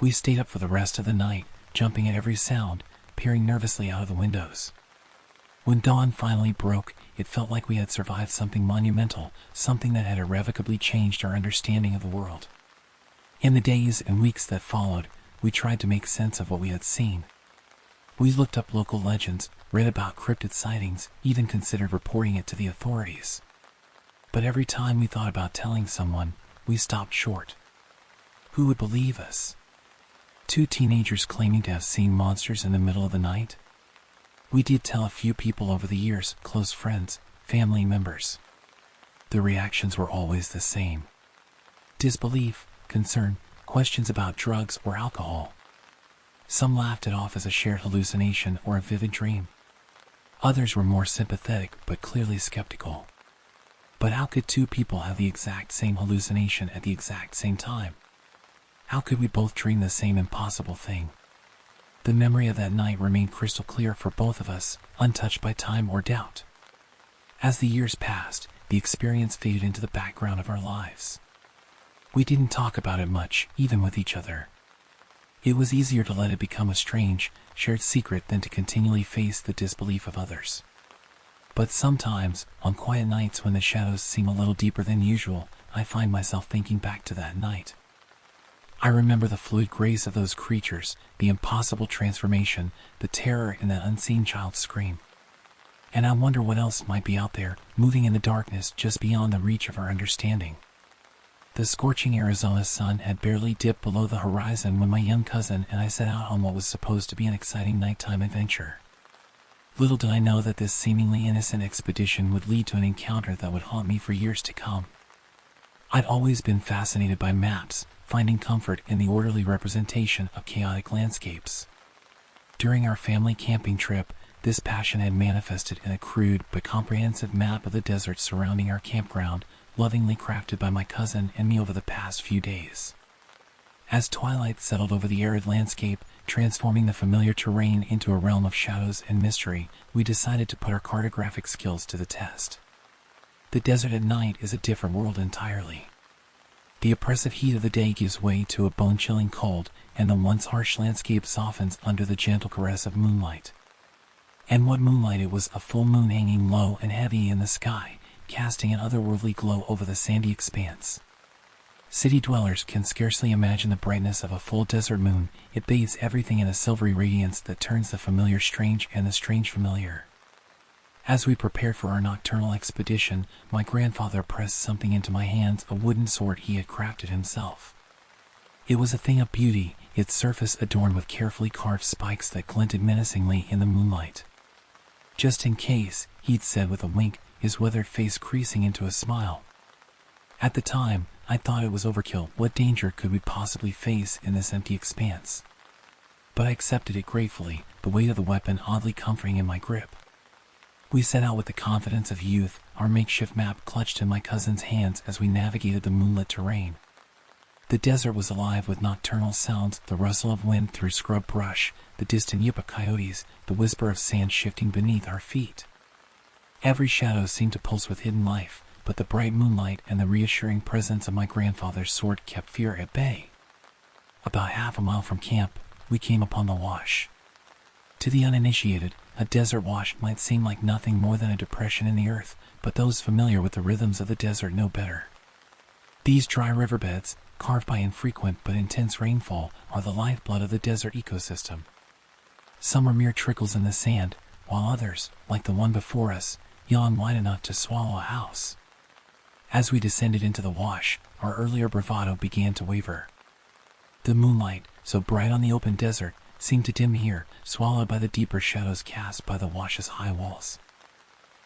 We stayed up for the rest of the night, jumping at every sound, peering nervously out of the windows. When dawn finally broke, it felt like we had survived something monumental, something that had irrevocably changed our understanding of the world. In the days and weeks that followed, we tried to make sense of what we had seen. We looked up local legends, read about cryptid sightings, even considered reporting it to the authorities. But every time we thought about telling someone, we stopped short. Who would believe us? 2 teenagers claiming to have seen monsters in the middle of the night? We did tell a few people over the years, close friends, family members. The reactions were always the same. Disbelief, concern, questions about drugs or alcohol. Some laughed it off as a shared hallucination or a vivid dream. Others were more sympathetic but clearly skeptical. But how could 2 people have the exact same hallucination at the exact same time? How could we both dream the same impossible thing? The memory of that night remained crystal clear for both of us, untouched by time or doubt. As the years passed, the experience faded into the background of our lives. We didn't talk about it much, even with each other. It was easier to let it become a strange, shared secret than to continually face the disbelief of others. But sometimes, on quiet nights when the shadows seem a little deeper than usual, I find myself thinking back to that night. I remember the fluid grace of those creatures, the impossible transformation, the terror in that unseen child's scream. And I wonder what else might be out there, moving in the darkness just beyond the reach of our understanding. The scorching Arizona sun had barely dipped below the horizon when my young cousin and I set out on what was supposed to be an exciting nighttime adventure. Little did I know that this seemingly innocent expedition would lead to an encounter that would haunt me for years to come. I'd always been fascinated by maps, finding comfort in the orderly representation of chaotic landscapes. During our family camping trip, this passion had manifested in a crude but comprehensive map of the desert surrounding our campground, lovingly crafted by my cousin and me over the past few days. As twilight settled over the arid landscape, transforming the familiar terrain into a realm of shadows and mystery, we decided to put our cartographic skills to the test. The desert at night is a different world entirely. The oppressive heat of the day gives way to a bone-chilling cold, and the once harsh landscape softens under the gentle caress of moonlight. And what moonlight it was! A full moon hanging low and heavy in the sky, casting an otherworldly glow over the sandy expanse. City dwellers can scarcely imagine the brightness of a full desert moon. It bathes everything in a silvery radiance that turns the familiar strange and the strange familiar. As we prepared for our nocturnal expedition, my grandfather pressed something into my hands, a wooden sword he had crafted himself. It was a thing of beauty, its surface adorned with carefully carved spikes that glinted menacingly in the moonlight. "Just in case," he'd said with a wink, his weathered face creasing into a smile. At the time, I thought it was overkill. What danger could we possibly face in this empty expanse? But I accepted it gratefully, the weight of the weapon oddly comforting in my grip. We set out with the confidence of youth, our makeshift map clutched in my cousin's hands as we navigated the moonlit terrain. The desert was alive with nocturnal sounds, the rustle of wind through scrub brush, the distant yip of coyotes, the whisper of sand shifting beneath our feet. Every shadow seemed to pulse with hidden life, but the bright moonlight and the reassuring presence of my grandfather's sword kept fear at bay. About half a mile from camp, we came upon the wash. To the uninitiated, a desert wash might seem like nothing more than a depression in the earth, but those familiar with the rhythms of the desert know better. These dry riverbeds, carved by infrequent but intense rainfall, are the lifeblood of the desert ecosystem. Some are mere trickles in the sand, while others, like the one before us, yawn wide enough to swallow a house. As we descended into the wash, our earlier bravado began to waver. The moonlight, so bright on the open desert, seemed to dim here, swallowed by the deeper shadows cast by the wash's high walls.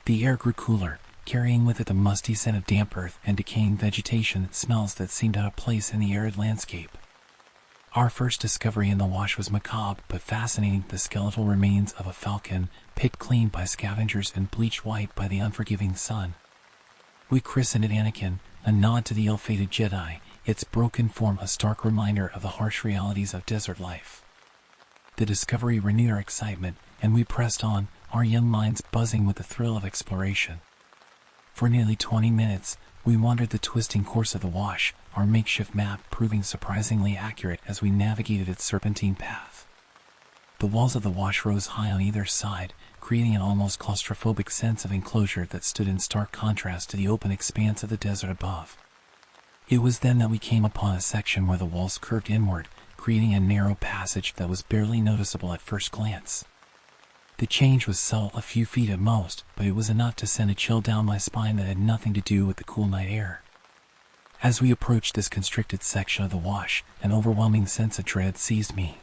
The air grew cooler, carrying with it the musty scent of damp earth and decaying vegetation, smells that seemed out of place in the arid landscape. Our first discovery in the wash was macabre but fascinating, the skeletal remains of a falcon, picked clean by scavengers and bleached white by the unforgiving sun. We christened it Anakin, a nod to the ill-fated Jedi, its broken form a stark reminder of the harsh realities of desert life. The discovery renewed our excitement, and we pressed on, our young minds buzzing with the thrill of exploration. For nearly 20 minutes, we wandered the twisting course of the wash, our makeshift map proving surprisingly accurate as we navigated its serpentine path. The walls of the wash rose high on either side, creating an almost claustrophobic sense of enclosure that stood in stark contrast to the open expanse of the desert above. It was then that we came upon a section where the walls curved inward, creating a narrow passage that was barely noticeable at first glance. The change was subtle, a few feet at most, but it was enough to send a chill down my spine that had nothing to do with the cool night air. As we approached this constricted section of the wash, an overwhelming sense of dread seized me.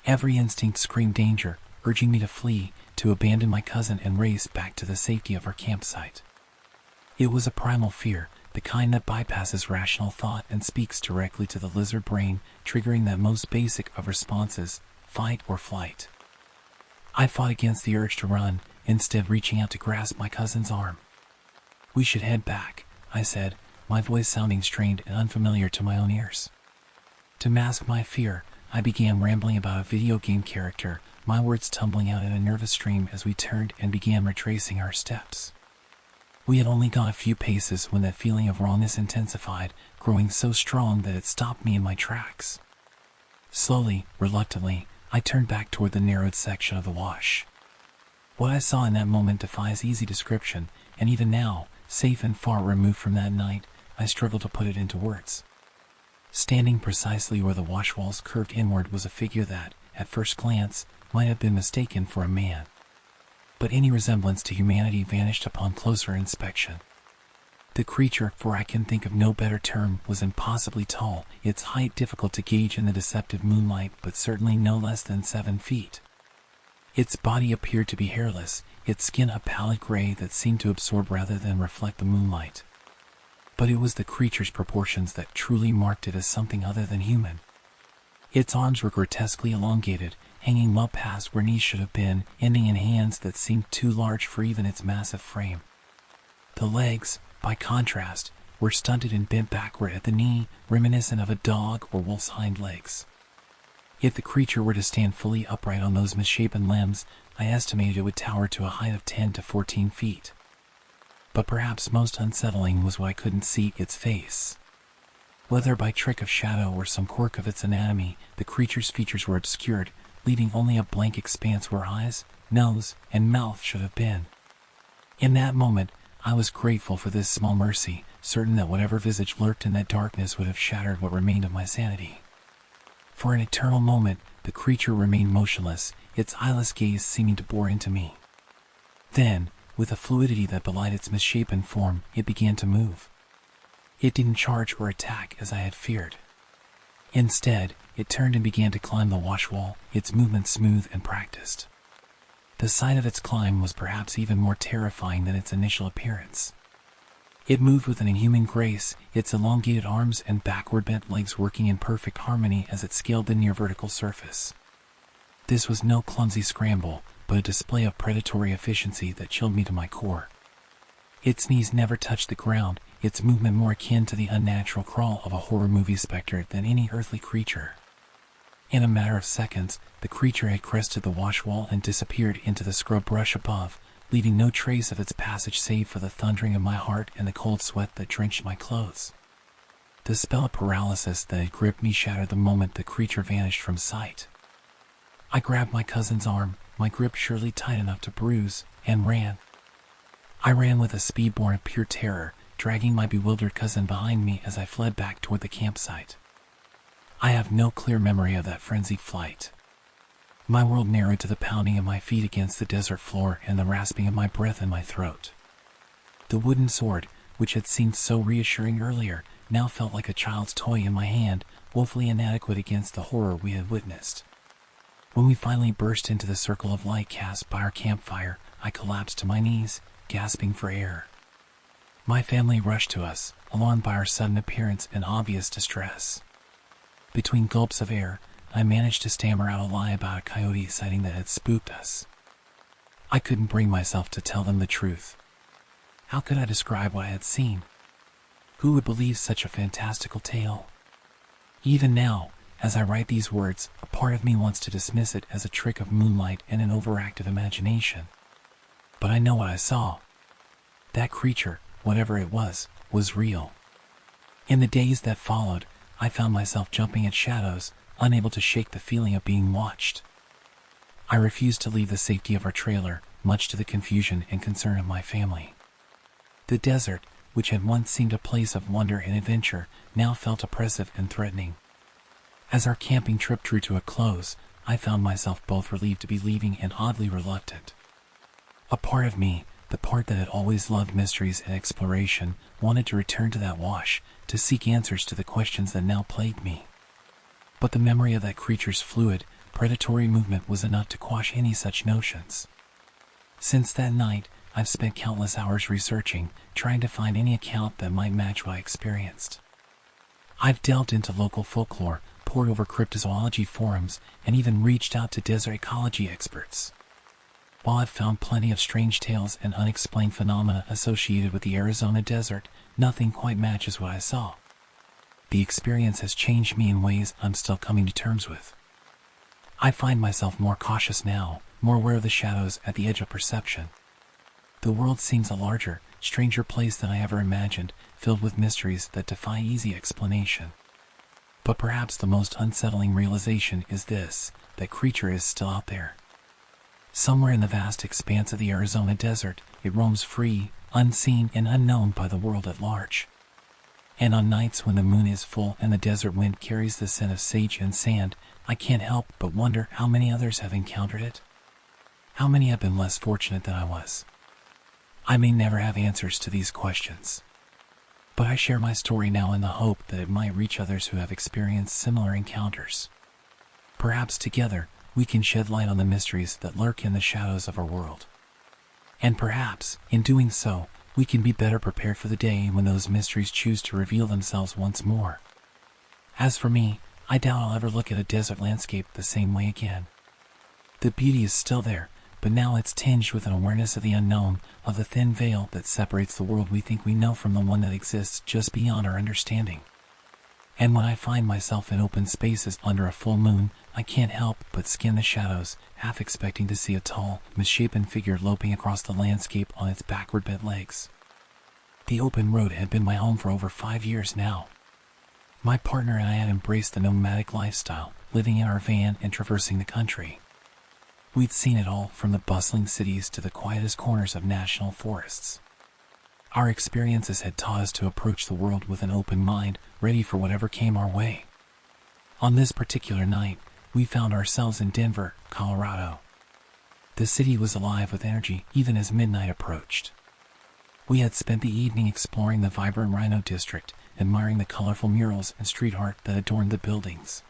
Every instinct screamed danger, urging me to flee, to abandon my cousin and race back to the safety of our campsite. It was a primal fear, the kind that bypasses rational thought and speaks directly to the lizard brain, triggering that most basic of responses, fight or flight. I fought against the urge to run, instead reaching out to grasp my cousin's arm. "We should head back," I said, my voice sounding strained and unfamiliar to my own ears. To mask my fear, I began rambling about a video game character, my words tumbling out in a nervous stream as we turned and began retracing our steps. We had only gone a few paces when that feeling of wrongness intensified, growing so strong that it stopped me in my tracks. Slowly, reluctantly, I turned back toward the narrowed section of the wash. What I saw in that moment defies easy description, and even now, safe and far removed from that night, I struggle to put it into words. Standing precisely where the wash walls curved inward was a figure that, at first glance, might have been mistaken for a man. But any resemblance to humanity vanished upon closer inspection. The creature, for I can think of no better term, was impossibly tall, its height difficult to gauge in the deceptive moonlight, but certainly no less than 7 feet. Its body appeared to be hairless, its skin a pallid gray that seemed to absorb rather than reflect the moonlight. But it was the creature's proportions that truly marked it as something other than human. Its arms were grotesquely elongated, hanging well past where knees should have been, ending in hands that seemed too large for even its massive frame. The legs, by contrast, were stunted and bent backward at the knee, reminiscent of a dog or wolf's hind legs. If the creature were to stand fully upright on those misshapen limbs, I estimated it would tower to a height of 10 to 14 feet. But perhaps most unsettling was what I couldn't see, its face. Whether by trick of shadow or some quirk of its anatomy, the creature's features were obscured, leaving only a blank expanse where eyes, nose, and mouth should have been. In that moment, I was grateful for this small mercy, certain that whatever visage lurked in that darkness would have shattered what remained of my sanity. For an eternal moment, the creature remained motionless, its eyeless gaze seeming to bore into me. Then, with a fluidity that belied its misshapen form, it began to move. It didn't charge or attack as I had feared. Instead, it turned and began to climb the wash wall, its movements smooth and practiced. The sight of its climb was perhaps even more terrifying than its initial appearance. It moved with an inhuman grace, its elongated arms and backward bent legs working in perfect harmony as it scaled the near vertical surface. This was no clumsy scramble, but a display of predatory efficiency that chilled me to my core. Its knees never touched the ground, its movement more akin to the unnatural crawl of a horror movie specter than any earthly creature. In a matter of seconds, the creature had crested the wash wall and disappeared into the scrub brush above, leaving no trace of its passage save for the thundering of my heart and the cold sweat that drenched my clothes. The spell of paralysis that had gripped me shattered the moment the creature vanished from sight. I grabbed my cousin's arm, my grip surely tight enough to bruise, and ran. I ran with a speed born of pure terror, dragging my bewildered cousin behind me as I fled back toward the campsite. I have no clear memory of that frenzied flight. My world narrowed to the pounding of my feet against the desert floor and the rasping of my breath in my throat. The wooden sword, which had seemed so reassuring earlier, now felt like a child's toy in my hand, woefully inadequate against the horror we had witnessed. When we finally burst into the circle of light cast by our campfire, I collapsed to my knees, gasping for air. My family rushed to us, alarmed by our sudden appearance and obvious distress. Between gulps of air, I managed to stammer out a lie about a coyote sighting that had spooked us. I couldn't bring myself to tell them the truth. How could I describe what I had seen? Who would believe such a fantastical tale? Even now, as I write these words, a part of me wants to dismiss it as a trick of moonlight and an overactive imagination. But I know what I saw. That creature, whatever it was real. In the days that followed, I found myself jumping at shadows, unable to shake the feeling of being watched. I refused to leave the safety of our trailer, much to the confusion and concern of my family. The desert, which had once seemed a place of wonder and adventure, now felt oppressive and threatening. As our camping trip drew to a close, I found myself both relieved to be leaving and oddly reluctant. A part of me, the part that had always loved mysteries and exploration, wanted to return to that wash, to seek answers to the questions that now plagued me. But the memory of that creature's fluid, predatory movement was enough to quash any such notions. Since that night, I've spent countless hours researching, trying to find any account that might match what I experienced. I've delved into local folklore, pored over cryptozoology forums, and even reached out to desert ecology experts. While I've found plenty of strange tales and unexplained phenomena associated with the Arizona desert, nothing quite matches what I saw. The experience has changed me in ways I'm still coming to terms with. I find myself more cautious now, more aware of the shadows at the edge of perception. The world seems a larger, stranger place than I ever imagined, filled with mysteries that defy easy explanation. But perhaps the most unsettling realization is this: that creature is still out there. Somewhere in the vast expanse of the Arizona desert, it roams free, unseen and unknown by the world at large. And on nights when the moon is full and the desert wind carries the scent of sage and sand, I can't help but wonder how many others have encountered it. How many have been less fortunate than I was? I may never have answers to these questions. But I share my story now in the hope that it might reach others who have experienced similar encounters. Perhaps together, we can shed light on the mysteries that lurk in the shadows of our world. And perhaps, in doing so, we can be better prepared for the day when those mysteries choose to reveal themselves once more. As for me, I doubt I'll ever look at a desert landscape the same way again. The beauty is still there, but now it's tinged with an awareness of the unknown, of the thin veil that separates the world we think we know from the one that exists just beyond our understanding. And when I find myself in open spaces under a full moon, I can't help but scan the shadows, half expecting to see a tall, misshapen figure loping across the landscape on its backward bent legs. The open road had been my home for over 5 years now. My partner and I had embraced the nomadic lifestyle, living in our van and traversing the country. We'd seen it all, from the bustling cities to the quietest corners of national forests. Our experiences had taught us to approach the world with an open mind, ready for whatever came our way. On this particular night, we found ourselves in Denver, Colorado. The city was alive with energy even as midnight approached. We had spent the evening exploring the vibrant Rhino district, admiring the colorful murals and street art that adorned the buildings.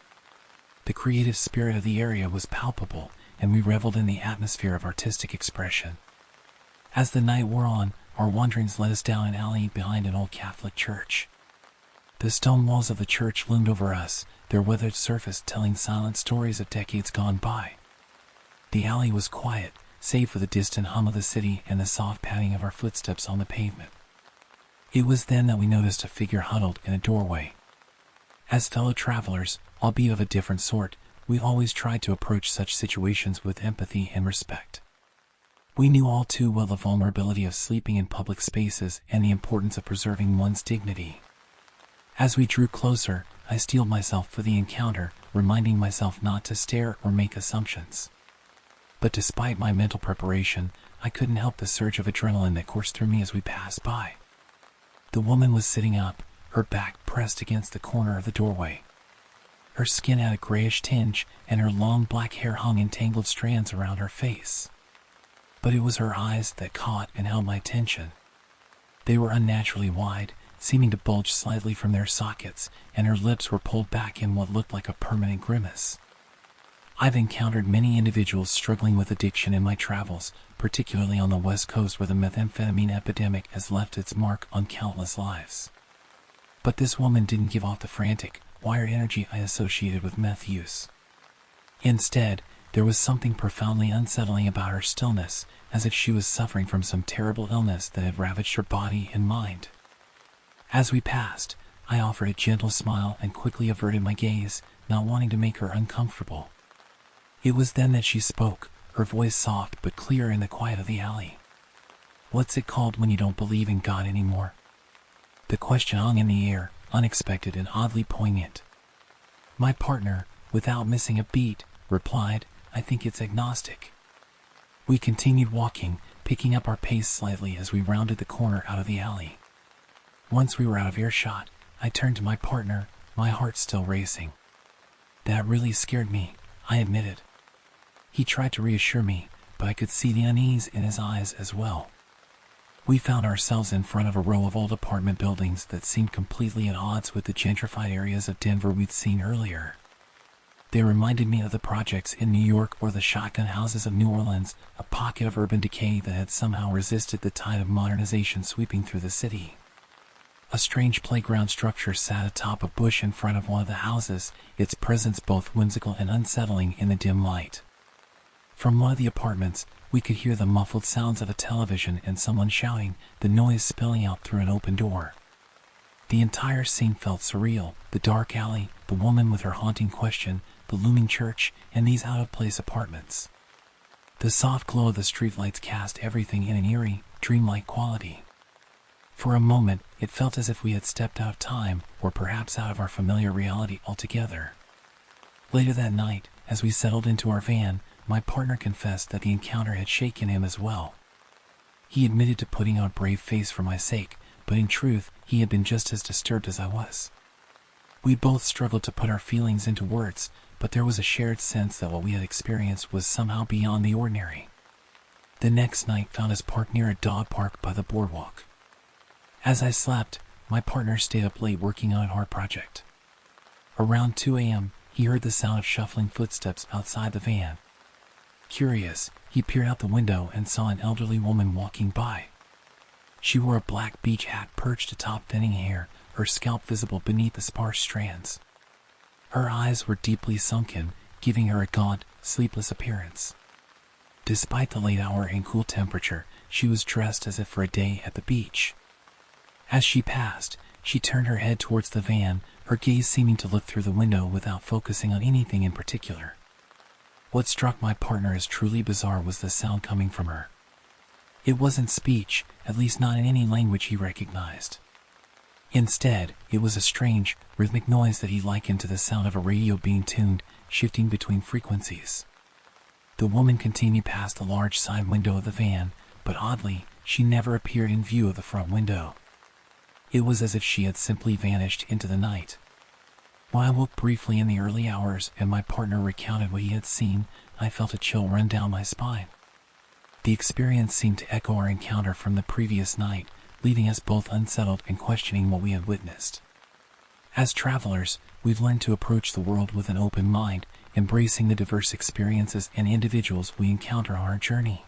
The creative spirit of the area was palpable, and we reveled in the atmosphere of artistic expression. As the night wore on, our wanderings led us down an alley behind an old Catholic church. The stone walls of the church loomed over us, their weathered surface telling silent stories of decades gone by. The alley was quiet, save for the distant hum of the city and the soft padding of our footsteps on the pavement. It was then that we noticed a figure huddled in a doorway. As fellow travelers, albeit of a different sort, we always tried to approach such situations with empathy and respect. We knew all too well the vulnerability of sleeping in public spaces and the importance of preserving one's dignity. As we drew closer, I steeled myself for the encounter, reminding myself not to stare or make assumptions. But despite my mental preparation, I couldn't help the surge of adrenaline that coursed through me as we passed by. The woman was sitting up, her back pressed against the corner of the doorway. Her skin had a grayish tinge, and her long black hair hung in tangled strands around her face. But it was her eyes that caught and held my attention. They were unnaturally wide, seeming to bulge slightly from their sockets, and her lips were pulled back in what looked like a permanent grimace. I've encountered many individuals struggling with addiction in my travels, particularly on the West Coast where the methamphetamine epidemic has left its mark on countless lives. But this woman didn't give off the frantic, wired energy I associated with meth use. Instead, there was something profoundly unsettling about her stillness, as if she was suffering from some terrible illness that had ravaged her body and mind. As we passed, I offered a gentle smile and quickly averted my gaze, not wanting to make her uncomfortable. It was then that she spoke, her voice soft but clear in the quiet of the alley. "What's it called when you don't believe in God anymore?" The question hung in the air, unexpected and oddly poignant. My partner, without missing a beat, replied, "I think it's agnostic." We continued walking, picking up our pace slightly as we rounded the corner out of the alley. Once we were out of earshot, I turned to my partner, my heart still racing. "That really scared me," I admitted. He tried to reassure me, but I could see the unease in his eyes as well. We found ourselves in front of a row of old apartment buildings that seemed completely at odds with the gentrified areas of Denver we'd seen earlier. They reminded me of the projects in New York or the shotgun houses of New Orleans, a pocket of urban decay that had somehow resisted the tide of modernization sweeping through the city. A strange playground structure sat atop a bush in front of one of the houses, its presence both whimsical and unsettling in the dim light. From one of the apartments, we could hear the muffled sounds of a television and someone shouting, the noise spilling out through an open door. The entire scene felt surreal, the dark alley, the woman with her haunting question, the looming church, and these out-of-place apartments. The soft glow of the streetlights cast everything in an eerie, dreamlike quality. For a moment, it felt as if we had stepped out of time, or perhaps out of our familiar reality altogether. Later that night, as we settled into our van, my partner confessed that the encounter had shaken him as well. He admitted to putting on a brave face for my sake, but in truth, he had been just as disturbed as I was. We both struggled to put our feelings into words, but there was a shared sense that what we had experienced was somehow beyond the ordinary. The next night found us parked near a dog park by the boardwalk. As I slept, my partner stayed up late working on an art project. Around 2 a.m., he heard the sound of shuffling footsteps outside the van. Curious, he peered out the window and saw an elderly woman walking by. She wore a black beach hat perched atop thinning hair, her scalp visible beneath the sparse strands. Her eyes were deeply sunken, giving her a gaunt, sleepless appearance. Despite the late hour and cool temperature, she was dressed as if for a day at the beach. As she passed, she turned her head towards the van, her gaze seeming to look through the window without focusing on anything in particular. What struck my partner as truly bizarre was the sound coming from her. It wasn't speech, at least not in any language he recognized. Instead, it was a strange, rhythmic noise that he likened to the sound of a radio being tuned, shifting between frequencies. The woman continued past the large side window of the van, but oddly, she never appeared in view of the front window. It was as if she had simply vanished into the night. When I woke briefly in the early hours and my partner recounted what he had seen, I felt a chill run down my spine. The experience seemed to echo our encounter from the previous night, leaving us both unsettled and questioning what we had witnessed. As travelers, we've learned to approach the world with an open mind, embracing the diverse experiences and individuals we encounter on our journey.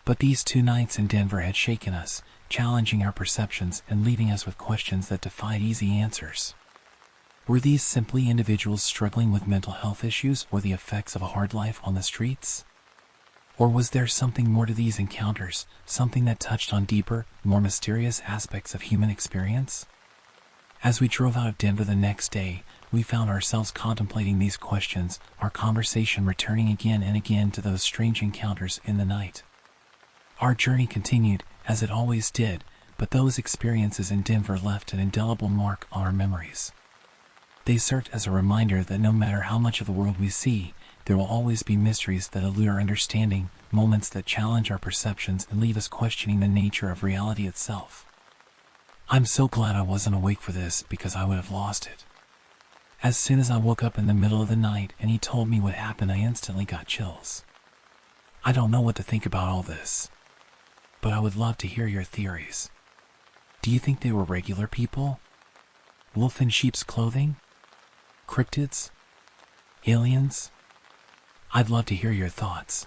But these 2 nights in Denver had shaken us, challenging our perceptions and leaving us with questions that defied easy answers. Were these simply individuals struggling with mental health issues or the effects of a hard life on the streets? Or was there something more to these encounters, something that touched on deeper, more mysterious aspects of human experience? As we drove out of Denver the next day, we found ourselves contemplating these questions, our conversation returning again and again to those strange encounters in the night. Our journey continued, as it always did, but those experiences in Denver left an indelible mark on our memories. They served as a reminder that no matter how much of the world we see, there will always be mysteries that elude our understanding, moments that challenge our perceptions and leave us questioning the nature of reality itself. I'm so glad I wasn't awake for this, because I would have lost it. As soon as I woke up in the middle of the night and he told me what happened, I instantly got chills. I don't know what to think about all this, but I would love to hear your theories. Do you think they were regular people? Wolf in sheep's clothing? Cryptids? Aliens? I'd love to hear your thoughts.